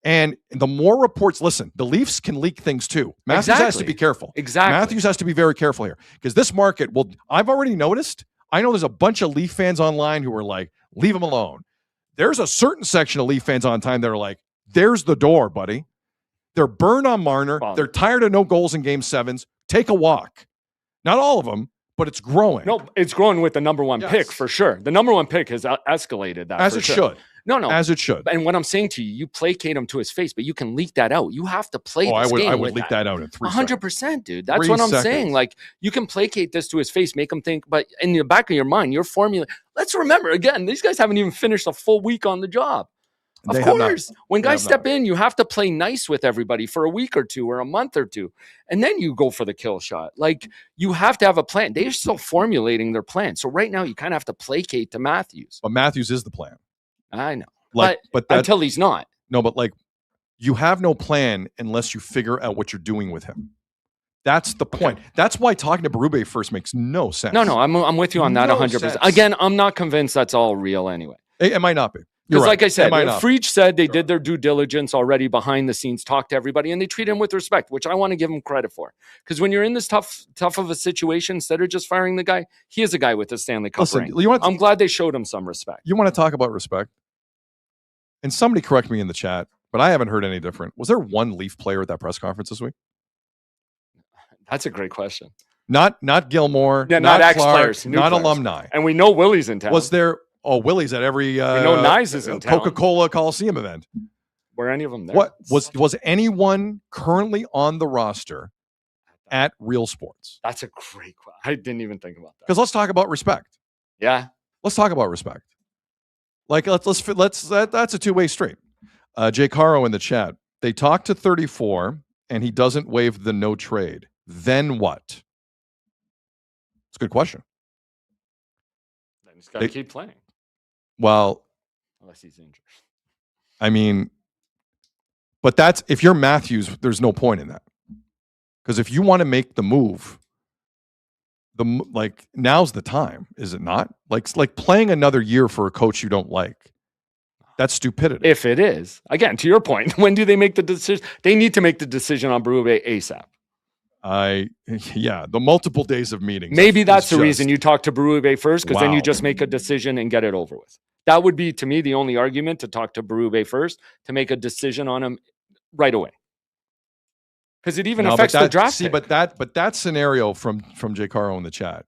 And the more reports, listen, the Leafs can leak things too. Matthews has to be careful. Exactly. Matthews has to be very careful here because this market, I've already noticed. I know there's a bunch of Leaf fans online who are like, leave him alone. There's a certain section of Leaf fans on time that are like, there's the door, buddy. They're burned on Marner. They're tired of no goals in game sevens. Take a walk. Not all of them, but it's growing. No, it's growing with the number one Yes. pick for sure. The number one pick has escalated that As for it sure. should. No. As it should. And what I'm saying to you, you placate him to his face, but you can leak that out. You have to play Oh, this game I would with leak that out in 3 100%, dude. That's 3 what I'm seconds. saying. Like, you can placate this to his face, make him think, but in the back of your mind, your formula. Let's remember, again, these guys haven't even finished a full week on the job. Of They have not. course, when They guys have step not. in, you have to play nice with everybody for a week or two or a month or two. And then you go for the kill shot. Like, you have to have a plan. They're still formulating their plan. So right now, you kind of have to placate to Matthews. But Matthews is the plan. I know. Like, but that, until he's not. no, but like, you have no plan unless you figure out what you're doing with him. That's the point. That's why talking to Berube first makes no sense. No, I'm with you on that No 100%. sense. Again, I'm not convinced that's all real anyway. It might not be. You're Because right. like I said, It might not be. Freach said they did their due diligence already behind the scenes, talked to everybody, and they treat him with respect, which I want to give him credit for. Because when you're in this tough of a situation, instead of just firing the guy, he is a guy with a Stanley Cup Listen, ring. I'm glad they showed him some respect. You want to talk about respect? And somebody correct me in the chat, but I haven't heard any different. Was there one Leaf player at that press conference this week? That's a great question. Not Gilmore, Yeah, not Clark, ex-players, new not players. alumni. And we know Willie's in town. Was there? Oh, Willie's at every know Nyes is in town. Coca-Cola Coliseum event. Were any of them there? What was anyone currently on the roster at Real Sports? That's a great question. I didn't even think about that. Because let's talk about respect. Yeah. Let's talk about respect. Like that's a two-way street. Jay Caro in the chat. They talked to 34 and he doesn't waive the no trade. Then what? It's a good question. Then he's got to keep playing. Well, Unless he's injured. I mean, but that's if you're Matthews, there's no point in that. Because if you want to make the move, now's the time, is it not? Like playing another year for a coach you don't like. That's stupidity. If it is, again, to your point, when do they make the decision? They need to make the decision on Berube ASAP. The multiple days of meetings. Maybe that's is the just- reason you talk to Berube first, because then you Wow. just make a decision and get it over with. That would be, to me, the only argument to talk to Berube first, to make a decision on him right away. Because it even affects the draft pick. But that scenario from Jay Caro in the chat,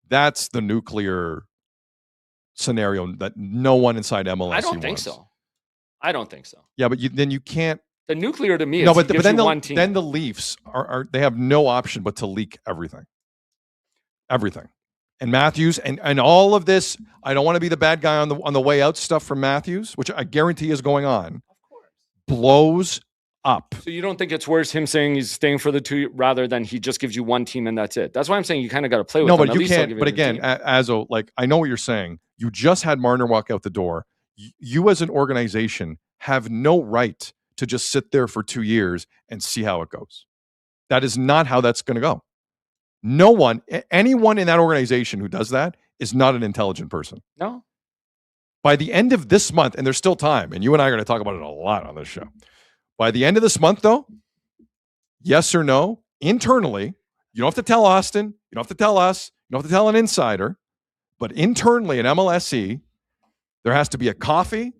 that's the nuclear scenario that no one inside MLS I don't think wants. so. I don't think so. Yeah, but then you can't. The nuclear to me is No, he but gives then you one team. then the Leafs are they have no option but to leak everything. Everything. And Matthews and all of this, I don't want to be the bad guy on the way out stuff from Matthews, which I guarantee is going on, blows up. So you don't think it's worse him saying he's staying for the 2 rather than he just gives you one team and that's it? That's why I'm saying you kind of got to play with No, him. but At you least he'll can't. give But you the again, team. Azo, like I know what you're saying. You just had Marner walk out the door. You as an organization have no right to just sit there for 2 years and see how it goes. That is not how that's going to go. No one, anyone in that organization who does that is not an intelligent person. No. By the end of this month, and there's still time, and you and I are going to talk about it a lot on this show. By the end of this month, though, yes or no, internally, you don't have to tell Austin, you don't have to tell us, you don't have to tell an insider, but internally in MLSE, there has to be a coffee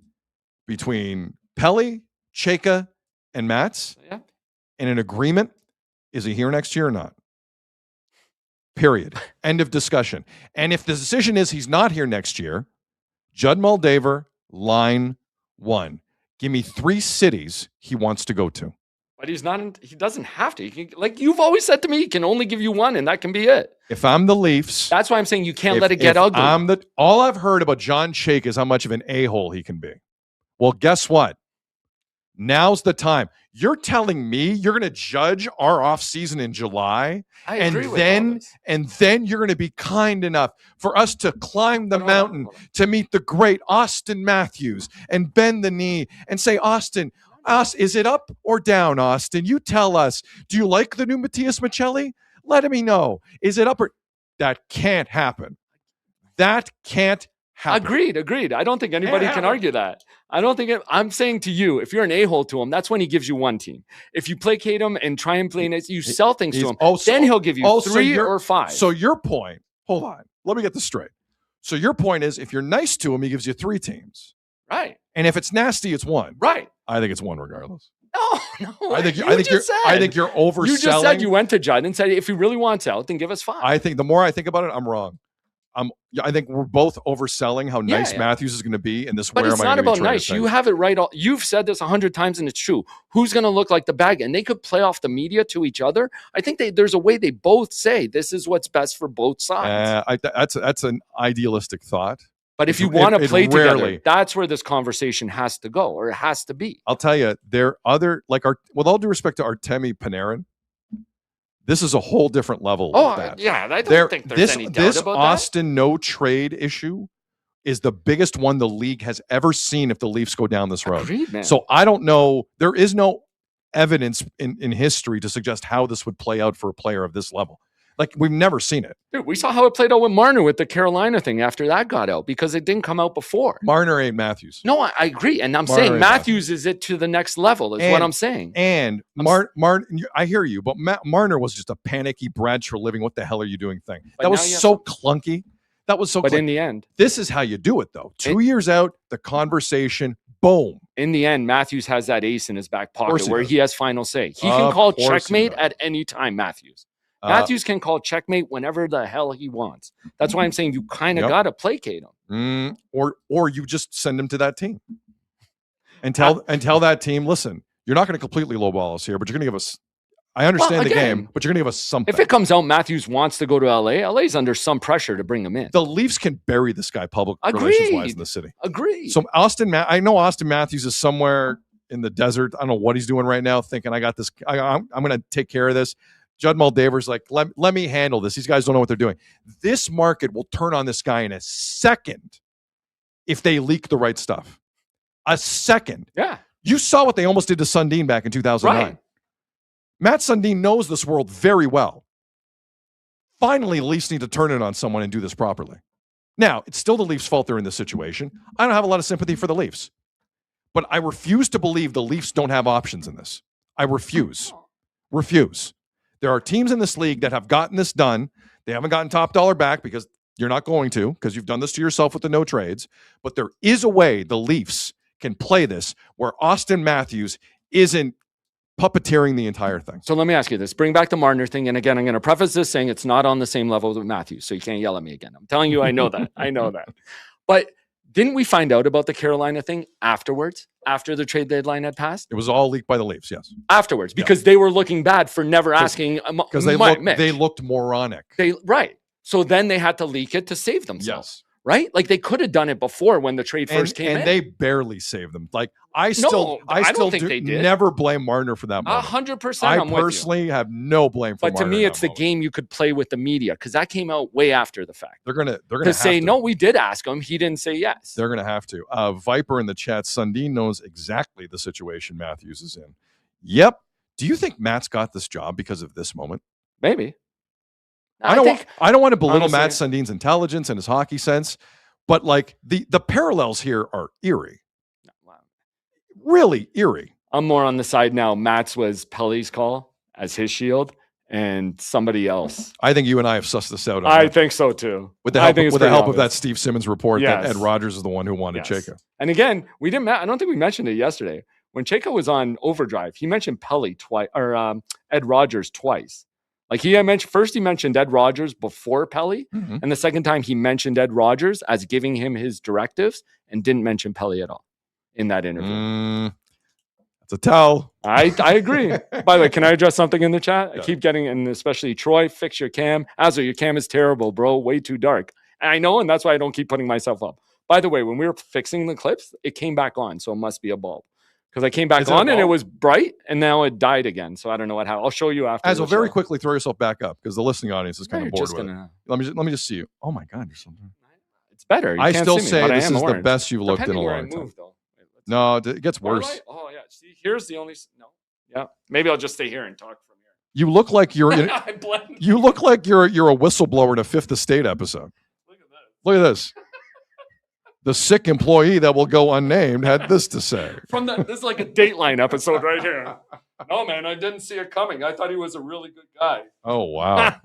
between Pelly, Cheka, and Mats, Yeah. and an agreement. Is he here next year or not? Period. End of discussion. And if the decision is he's not here next year, Judd Moldaver, line 1. Give me 3 cities he wants to go to. But he's not. He doesn't have to. He can, like you've always said to me, he can only give you one, and that can be it. If I'm the Leafs, That's why I'm saying you can't let it get ugly. All I've heard about John Chake is how much of an a-hole he can be. Well, guess what? Now's the time. You're telling me you're going to judge our offseason in July, I and agree with all this. then you're going to be kind enough for us to climb the mountain to meet the great Austin Matthews and bend the knee and say, Austin, is it up or down, Austin? You tell us. Do you like the new Matias Michelli? Let me know. Is it up or... That can't happen. That can't happen. Agreed. I don't think anybody can argue that. I don't think I'm saying to you, if you're an a-hole to him, that's when he gives you one team. If you placate him and try and play nice, you sell things to him, then he'll give you 3 or 5. So your point, hold on, let me get this straight. So your point is if you're nice to him, he gives you 3 teams. Right. And if it's nasty, it's 1. Right. I think it's 1 regardless. No. I think you're overselling. You just said you went to Judd and said, if he really wants out, then give us 5. I think the more I think about it, I'm wrong. I think we're both overselling how nice Yeah. Matthews is going to be in this. But where it's am I not gonna be about traded nice. thing. You have it right. You've said this 100 times, and it's true. Who's going to look like the bag? And they could play off the media to each other. I think there's a way they both say this is what's best for both sides. That's an idealistic thought. But if you want to play together, that's where this conversation has to go, or it has to be. I'll tell you, there are other, like, with all due respect to Artemi Panarin, this is a whole different level. Oh, of that. yeah. I don't think there's any doubt this about Austin no trade issue is the biggest one the league has ever seen if the Leafs go down this road. Agreed, man. So I don't know. There is no evidence in history to suggest how this would play out for a player of this level. Like, we've never seen it. Dude, we saw how it played out with Marner with the Carolina thing after that got out because it didn't come out before. Marner ain't Matthews. No, I agree. And I'm Marner saying ain't Matthews is it to the next level is what I'm saying. And I hear you, but Marner was just a panicky Bradshaw living, what the hell are you doing thing. But that was so clunky. That was so But clunky. in the end, this is how you do it, though. 2 years out, the conversation, boom. in the end, Matthews has that ace in his back pocket he where does. he has final say. He can Of call course he checkmate does. at any time, Matthews. Matthews can call checkmate whenever the hell he wants. That's why I'm saying you kind of got to placate him. Or you just send him to that team and tell that team, listen, you're not going to completely lowball us here, but you're going to give us. I understand the game, but you're going to give us something. If it comes out Matthews wants to go to LA, LA's under some pressure to bring him in. The Leafs can bury this guy public relations-wise in the city. Agreed. So I know Austin Matthews is somewhere in the desert. I don't know what he's doing right now, thinking I got this. I'm going to take care of this. Judd Moldaver's like, let me handle this. These guys don't know what they're doing. This market will turn on this guy in a second if they leak the right stuff. A second. Yeah. You saw what they almost did to Sundin back in 2009. Right. Matt Sundin knows this world very well. Finally, the Leafs need to turn it on someone and do this properly. Now, it's still the Leafs' fault they're in this situation. I don't have a lot of sympathy for the Leafs. But I refuse to believe the Leafs don't have options in this. I refuse. Refuse. There are teams in this league that have gotten this done. They haven't gotten top dollar back because you're not going to, because you've done this to yourself with the no trades. But there is a way the Leafs can play this where Austin Matthews isn't puppeteering the entire thing. So let me ask you this. Bring back the Marner thing. And again, I'm going to preface this saying it's not on the same level with Matthews. So you can't yell at me again. I'm telling you, I know that. I know that. But didn't we find out about the Carolina thing afterwards, after the trade deadline had passed? It was all leaked by the Leafs, yes. Afterwards, because they were looking bad for never asking. Because they looked moronic. Right. So then they had to leak it to save themselves. Yes. Right? Like they could have done it before when the trade first came in. And they barely saved them. Like I still don't think they did. Never blame Marner for that moment. 100%. I personally have no blame for Marner. But to me, it's the game you could play with the media because that came out way after the fact. They're gonna say, no, we did ask him. He didn't say yes. They're gonna have to. Viper in the chat, Sundin knows exactly the situation Matthews is in. Yep. Do you think Matt's got this job because of this moment? Maybe. I don't want to belittle Matt Sundin's intelligence and his hockey sense, but like the parallels here are eerie. Really eerie. I'm more on the side now. Matt's was Pelly's call as his shield and somebody else. I think you and I have sussed this out. I think so too. With the help of that Steve Simmons report that Ed Rogers is the one who wanted Chayka. And again, I don't think we mentioned it yesterday. When Chayka was on overdrive, he mentioned Pelly twice or Ed Rogers twice. Like he mentioned Ed Rogers before Pelly, and the second time he mentioned Ed Rogers as giving him his directives and didn't mention Pelly at all in that interview. That's a tell. I agree. By the way, can I address something in the chat? I keep getting, and especially Troy, fix your cam. Azzo, your cam is terrible, bro. Way too dark. And I know, and that's why I don't keep putting myself up. By the way, when we were fixing the clips, it came back on, so it must be a bulb. Because I came back on and it was bright, and now it died again. So I don't know what happened. I'll show you after. Azzo, very quickly throw yourself back up because the listening audience is kind of bored with it. Let me just see you. Oh my God, you're something. It's better. I still say this is the best you've looked in a long time. No, it gets worse. Oh yeah. See, here's the only. No. Yeah. Maybe I'll just stay here and talk from here. You look like you're. You look like you're a whistleblower in a Fifth Estate episode. Look at this. The sick employee that will go unnamed had this to say. This is like a Dateline episode right here. No, man, I didn't see it coming. I thought he was a really good guy. Oh, wow.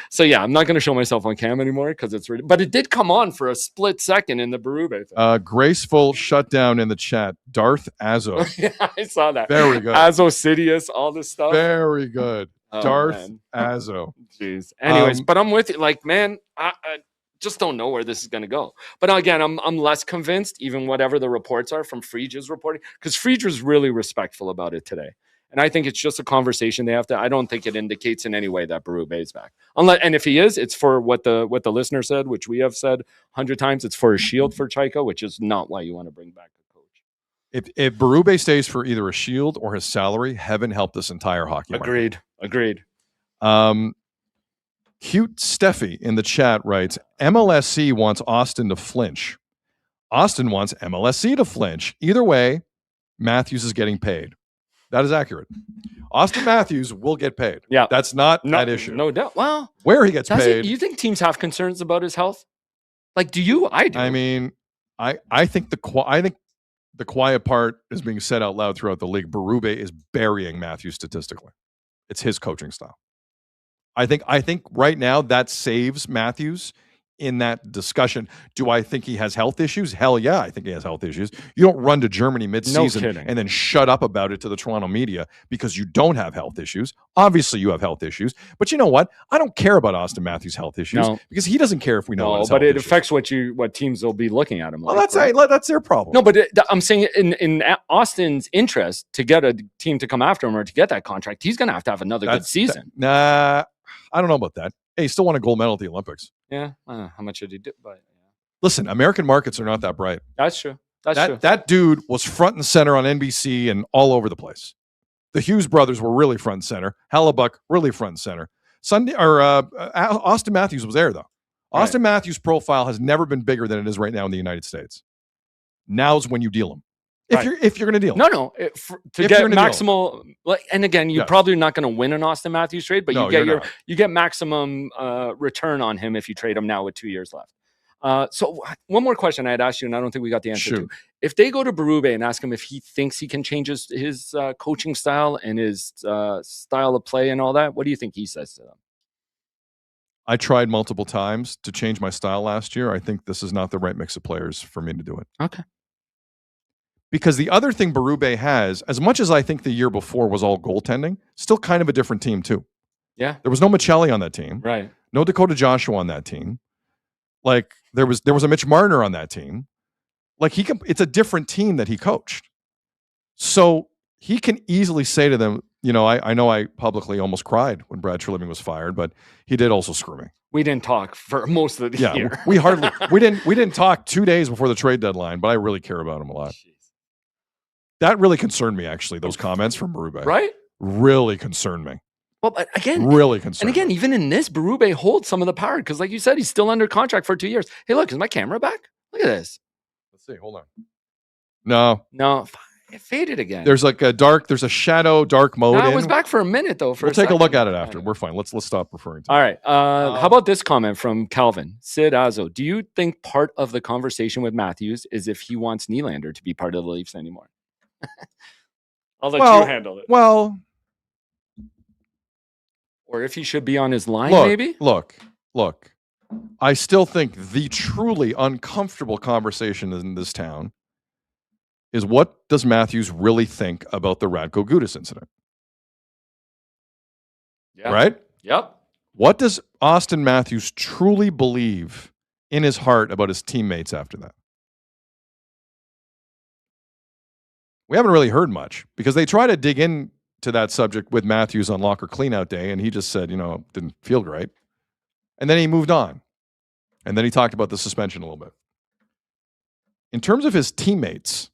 So, yeah, I'm not going to show myself on cam anymore because but it did come on for a split second in the Berube thing. Graceful shutdown in the chat. Darth Azzo. Yeah, I saw that. Very good. Azzo Sidious, all this stuff. Very good. Oh, Darth man. Azzo. Jeez. Anyways, but I'm with you. Like, man, I just don't know where this is going to go. But again, I'm less convinced, even whatever the reports are from Friedge's reporting, because Friedge was really respectful about it today. And I think it's just a conversation they have to. I don't think it indicates in any way that Berube is back. And if he is, it's for what the listener said, which we have said 100 times. It's for a shield for Chaika, which is not why you want to bring back a coach. If Berube stays for either a shield or his salary, heaven help this entire hockey market. Agreed. Cute Steffi in the chat writes, MLSC wants Austin to flinch. Austin wants MLSC to flinch. Either way, Matthews is getting paid. That is accurate. Austin Matthews will get paid. Yeah. That's not that issue. No doubt. Well, where he gets paid. You think teams have concerns about his health? Like, do you? I do. I mean, I think the quiet part is being said out loud throughout the league. Berube is burying Matthews statistically. It's his coaching style. I think right now that saves Matthews in that discussion. Do I think he has health issues? Hell yeah, I think he has health issues. You don't run to Germany mid-season and then shut up about it to the Toronto media because you don't have health issues. Obviously, you have health issues. But you know what? I don't care about Austin Matthews' health issues because he doesn't care if we know. But it affects what teams will be looking at him. Well, that's their problem. No, but I'm saying in Austin's interest to get a team to come after him or to get that contract, he's going to have another good season. Nah, I don't know about that. Hey, he still won a gold medal at the Olympics. Yeah, how much did he do? But listen, American markets are not that bright. That's true. True. That dude was front and center on NBC and all over the place. The Hughes brothers were really front and center. Hellebuck really front and center. Austin Matthews was there though. Austin Matthews' profile has never been bigger than it is right now in the United States. Now's when you deal him. If you're going to deal. No. To get maximal, and again, you're probably not going to win an Austin Matthews trade, but you get maximum return on him if you trade him now with 2 years left. So one more question I had asked you, and I don't think we got the answer to. If they go to Berube and ask him if he thinks he can change his coaching style and his style of play and all that, what do you think he says to them? I tried multiple times to change my style last year. I think this is not the right mix of players for me to do it. Okay. Because the other thing Berube has, as much as I think the year before was all goaltending, still kind of a different team too. Yeah. There was no Michelli on that team. Right. No Dakota Joshua on that team. Like there was a Mitch Marner on that team. Like it's a different team that he coached. So he can easily say to them, I know I publicly almost cried when Brad Treliving was fired, but he did also screw me. We didn't talk for most of the year. we didn't talk 2 days before the trade deadline, but I really care about him a lot. That really concerned me, actually, those comments from Berube. Right? Really concerned me. Well, but again, really concerned. And again, even in this, Berube holds some of the power because, like you said, he's still under contract for 2 years. Hey, look, is my camera back? Look at this. Let's see. Hold on. No. It faded again. There's there's a shadow dark mode. I was back for a minute, though. We'll take a look at it after. We're fine. Let's stop referring to it. All right. How about this comment from Calvin? Sid Azzo, do you think part of the conversation with Matthews is if he wants Nylander to be part of the Leafs anymore? I'll let you handle it. Well, or if he should be on his line, maybe? Look. I still think the truly uncomfortable conversation in this town is what does Matthews really think about the Radko Gudas incident? Yeah. Right? Yep. What does Austin Matthews truly believe in his heart about his teammates after that? We haven't really heard much because they try to dig into that subject with Matthews on locker cleanout day, and he just said, didn't feel great. And then he moved on. And then he talked about the suspension a little bit. In terms of his teammates,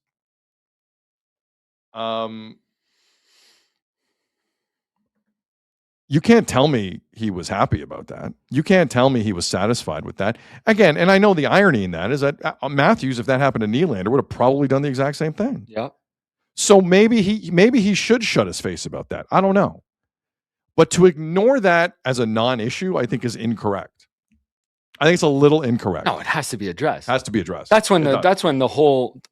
you can't tell me he was happy about that. You can't tell me he was satisfied with that. Again, and I know the irony in that is that Matthews, if that happened to Nylander, would have probably done the exact same thing. Yeah. So maybe he should shut his face about that. I don't know. But to ignore that as a non-issue, I think is incorrect. I think it's a little incorrect. No, it has to be addressed. Has to be addressed. That's when the whole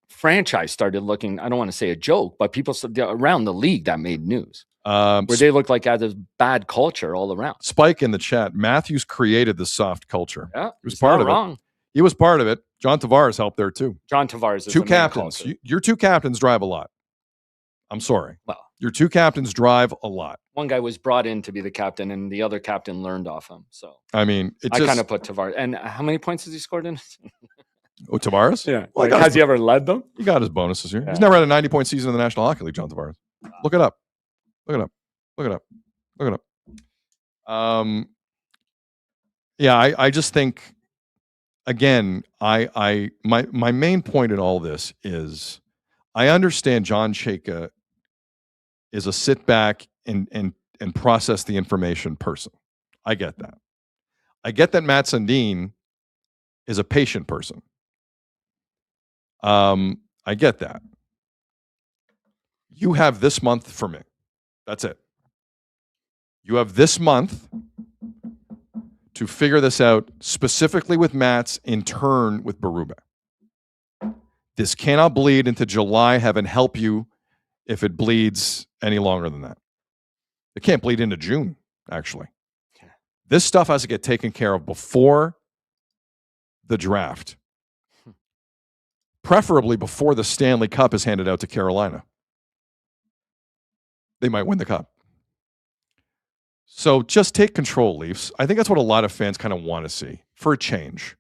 franchise started looking, I don't want to say a joke, but people around the league that made news. Where they looked like had this bad culture all around. Spike in the chat, Matthews created the soft culture. Yeah, he was part of it. He was part of it. John Tavares helped there too. John Tavares is two the main captains. culprit. Your two captains drive a lot. I'm sorry. Well, your two captains drive a lot. one guy was brought in to be the captain, and the other captain learned off him. So I mean, I kind of put Tavares. And how many points has he scored in? Oh, Tavares? Yeah. Well, has he ever led them? He got his bonuses here. Yeah. He's never had a 90-point season in the National Hockey League, John Tavares. Look it up. Look it up. Look it up. Look it up. Yeah, I just think, again, my main point in all this is I understand John Chayka is a sit back and process the information person. I get that. I get that Matt Sundin is a patient person. I get that. You have this month for me. That's it. You have this month to figure this out, specifically with Matt's, in turn with Berube. This cannot bleed into July. Heaven help you if it bleeds any longer than that. It can't bleed into June, actually. This stuff has to get taken care of before the draft. Preferably before the Stanley Cup is handed out to Carolina. They might win the Cup. So just take control, Leafs. I think that's what a lot of fans kind of want to see. For a change.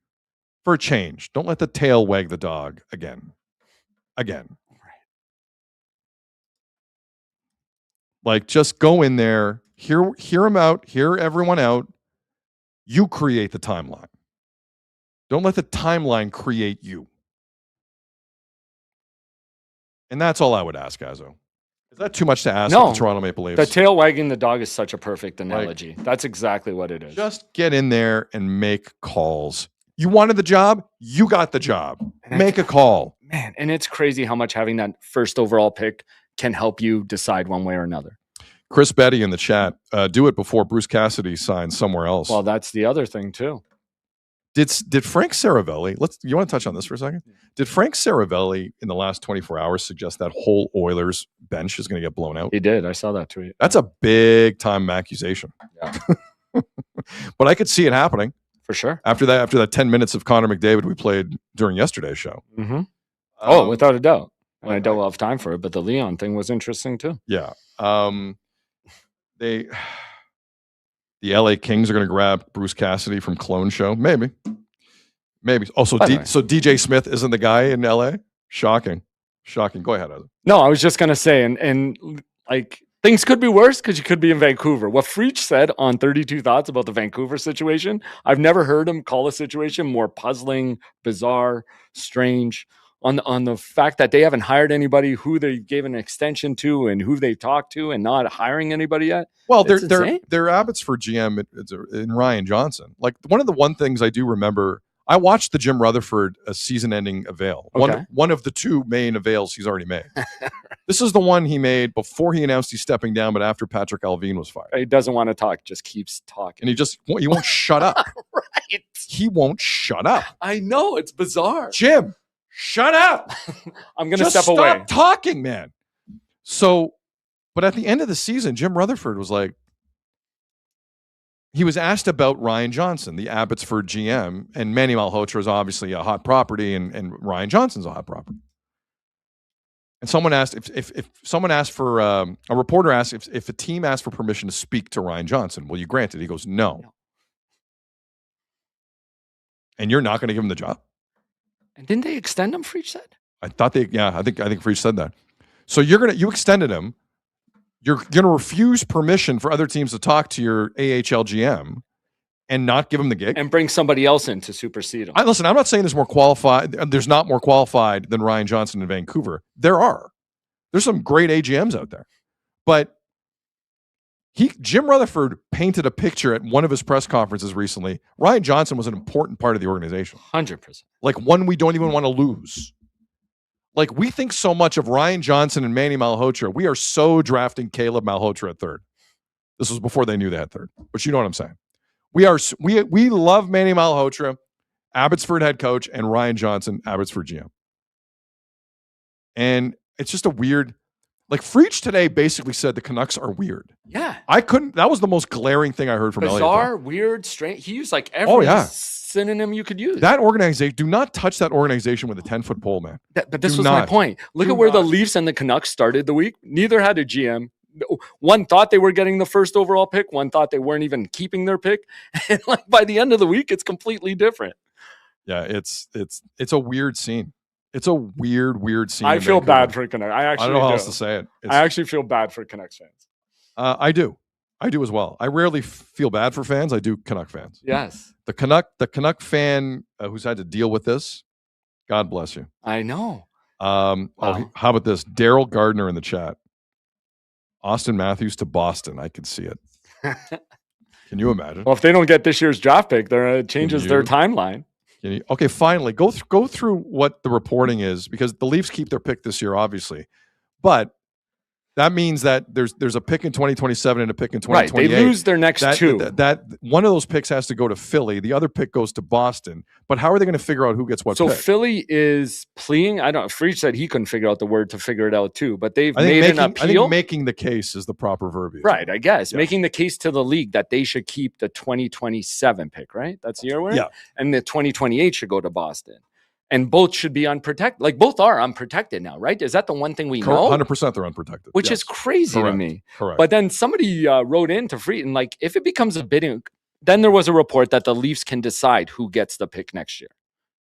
For a change. Don't let the tail wag the dog again. Again. Like, just go in there, hear them out, hear everyone out. You create the timeline. Don't let the timeline create you. And that's all I would ask, Azo. Is that too much to ask of the Toronto Maple Leafs? The tail wagging the dog is such a perfect analogy. That's exactly what it is. Just get in there and make calls. You wanted the job, you got the job. Make a call. Man, and it's crazy how much having that first overall pick can help you decide one way or another. Chris Betty in the chat, do it before Bruce Cassidy signs somewhere else. Well, that's the other thing too. Did Frank Saravelli, you want to touch on this for a second? Did Frank Saravelli in the last 24 hours suggest that whole Oilers bench is going to get blown out? He did. I saw that tweet. That's a big time accusation. Yeah. But I could see it happening. For sure. After that 10 minutes of Connor McDavid we played during yesterday's show. Mm-hmm. Without a doubt. And I don't have time for it, but the Leon thing was interesting too. Yeah. The LA Kings are going to grab Bruce Cassidy from Clone Show. Maybe. Also, so DJ Smith isn't the guy in LA? Shocking. Go ahead, Adam. No, I was just going to say, and like, things could be worse because you could be in Vancouver. What Freach said on 32 Thoughts about the Vancouver situation, I've never heard him call a situation more puzzling, bizarre, strange. On the fact that they haven't hired anybody who they gave an extension to and who they talked to and not hiring anybody yet. Well, they're Abbotsford GM in Ryan Johnson. Like, one of the things I do remember, I watched the Jim Rutherford season-ending avail. Okay. One of the two main avails he's already made. This is the one he made before he announced he's stepping down, but after Patrick Alvin was fired. He doesn't want to talk, just keeps talking. And he won't shut up. Right. He won't shut up. I know, it's bizarre. Jim, shut up. I'm going to step away. Stop talking, man. So, but at the end of the season, Jim Rutherford was like, he was asked about Ryan Johnson, the Abbotsford GM, and Manny Malhotra is obviously a hot property, and Ryan Johnson's a hot property. And someone asked if someone asked for a reporter asked if a team asked for permission to speak to Ryan Johnson, will you grant it? He goes, no. And you're not going to give him the job? And didn't they extend him, Freach said? I think Freach said that. So you extended him. You're going to refuse permission for other teams to talk to your AHL GM and not give him the gig and bring somebody else in to supersede him. Listen, I'm not saying there's not more qualified than Ryan Johnson in Vancouver. There's some great AGMs out there, but Jim Rutherford painted a picture at one of his press conferences recently. Ryan Johnson was an important part of the organization. 100%. Like, one we don't even want to lose. Like, we think so much of Ryan Johnson and Manny Malhotra. We are so drafting Caleb Malhotra at third. This was before they knew they had third, but you know what I'm saying. We love Manny Malhotra, Abbotsford head coach, and Ryan Johnson, Abbotsford GM. And it's just a weird. Like Freach today basically said the Canucks are weird. Yeah. That was the most glaring thing I heard from Elliott. Bizarre, weird, strange. He used like every synonym you could use. That organization, do not touch that organization with a 10-foot pole, man. But this was my point. Look at where the Leafs and the Canucks started the week. Neither had a GM. One thought they were getting the first overall pick. One thought they weren't even keeping their pick. And like by the end of the week, it's completely different. Yeah, it's a weird scene. It's a weird scene. I feel bad for Canucks. I don't know how else to say it. I actually feel bad for Canucks fans. I do as well. I rarely feel bad for fans. I do Canuck fans. Yes. The Canuck fan who's had to deal with this. God bless you. I know. Wow. How about this? Daryl Gardner in the chat. Austin Matthews to Boston. I can see it. Can you imagine? Well, if they don't get this year's draft pick, it changes their timeline. Okay, finally, go through what the reporting is, because the Leafs keep their pick this year, obviously, but that means that there's a pick in 2027 and a pick in 2028. Right, they lose their next two. That one of those picks has to go to Philly. The other pick goes to Boston. But how are they going to figure out who gets what? So pick? Philly is pleading. Freach said he couldn't figure out the word to figure it out too. But they've made an appeal. I think making the case is the proper verbiage. Right, I guess making the case to the league that they should keep the 2027 pick. Right, that's the year we're in. Yeah, and the 2028 should go to Boston. And both should be unprotected. Like both are unprotected now, right? Is that the one thing we know? 100% they're unprotected. Which is crazy to me. Correct. But then somebody wrote in to Freeton, like, if it becomes a bidding, then there was a report that the Leafs can decide who gets the pick next year.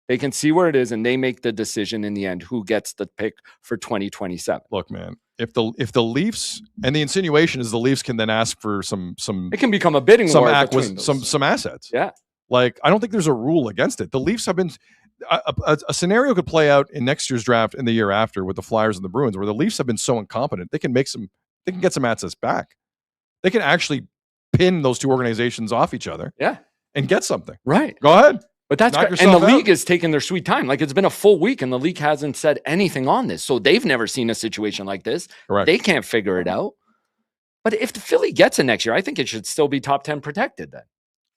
They can see where it is and they make the decision in the end who gets the pick for 2027. Look, man, if the Leafs, and the insinuation is the Leafs can then ask for some it can become a bidding war between some assets. Yeah. Like, I don't think there's a rule against it. The Leafs have been a scenario could play out in next year's draft and the year after with the Flyers and the Bruins, where the Leafs have been so incompetent, they can get some assets back. They can actually pin those two organizations off each other. Yeah. And get something. Right. Go ahead. But that's great. And the league is taking their sweet time. Like, it's been a full week and the league hasn't said anything on this. So they've never seen a situation like this. Correct. They can't figure it out. But if the Philly gets it next year, I think it should still be top 10 protected then.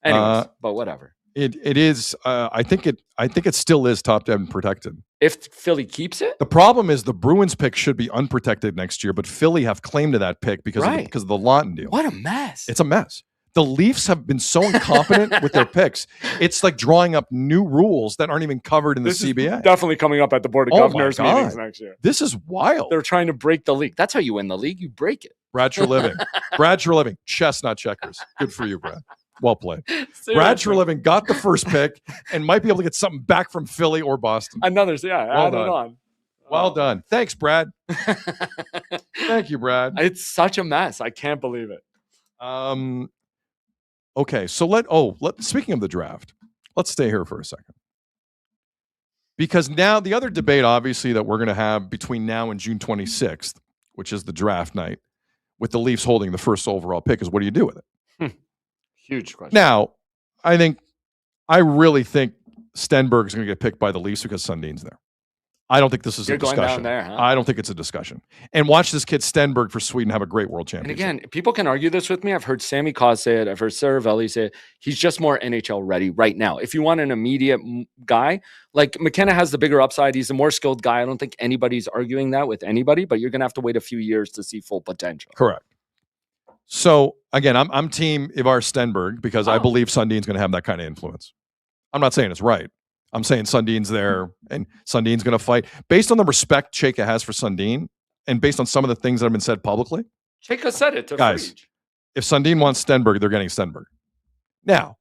Anyways, but whatever. It is. I think it still is top 10 protected. If Philly keeps it, the problem is the Bruins pick should be unprotected next year, but Philly have claim to that pick because of the Lawton deal. What a mess! It's a mess. The Leafs have been so incompetent with their picks. It's like drawing up new rules that aren't even covered in the CBA. Is definitely coming up at the Board of Governors meetings next year. This is wild. They're trying to break the league. That's how you win the league. You break it. Brad Treliving. Chestnut checkers. Good for you, Brad. Well played. Brad Treliving got the first pick and might be able to get something back from Philly or Boston. Add it on. Well done. Thanks, Brad. Thank you, Brad. It's such a mess. I can't believe it. Okay, so speaking of the draft, let's stay here for a second. Because now the other debate, obviously, that we're going to have between now and June 26th, which is the draft night, with the Leafs holding the first overall pick, is what do you do with it? Huge question. Now, I really think Stenberg is going to get picked by the Leafs because Sundin's there. I don't think this is a discussion. Down there, huh? I don't think it's a discussion. And watch this kid Stenberg for Sweden have a great world championship. And again, people can argue this with me. I've heard Sammy Cos say it. I've heard Saravelli say it. He's just more NHL ready right now. If you want an immediate guy, like McKenna has the bigger upside. He's a more skilled guy. I don't think anybody's arguing that with anybody, but you're going to have to wait a few years to see full potential. Correct. So again, I'm team Ivar Stenberg because I believe Sundin's going to have that kind of influence. I'm not saying it's right. I'm saying Sundin's there and Sundin's going to fight. Based on the respect Chayka has for Sundin and based on some of the things that have been said publicly. Chayka said it to guys, Freach. If Sundin wants Stenberg, they're getting Stenberg. Now,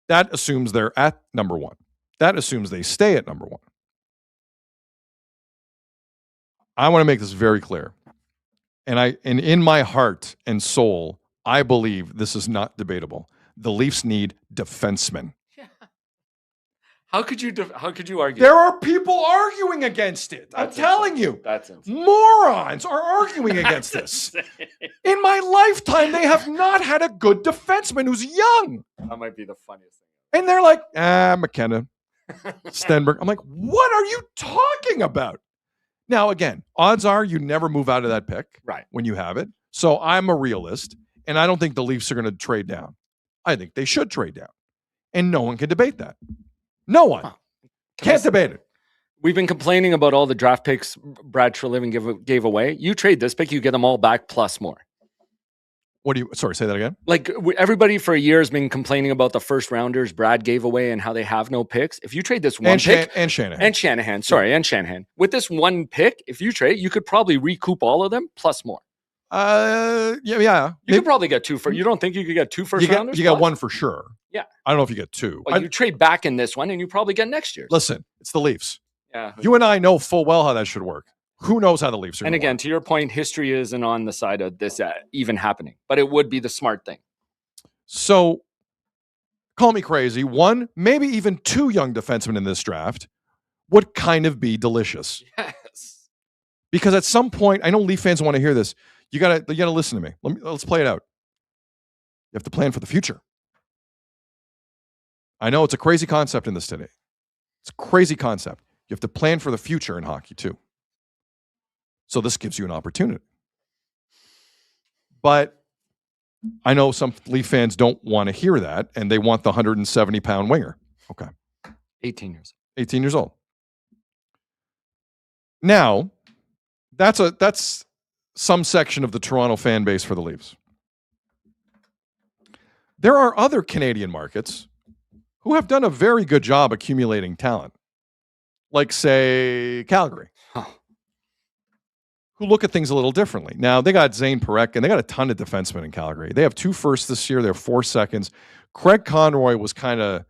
that assumes they're at number one. That assumes they stay at number one. I want to make this very clear. And in my heart and soul, I believe this is not debatable. The Leafs need defensemen. How could you argue? There are people arguing against it. I'm telling you. That's insane. Morons are arguing against this. In my lifetime, they have not had a good defenseman who's young. That might be the funniest thing. And they're like, McKenna, Stenberg. I'm like, what are you talking about? Now, again, odds are you never move out of that pick when you have it. So I'm a realist, and I don't think the Leafs are going to trade down. I think they should trade down. And no one can debate that. No one. Can't debate it. We've been complaining about all the draft picks Brad Treliving gave away. You trade this pick, you get them all back plus more. Sorry, say that again? Like everybody for a year has been complaining about the first rounders Brad gave away and how they have no picks. If you trade this one pick and Shanahan. And Shanahan. With this one pick, if you trade, you could probably recoup all of them plus more. Yeah. You could probably get two you don't think you could get two first rounders? You got one for sure. Yeah. I don't know if you get two. Well, you trade back in this one and you probably get next year's. Listen, it's the Leafs. Yeah. You and I know full well how that should work. Who knows how the Leafs are? And again, to your point, history isn't on the side of this even happening, but it would be the smart thing. So, call me crazy. One, maybe even two young defensemen in this draft would kind of be delicious. Yes. Because at some point, I know Leaf fans want to hear this. You gotta listen to me. Let's play it out. You have to plan for the future. I know it's a crazy concept in this today. It's a crazy concept. You have to plan for the future in hockey too. So this gives you an opportunity. But I know some Leaf fans don't want to hear that, and they want the 170-pound winger. Okay. 18 years. 18 years old. Now, that's some section of the Toronto fan base for the Leafs. There are other Canadian markets who have done a very good job accumulating talent, like, say, Calgary, who look at things a little differently. Now, they got Zane Parekh, and they got a ton of defensemen in Calgary. They have 2 firsts this year. They have 4 seconds. Craig Conroy was kind of,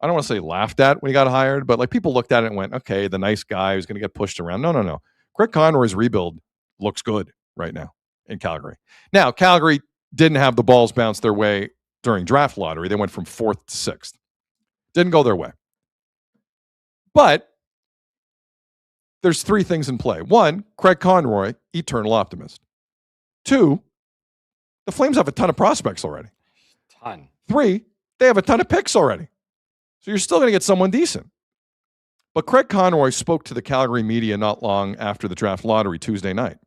I don't want to say laughed at when he got hired, but like people looked at it and went, okay, the nice guy who's going to get pushed around. No. Craig Conroy's rebuild looks good right now in Calgary. Now, Calgary didn't have the balls bounce their way during draft lottery. They went from 4th to 6th. Didn't go their way. But there's 3 things in play. 1, Craig Conroy, eternal optimist. 2, the Flames have a ton of prospects already. 3, they have a ton of picks already. So you're still going to get someone decent. But Craig Conroy spoke to the Calgary media not long after the draft lottery Tuesday night.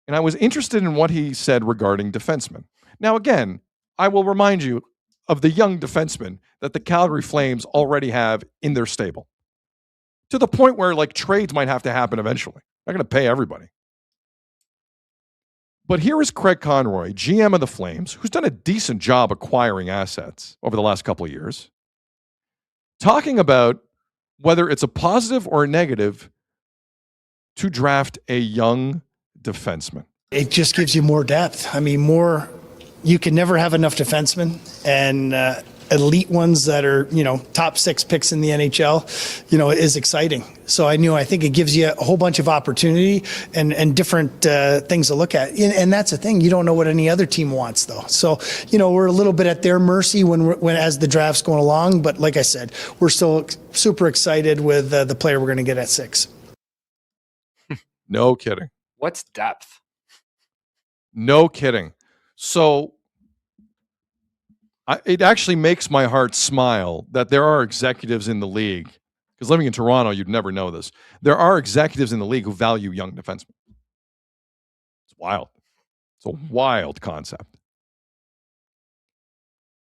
And I was interested in what he said regarding defensemen. Now, again, I will remind you of the young defensemen that the Calgary Flames already have in their stable, to the point where like trades might have to happen eventually. They're going to pay everybody. But here is Craig Conroy, GM of the Flames, who's done a decent job acquiring assets over the last couple of years, talking about whether it's a positive or a negative to draft a young defenseman. It just gives you more depth. I mean, you can never have enough defensemen, and elite ones that are, top 6 picks in the NHL, is exciting. So I think it gives you a whole bunch of opportunity and different things to look at. And that's the thing. You don't know what any other team wants, though. So, we're a little bit at their mercy when as the draft's going along. But like I said, we're still super excited with the player we're going to get at 6. No kidding. What's depth? No kidding. So it actually makes my heart smile that there are executives in the league, because living in Toronto, you'd never know this. There are executives in the league who value young defensemen. It's wild. It's a wild concept.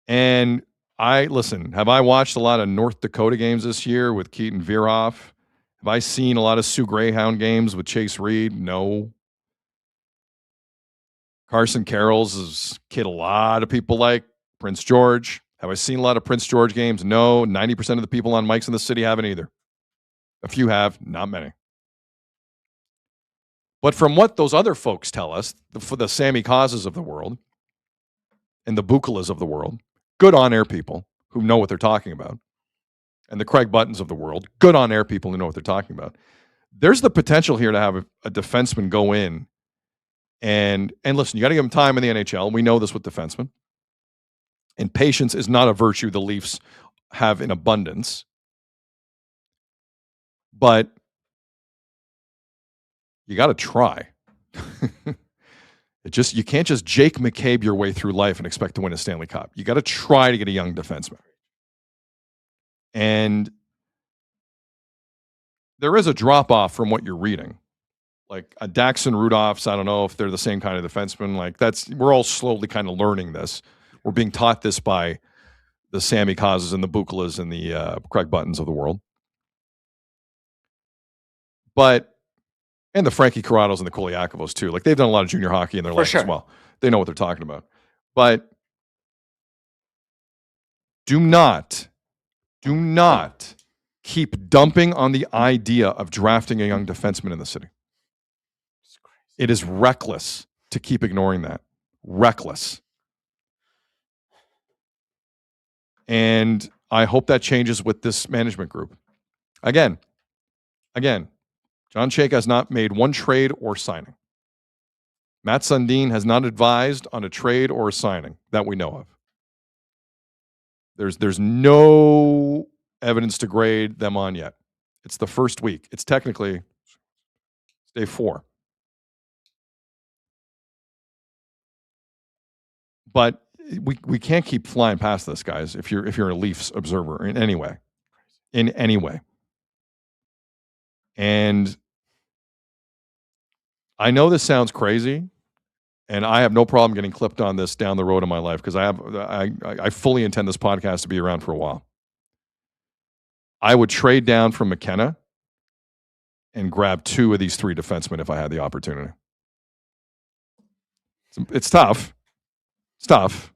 And have I watched a lot of North Dakota games this year with Keaton Vierhoff? Have I seen a lot of Sioux Greyhound games with Chase Reed? No. Carson Carroll's is kid a lot of people like. Prince George. Have I seen a lot of Prince George games? No. 90% of the people on mics in the city haven't either. A few have, not many. But from what those other folks tell us, for the Sammy Causes of the world and the Bukalas of the world, good on-air people who know what they're talking about, and the Craig Buttons of the world, good on-air people who know what they're talking about, there's the potential here to have a defenseman go in and listen, you got to give him time in the NHL. We know this with defensemen. And patience is not a virtue the Leafs have in abundance. But you got to try. You can't just Jake McCabe your way through life and expect to win a Stanley Cup. You got to try to get a young defenseman. And there is a drop-off from what you're reading. Like a Daxon Rudolphs, I don't know if they're the same kind of defenseman. We're all slowly kind of learning this. We're being taught this by the Sammy Causes and the Bukalas and the Craig Buttons of the world. and the Frankie Corrados and the Koliakovos too. Like they've done a lot of junior hockey in their life as well. They know what they're talking about. But do not keep dumping on the idea of drafting a young defenseman in the city. It is reckless to keep ignoring that. Reckless. And I hope that changes with this management group. Again, John Chayka has not made one trade or signing. Matt Sundin has not advised on a trade or a signing that we know of. There's no evidence to grade them on yet. It's the first week. It's technically day 4. But we can't keep flying past this, guys, if you're a Leafs observer in any way. In any way. And I know this sounds crazy, and I have no problem getting clipped on this down the road in my life because I fully intend this podcast to be around for a while. I would trade down from McKenna and grab 2 of these 3 defensemen if I had the opportunity. It's tough. It's tough.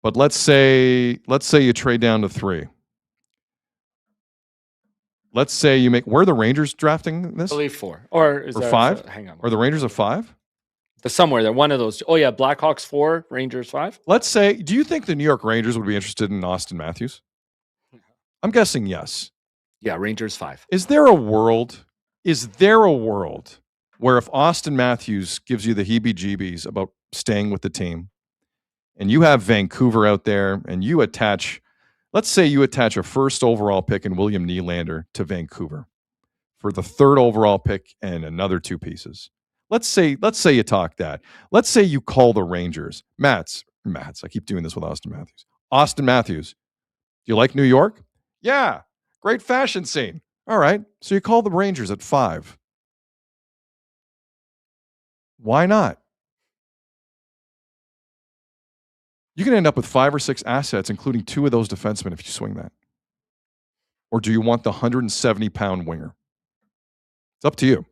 But let's say you trade down to 3. Let's say you make. Where are the Rangers drafting this? I believe 4 or is that 5? Hang on. Are the Rangers at 5? Somewhere there. One of those. Oh yeah, Blackhawks 4, Rangers 5. Let's say. Do you think the New York Rangers would be interested in Austin Matthews? I'm guessing yes. Yeah, Rangers 5. Is there a world where if Austin Matthews gives you the heebie-jeebies about staying with the team, and you have Vancouver out there, and you attach, let's say you attach a first overall pick in William Nylander to Vancouver for the 3rd overall pick and another 2 pieces. Let's say you talk that. Let's say you call the Rangers. Mats. I keep doing this with Austin Matthews. Austin Matthews. Do you like New York? Yeah. Great fashion scene. All right. So you call the Rangers at 5. Why not? You can end up with 5 or 6 assets, including 2 of those defensemen if you swing that. Or do you want the 170-pound winger? It's up to you.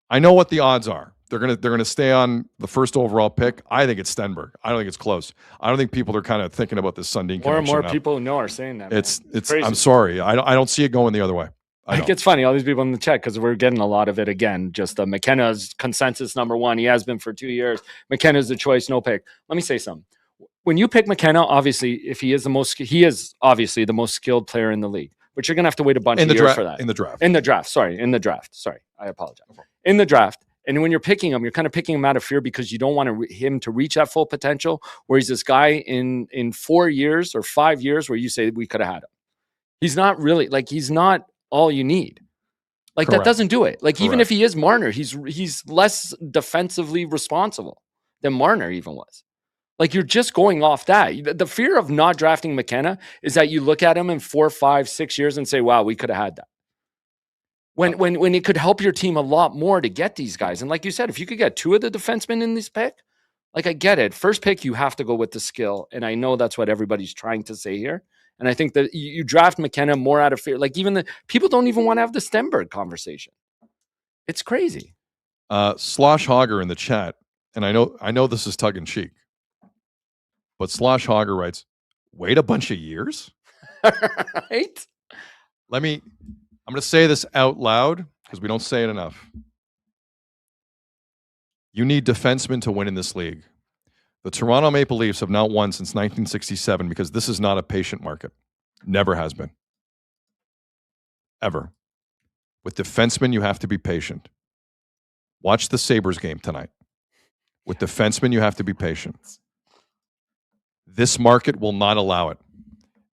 I know what the odds are. They're gonna stay on the first overall pick. I think it's Stenberg. I don't think it's close. I don't think people are kind of thinking about this Sundin connection. More and more now. people who know are saying that. It's crazy. I'm sorry. I don't see it going the other way. I think it's funny, all these people in the chat, because we're getting a lot of it again. Just McKenna's consensus number 1. He has been for 2 years. McKenna's the choice, no pick. Let me say something. When you pick McKenna, obviously, if he is obviously the most skilled player in the league. But you're gonna have to wait a bunch of years for that. In the draft. Sorry. I apologize. In the draft. And when you're picking him, you're kind of picking him out of fear because you don't want him to reach that full potential. Where he's this guy in 4 years or 5 years where you say we could have had him. He's not really he's not all you need. Correct. That doesn't do it. Even if he is Marner, he's less defensively responsible than Marner even was. You're just going off that. The fear of not drafting McKenna is that you look at him in 4, 5, 6 years and say, wow, we could have had that. When it could help your team a lot more to get these guys. And like you said, if you could get 2 of the defensemen in this pick, I get it. First pick, you have to go with the skill. And I know that's what everybody's trying to say here. And I think that you draft McKenna more out of fear. Even the people don't even want to have the Stenberg conversation. It's crazy. Slosh Hogger in the chat, and I know this is tongue in cheek, but Slosh Hogger writes, "Wait a bunch of years." Right? I'm going to say this out loud because we don't say it enough. You need defensemen to win in this league. The Toronto Maple Leafs have not won since 1967 because this is not a patient market. Never has been. Ever. With defensemen, you have to be patient. Watch the Sabres game tonight. With defensemen, you have to be patient. This market will not allow it.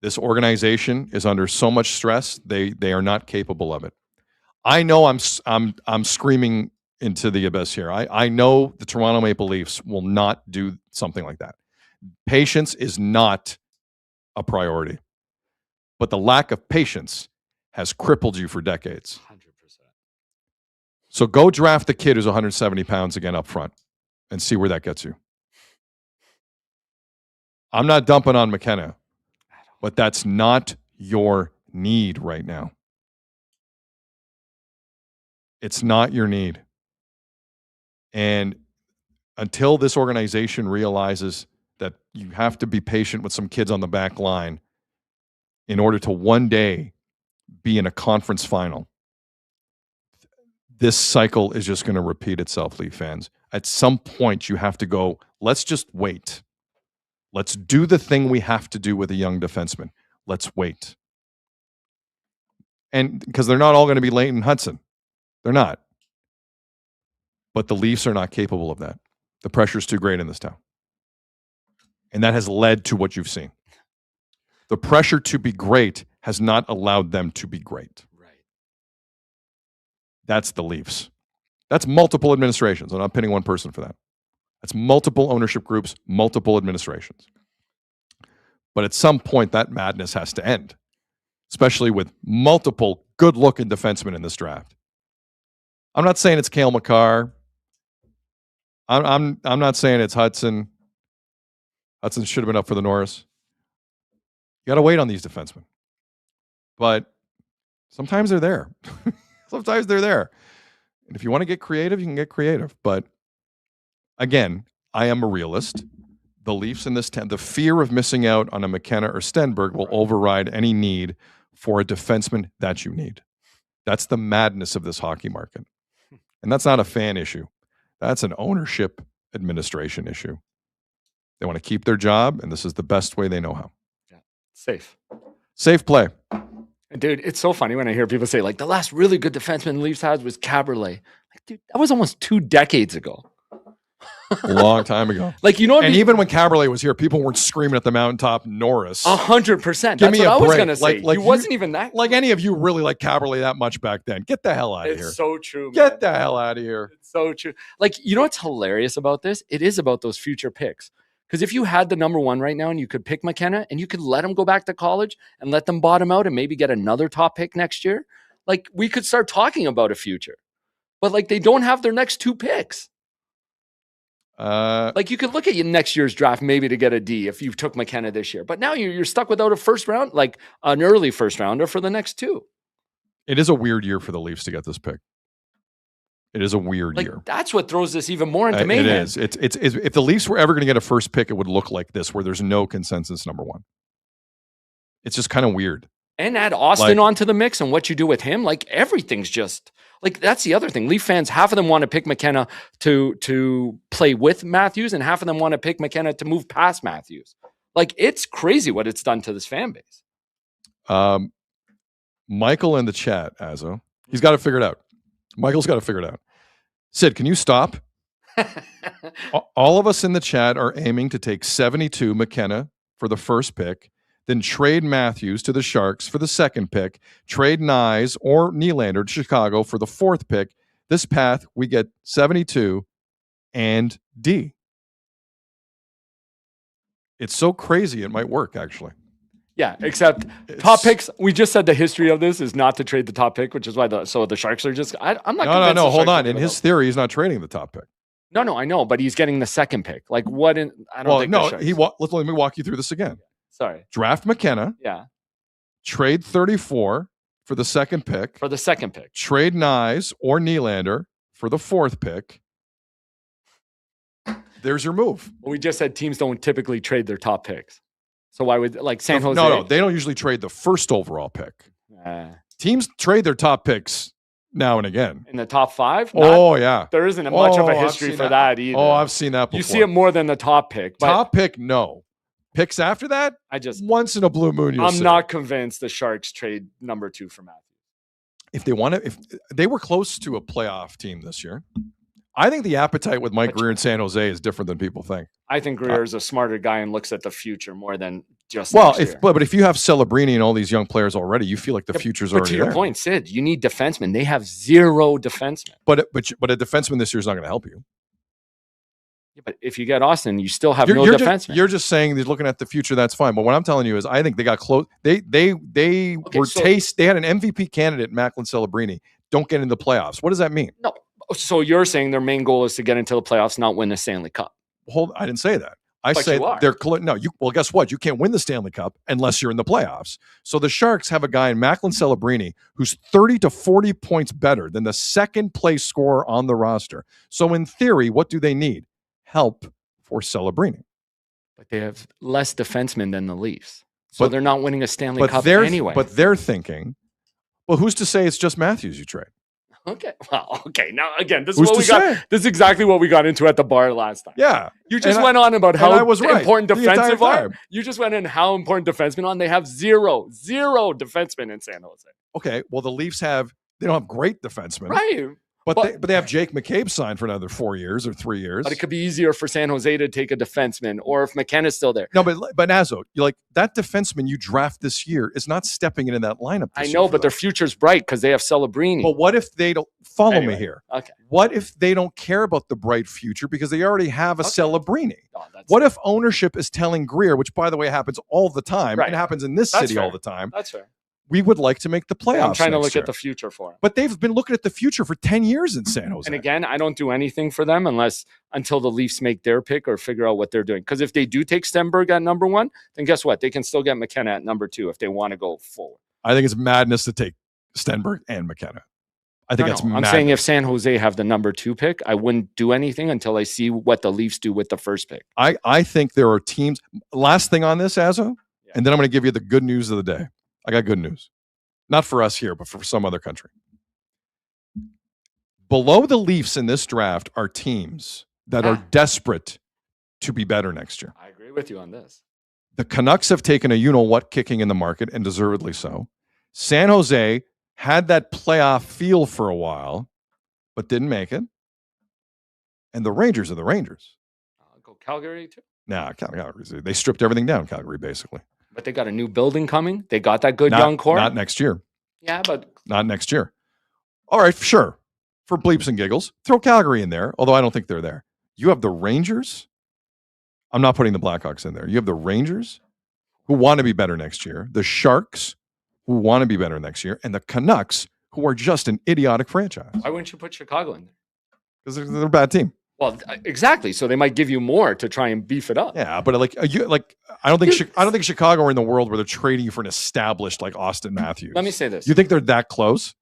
This organization is under so much stress, they are not capable of it. I know I'm screaming into the abyss here. I know the Toronto Maple Leafs will not do something like that. Patience is not a priority. But the lack of patience has crippled you for decades. 100%. So go draft the kid who's 170 pounds again up front and see where that gets you. I'm not dumping on McKenna, but that's not your need right now. It's not your need. And until this organization realizes that you have to be patient with some kids on the back line in order to one day be in a conference final, this cycle is just going to repeat itself, Leaf fans. At some point, you have to go, let's just wait. Let's do the thing we have to do with a young defenseman. Let's wait. And because they're not all going to be Leighton Hudson. They're not. But the Leafs are not capable of that. The pressure is too great in this town. And that has led to what you've seen. The pressure to be great has not allowed them to be great. Right. That's the Leafs. That's multiple administrations. I'm not pinning one person for that. That's multiple ownership groups, multiple administrations. But at some point, that madness has to end, especially with multiple good-looking defensemen in this draft. I'm not saying it's Cale Makar. I'm not saying it's Hudson. Hudson should have been up for the Norris. You got to wait on these defensemen. But sometimes they're there. Sometimes they're there. And if you want to get creative, you can get creative. But again, I am a realist. The Leafs in this the fear of missing out on a McKenna or Stenberg will override any need for a defenseman that you need. That's the madness of this hockey market. And that's not a fan issue. That's an ownership administration issue. They want to keep their job, and this is the best way they know how. Yeah. Safe play. Dude, it's so funny when I hear people say, like, the last really good defenseman the Leafs had was Caberlet. Like, dude, that was almost 2 decades ago. A long time ago. Like, you know what I mean? Even when Caberlet was here, people weren't screaming at the mountaintop Norris. 100%. Give me what a I was break. going to say. Like he wasn't even that. Like any of you really like Caberlet that much back then. Get the hell out of here. It's so true, man. Get the hell out of here. It's so true. Like, you know what's hilarious about this? It is about those future picks. Because if you had the number 1 right now and you could pick McKenna and you could let him go back to college and let them bottom out and maybe get another top pick next year, like, we could start talking about a future. But, like, they don't have their next 2 picks. Like, you could look at your next year's draft maybe to get a D if you took McKenna this year. But now you're stuck without a first round, like an early first rounder for the next 2. It is a weird year for the Leafs to get this pick. It is a weird year. That's what throws this even more into mayhem. It is. It's if the Leafs were ever going to get a first pick, it would look like this, where there's no consensus number 1. It's just kind of weird. And add Austin onto the mix and what you do with him, like, everything's just like, that's the other thing. Leaf fans, half of them want to pick McKenna to play with Matthews, and half of them want to pick McKenna to move past Matthews. Like, it's crazy what it's done to this fan base. Michael in the chat, Azo, he's got to figure it out. Michael's got to figure it out. Sid, can you stop? All of us in the chat are aiming to take 72 McKenna for the first pick, then trade Matthews to the Sharks for the second pick, trade Nyes or Nylander to Chicago for the fourth pick. This path, we get 72 and D. It's so crazy, it might work, actually. Yeah, except top picks. We just said the history of this is not to trade the top pick, which is why the Sharks are just. I'm not. No. Hold on. In his theory, he's not trading the top pick. No, I know, but he's getting the second pick. Like, what? I don't think. No, let me walk you through this again. Sorry. Draft McKenna. Yeah. Trade 34 for the second pick. Trade Nyes or Nylander for the fourth pick. There's your move. Well, we just said teams don't typically trade their top picks. So why would, like, San Jose? No, they don't usually trade the first overall pick. Teams trade their top picks now and again. In the top 5? Yeah. There isn't much of a history for that either. Oh, I've seen that before. You see it more than the top pick. But top pick, no. Picks after that, once in a blue moon. I'm not convinced the Sharks trade number 2 for Matthews. If they were close to a playoff team this year, I think the appetite with Mike Grier in San Jose is different than people think. I think Grier is a smarter guy and looks at the future more than just but if you have Celebrini and all these young players already, you feel like the future's already there. To your point, Sid, you need defensemen. They have 0 defensemen. But a defenseman this year is not going to help you. Yeah, but if you get Austin, you still have no defenseman. You're just saying they're looking at the future. That's fine. But what I'm telling you is, I think they got close. They had an MVP candidate, Macklin Celebrini. Don't get into the playoffs. What does that mean? No. So you're saying their main goal is to get into the playoffs, not win the Stanley Cup. I didn't say that. I But say you are. well, guess what? You can't win the Stanley Cup unless you're in the playoffs. So the Sharks have a guy in Macklin Celebrini who's 30 to 40 points better than the second place scorer on the roster. So in theory, what do they need? Help for Celebrini. But they have less defensemen than the Leafs. So they're not winning a Stanley Cup they're, anyway. But they're thinking, well, who's to say it's just Matthews you trade? Okay. Well, okay. Now, again, this is what we got. This is exactly what we got into at the bar last time. Yeah. You just went on about how important defensive are. time. You just went in how important defensemen are. They have zero defensemen in San Jose. Okay. Well, the Leafs they don't have great defensemen. Right. But they have Jake McCabe signed for another 4 years or 3 years. But it could be easier for San Jose to take a defenseman, or if McKenna's still there. No, but Nazo, you're like, that defenseman you draft this year is not stepping into that lineup. I know, but their future's bright because they have Celebrini. But what if they don't follow me here? Okay. What if they don't care about the bright future because they already have a Celebrini? Oh, What if ownership is telling Greer, which by the way happens all the time, Right. and happens in this That's city fair. all the time? That's fair. We would like to make the playoffs. I'm trying to next look year. at the future for them. But they've been looking at the future for 10 years in San Jose. And again, I don't do anything for them until the Leafs make their pick or figure out what they're doing. Because if they do take Stenberg at number 1, then guess what? They can still get McKenna at number 2 if they want to go forward. I think it's madness to take Stenberg and McKenna. I think that's I'm madness. saying if San Jose have the number 2 pick, I wouldn't do anything until I see what the Leafs do with the first pick. I think there are teams. Last thing on this, Azo, and then I'm going to give you the good news of the day. I got good news. Not for us here, but for some other country. Below the Leafs in this draft are teams that are desperate to be better next year. I agree with you on this. The Canucks have taken a you-know-what kicking in the market, and deservedly so. San Jose had that playoff feel for a while, but didn't make it. And the Rangers are the Rangers. Go Calgary too. Nah, Calgary. They stripped everything down, Calgary, basically. But they got a new building coming. They got that good young core. Not next year. Yeah, but Not next year. All right, sure. For bleeps and giggles, throw Calgary in there, although I don't think they're there. You have the Rangers. I'm not putting the Blackhawks in there. You have the Rangers, who want to be better next year, the Sharks, who want to be better next year, and the Canucks, who are just an idiotic franchise. why wouldn't you put Chicago in there? Because they're a bad team. Well, exactly. So they might give you more to try and beef it up. Yeah, but I don't think Chicago are in the world where they're trading you for an established like Austin Matthews. Let me say this. You think they're that close?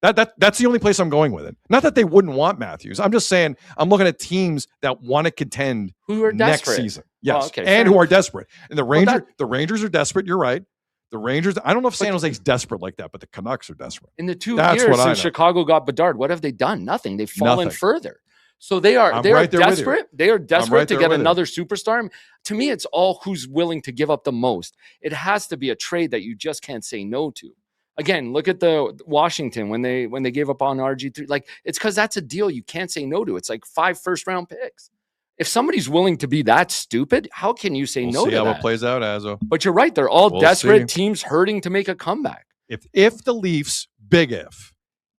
That's the only place I'm going with it. Not that they wouldn't want Matthews. I'm just saying I'm looking at teams that want to contend Who are next desperate. season. Yes, okay, and fair. who are desperate. And the Well, Rangers are desperate. You're right. The Rangers. I don't know if San Jose's desperate like that, but the Canucks are desperate. In the 2 That's years what I since know. Chicago got Bedard, what have they done? Nothing. They've fallen Nothing. further. So they are I'm right there with you. desperate. They are desperate right to there get with you. another superstar. To me, it's all who's willing to give up the most. It has to be a trade that you just can't say no to. Again, look at the Washington when they gave up on RG3. Like, it's because that's a deal you can't say no to. It's like 5 first-round picks. If somebody's willing to be that stupid, how can you say We'll no see to how that? it plays out, Azo. But you're right. They're all We'll desperate see. teams hurting to make a comeback. If the Leafs, big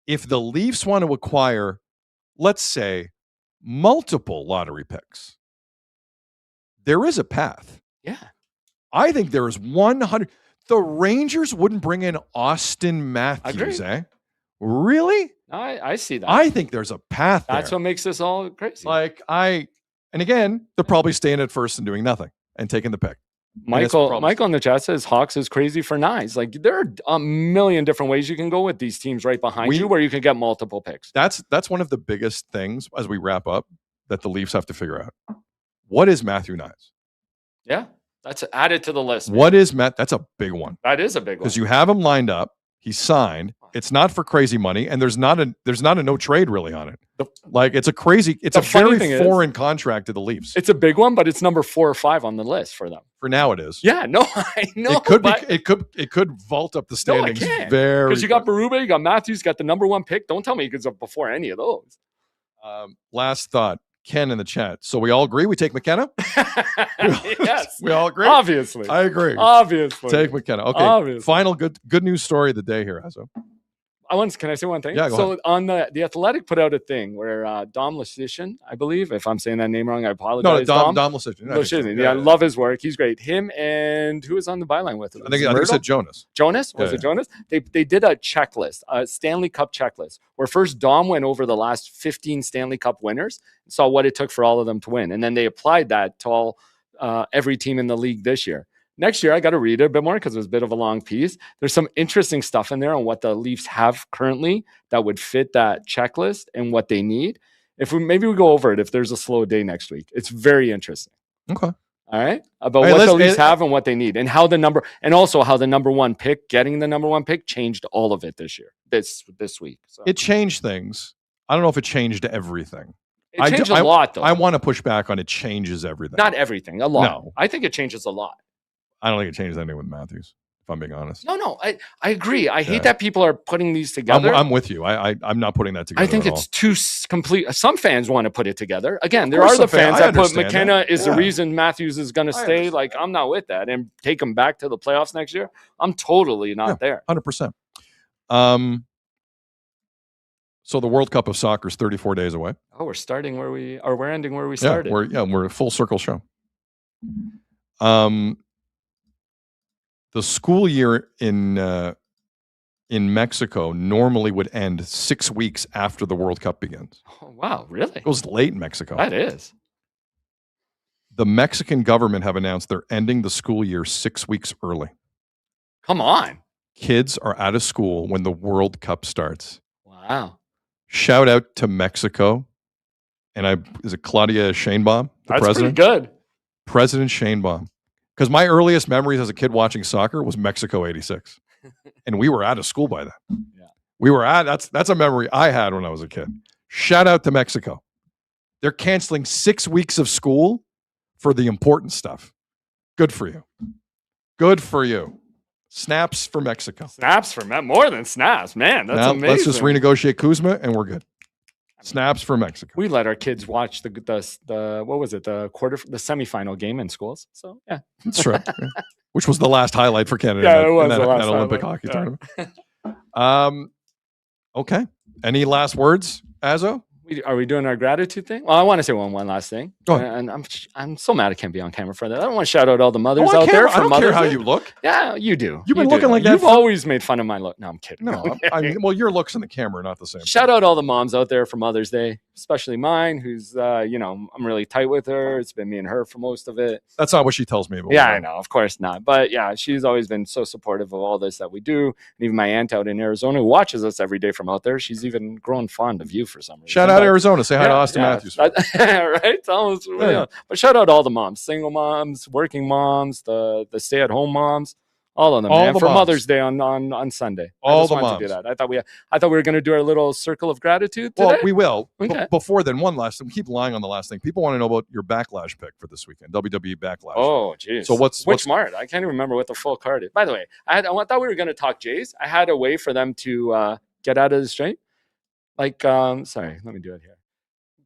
if the Leafs want to acquire, let's say, multiple lottery picks, there is a path. Yeah. I think there is 100. The Rangers wouldn't bring in Austin Matthews, Agreed. Really? I see that. I think there's a path there. That's what makes this all crazy. And again, they're probably staying at first and doing nothing and taking the pick. Michael in the chat says Hawks is crazy for nines. Like, there are a million different ways you can go with these teams right behind you where you can get multiple picks. That's one of the biggest things as we wrap up that the Leafs have to figure out. What is Matthew Knies? Yeah, that's added to the list. man. What is Matt? That's a big one. That is a big one. Because you have him lined up. He's signed. It's not for crazy money, and there's not a no trade really on it. It's a funny very thing foreign contract to the Leafs. It's a big one, but it's number 4 or 5 on the list for them. For now, it is. Yeah, no, I know. It could vault up the standings very. Because you got Berube, you got Matthews, you got the number 1 pick. Don't tell me he goes up before any of those. Last thought, Ken in the chat. So we all agree we take McKenna. Yes, we all agree. Obviously, I agree. Obviously, Take McKenna. Okay. Obviously. Final good news story of the day here, Azo. Can I say one thing? Yeah, go ahead. On the Athletic put out a thing where Dom Lucian, I believe, if I'm saying that name wrong, I apologize. No, Dom Lucian. Lucian. Yeah, I love his work. He's great. Him and who was on the byline with him? I think I said Jonas. Jonas? Was it Jonas? They did a checklist, a Stanley Cup checklist, where first Dom went over the last 15 Stanley Cup winners, saw what it took for all of them to win. And then they applied that to all every team in the league this year. Next year, I got to read it a bit more because it was a bit of a long piece. There's some interesting stuff in there on what the Leafs have currently that would fit that checklist and what they need. Maybe we go over it if there's a slow day next week. It's very interesting. Okay. All right. About what the Leafs have and what they need and how the number one pick, getting the number one pick changed all of it this year, this week. So. It changed things. I don't know if it changed everything. It changed a lot, though. I want to push back on it changes everything. Not everything, a lot. No. I think it changes a lot. I don't think it changes anything with Matthews, if I'm being honest. No, I agree. I hate that people are putting these together. I'm with you. I'm not putting that together. I think it's too complete. Some fans want to put it together. Again, there are the fans that put McKenna is the reason Matthews is going to stay. Like, I'm not with that. And take him back to the playoffs next year. I'm totally not there. 100%. So the World Cup of Soccer is 34 days away. Oh, we're ending where we started. We're a full circle show. The school year in Mexico normally would end 6 weeks after the World Cup begins. Oh, wow, really? It goes late in Mexico. That is. The Mexican government have announced they're ending the school year 6 weeks early. Come on. Kids are out of school when the World Cup starts. Wow. Shout out to Mexico. And is it Claudia Sheinbaum, the president? Pretty good. President Sheinbaum. Because my earliest memories as a kid watching soccer was Mexico 86. And we were out of school by then. Yeah. We were that's a memory I had when I was a kid. Shout out to Mexico. They're canceling 6 weeks of school for the important stuff. Good for you. Good for you. Snaps for Mexico. Snaps for more than snaps, man. That's amazing. Let's just renegotiate Kuzma and we're good. Snaps for Mexico. We let our kids watch the what was it, the semifinal game in schools. So yeah, that's right. Yeah. Which was the last highlight for Canada in that Olympic hockey tournament. Okay. Any last words, Azo? Are we doing our gratitude thing? Well, I want to say one last thing. Go ahead. And I'm so mad I can't be on camera for that. I don't want to shout out all the mothers out there. I don't care how you look. Yeah, you do. You've been looking like that. You've always made fun of my look. No, I'm kidding. No, I mean, well, your looks in the camera are not the same. Shout out all the moms out there for Mother's Day, especially mine, who's, I'm really tight with her. It's been me and her for most of it. That's not what she tells me about. Yeah, I know. Of course not. But yeah, she's always been so supportive of all this that we do. And even my aunt out in Arizona who watches us every day from out there, she's even grown fond of you for some reason. Shout out Arizona. Say hi to Austin Matthews. Right? But shout out all the moms, single moms, working moms, the stay-at-home moms. All of them, man. For Mother's Day on Sunday. All the moms. To do that. I thought we were going to do our little circle of gratitude today. Well, we will. Okay. Before then, one last thing. We keep lying on the last thing. People want to know about your backlash pick for this weekend, WWE Backlash. Oh, geez. So which Mart? I can't even remember what the full card is. By the way, I thought we were going to talk Jays. I had a way for them to get out of the straight. Like, sorry, let me do it here.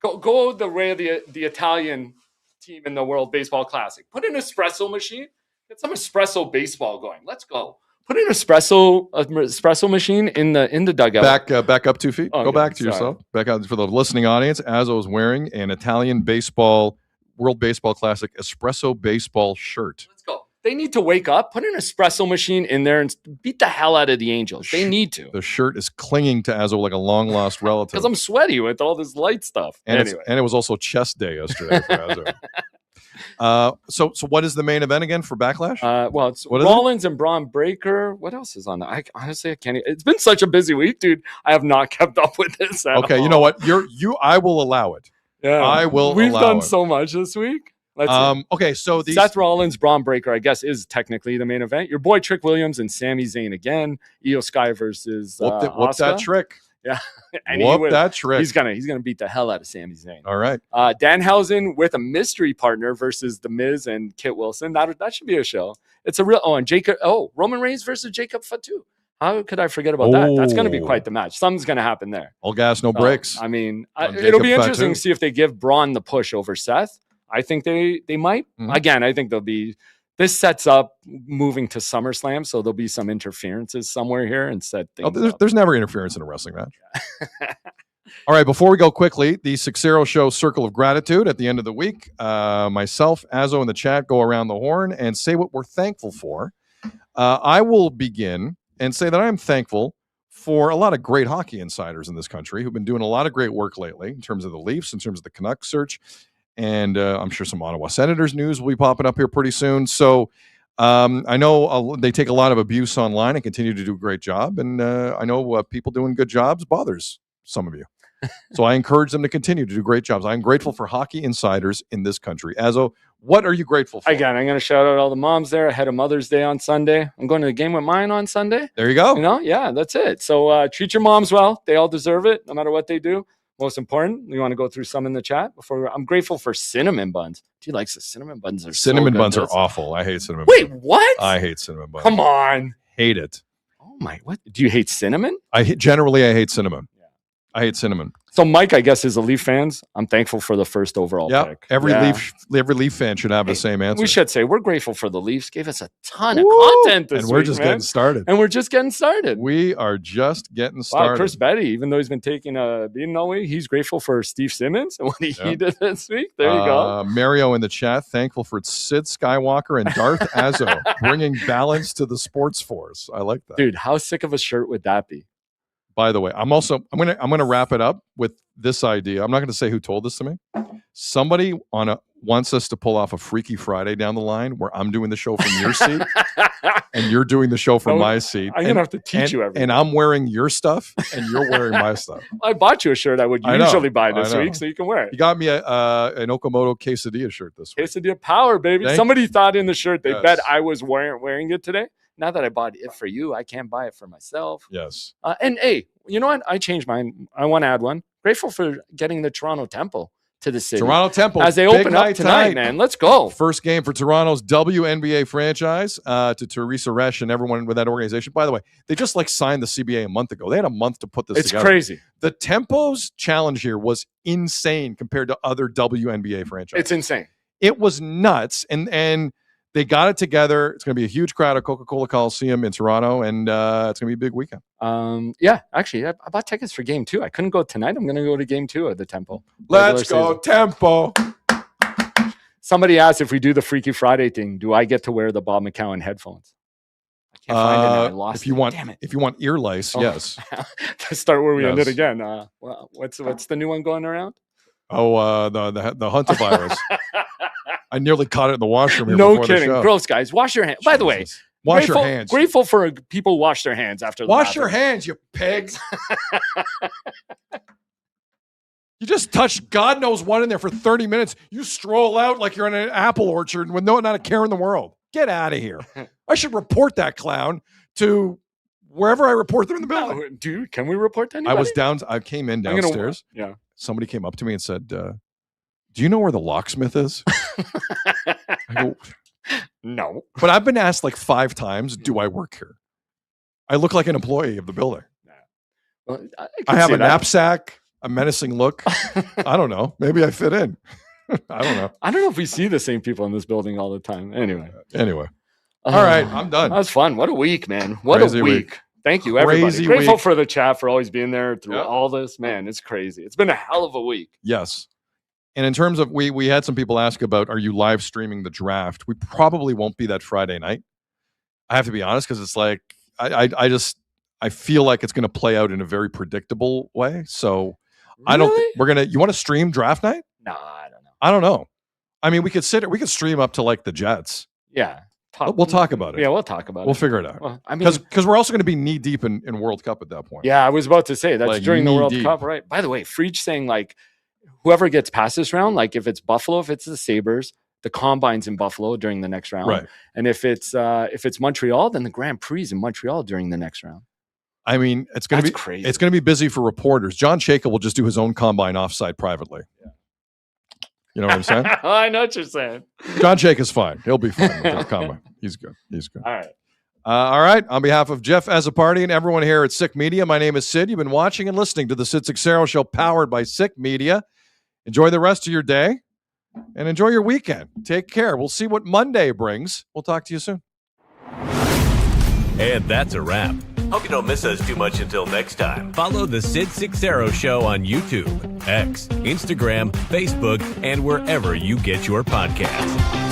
Go the way of the Italian team in the World Baseball Classic. Put an espresso machine. Get some espresso baseball going. Let's go. Put an espresso machine in the dugout. Back up 2 feet. Okay, go back to yourself. Back out for the listening audience. Azo is wearing an Italian baseball World Baseball Classic espresso baseball shirt. Let's go. They need to wake up, put an espresso machine in there, and beat the hell out of the Angels. They need to. The shirt is clinging to Azo like a long lost relative. Because I'm sweaty with all this light stuff. And anyway. It was also chest day yesterday for Azo. So what is the main event again for Backlash? Well, it's Rollins and Braun Breaker. What else is on that? I can't. It's been such a busy week, dude. I have not kept up with this at all. You know what? I will allow it. Yeah, I will. We've done so much this week. Okay, so Seth Rollins, Braun Breaker, I guess, is technically the main event. Your boy Trick Williams and Sami Zayn again. Io Sky versus whoop that trick. Yeah, and whoop that trick. He's gonna beat the hell out of Sami Zayn. All right. Danhausen with a mystery partner versus The Miz and Kit Wilson. That should be a show. It's a real. Roman Reigns versus Jacob Fatu. How could I forget about that? That's going to be quite the match. Something's going to happen there. All gas, no brakes. I mean, it'll be interesting to see if they give Braun the push over Seth. I think they might. Mm-hmm. Again, I think they'll be This sets up moving to SummerSlam, so there'll be some interferences somewhere here and set things up. There's never interference in a wrestling match. All right, before we go quickly, the Seixeiro Show Circle of Gratitude at the end of the week. Myself, Azo in the chat, go around the horn and say what we're thankful for. I will begin and say that I am thankful for a lot of great hockey insiders in this country who've been doing a lot of great work lately in terms of the Leafs, in terms of the Canucks search. And I'm sure some Ottawa Senators news will be popping up here pretty soon. So I know they take a lot of abuse online and continue to do a great job. And I know people doing good jobs bothers some of you. So I encourage them to continue to do great jobs. I'm grateful for hockey insiders in this country. Azo, what are you grateful for? Again, I'm going to shout out all the moms there ahead of Mother's Day on Sunday. I'm going to the game with mine on Sunday. There you go. You know, yeah, that's it. So treat your moms well. They all deserve it, no matter what they do. Most important, you want to go through some in the chat before. I'm grateful for cinnamon buns. Dude likes the cinnamon buns. Cinnamon buns are awful. I hate cinnamon buns. Wait, buns. what? I hate cinnamon buns. Come on. Hate it. Oh my, what? Do you hate cinnamon? Generally I hate cinnamon. Yeah. I hate cinnamon. So Mike, I guess, is a Leaf fans. I'm thankful for the first overall pick. Every Leaf fan should have the same answer. We should say we're grateful for the Leafs. Gave us a ton of content this week. And we're just getting started. And we're just getting started. We are just getting started. Wow, Chris Betty, even though he's been taking a beating all week, he's grateful for Steve Simmons and what he did this week. There you go. Mario in the chat, thankful for Sid Skywalker and Darth Azo bringing balance to the sports force. I like that. Dude, how sick of a shirt would that be? By the way, I'm gonna wrap it up with this idea. I'm not gonna say who told this to me. Somebody wants us to pull off a Freaky Friday down the line where I'm doing the show from your seat and you're doing the show from my seat. I'm gonna have to teach you everything. And I'm wearing your stuff and you're wearing my stuff. I bought you a shirt I would usually buy this week, so you can wear it. You got me an Okamoto quesadilla shirt this week. Quesadilla power, baby. Somebody thought in the shirt they bet I was wearing it today. Now that I bought it for you, I can't buy it for myself. Yes. And hey, you know what? I changed mine. I want to add one. Grateful for getting the Toronto Temple to the city. Toronto Temple. As they open up tonight, man. Let's go. First game for Toronto's WNBA franchise to Teresa Resch and everyone with that organization. By the way, they just signed the CBA a month ago. They had a month to put this together. It's crazy. The Tempo's challenge here was insane compared to other WNBA franchises. It's insane. It was nuts. And they got it together. It's going to be a huge crowd at Coca-Cola Coliseum in Toronto, and it's going to be a big weekend. Yeah, actually, I bought tickets for game 2. I couldn't go tonight. I'm going to go to game 2 of the Temple. Let's go, Tempo. Somebody asked if we do the Freaky Friday thing, do I get to wear the Bob McCowan headphones? I can't find it now. I lost if you it. want, Damn it. If you want ear lice, yes. Let's start where we ended again. What's the new one going around? Oh, the Hunter virus. I nearly caught it in the washroom here. No kidding. Gross, guys. Wash your hands. By the way, wash your hands. Grateful for people wash their hands after the wash your hands, you pigs. You just touched God knows what in there for 30 minutes. You stroll out like you're in an apple orchard with not a care in the world. Get out of here. I should report that clown to wherever I report them in the building. No, dude, can we report to anybody? I came in downstairs. Yeah. Somebody came up to me and said, do you know where the locksmith is? I go, no. But I've been asked 5 times, do I work here? I look like an employee of the building. Well, I have a knapsack, a menacing look. I don't know. Maybe I fit in. I don't know. I don't know if we see the same people in this building all the time. Anyway. All right. I'm done. That was fun. What a week, man. What a week. Thank you, everybody. Grateful for the chat for always being there through all this. Man, it's crazy. It's been a hell of a week. Yes. And in terms of, we had some people ask about, are you live streaming the draft? We probably won't be that Friday night. I have to be honest, because it's I feel like it's going to play out in a very predictable way. So really? You want to stream draft night? No, I don't know. I don't know. I mean, we could stream up to the Jets. Yeah. We'll talk about it. Yeah, we'll talk about it. We'll figure it out. Well, I mean, because we're also going to be knee deep in World Cup at that point. Yeah, I was about to say that's during the World Cup, right? By the way, Freach saying whoever gets past this round, if it's Buffalo, if it's the Sabres, the Combine's in Buffalo during the next round. Right. And if it's Montreal, then the Grand Prix is in Montreal during the next round. I mean, it's going to be crazy. It's going to be busy for reporters. John Chayka will just do his own Combine offsite privately. Yeah. You know what I'm saying? I know what you're saying. John Chayka's fine. He'll be fine with his Combine. He's good. All right. All right. On behalf of Jeff Azzopardi and everyone here at Sick Media, my name is Sid. You've been watching and listening to the Sid Seixeiro Show, powered by Sick Media. Enjoy the rest of your day. and enjoy your weekend. Take care. We'll see what Monday brings. We'll talk to you soon. And that's a wrap. Hope you don't miss us too much until next time. Follow the Sid Seixeiro Show on YouTube, X, Instagram, Facebook, and wherever you get your podcasts.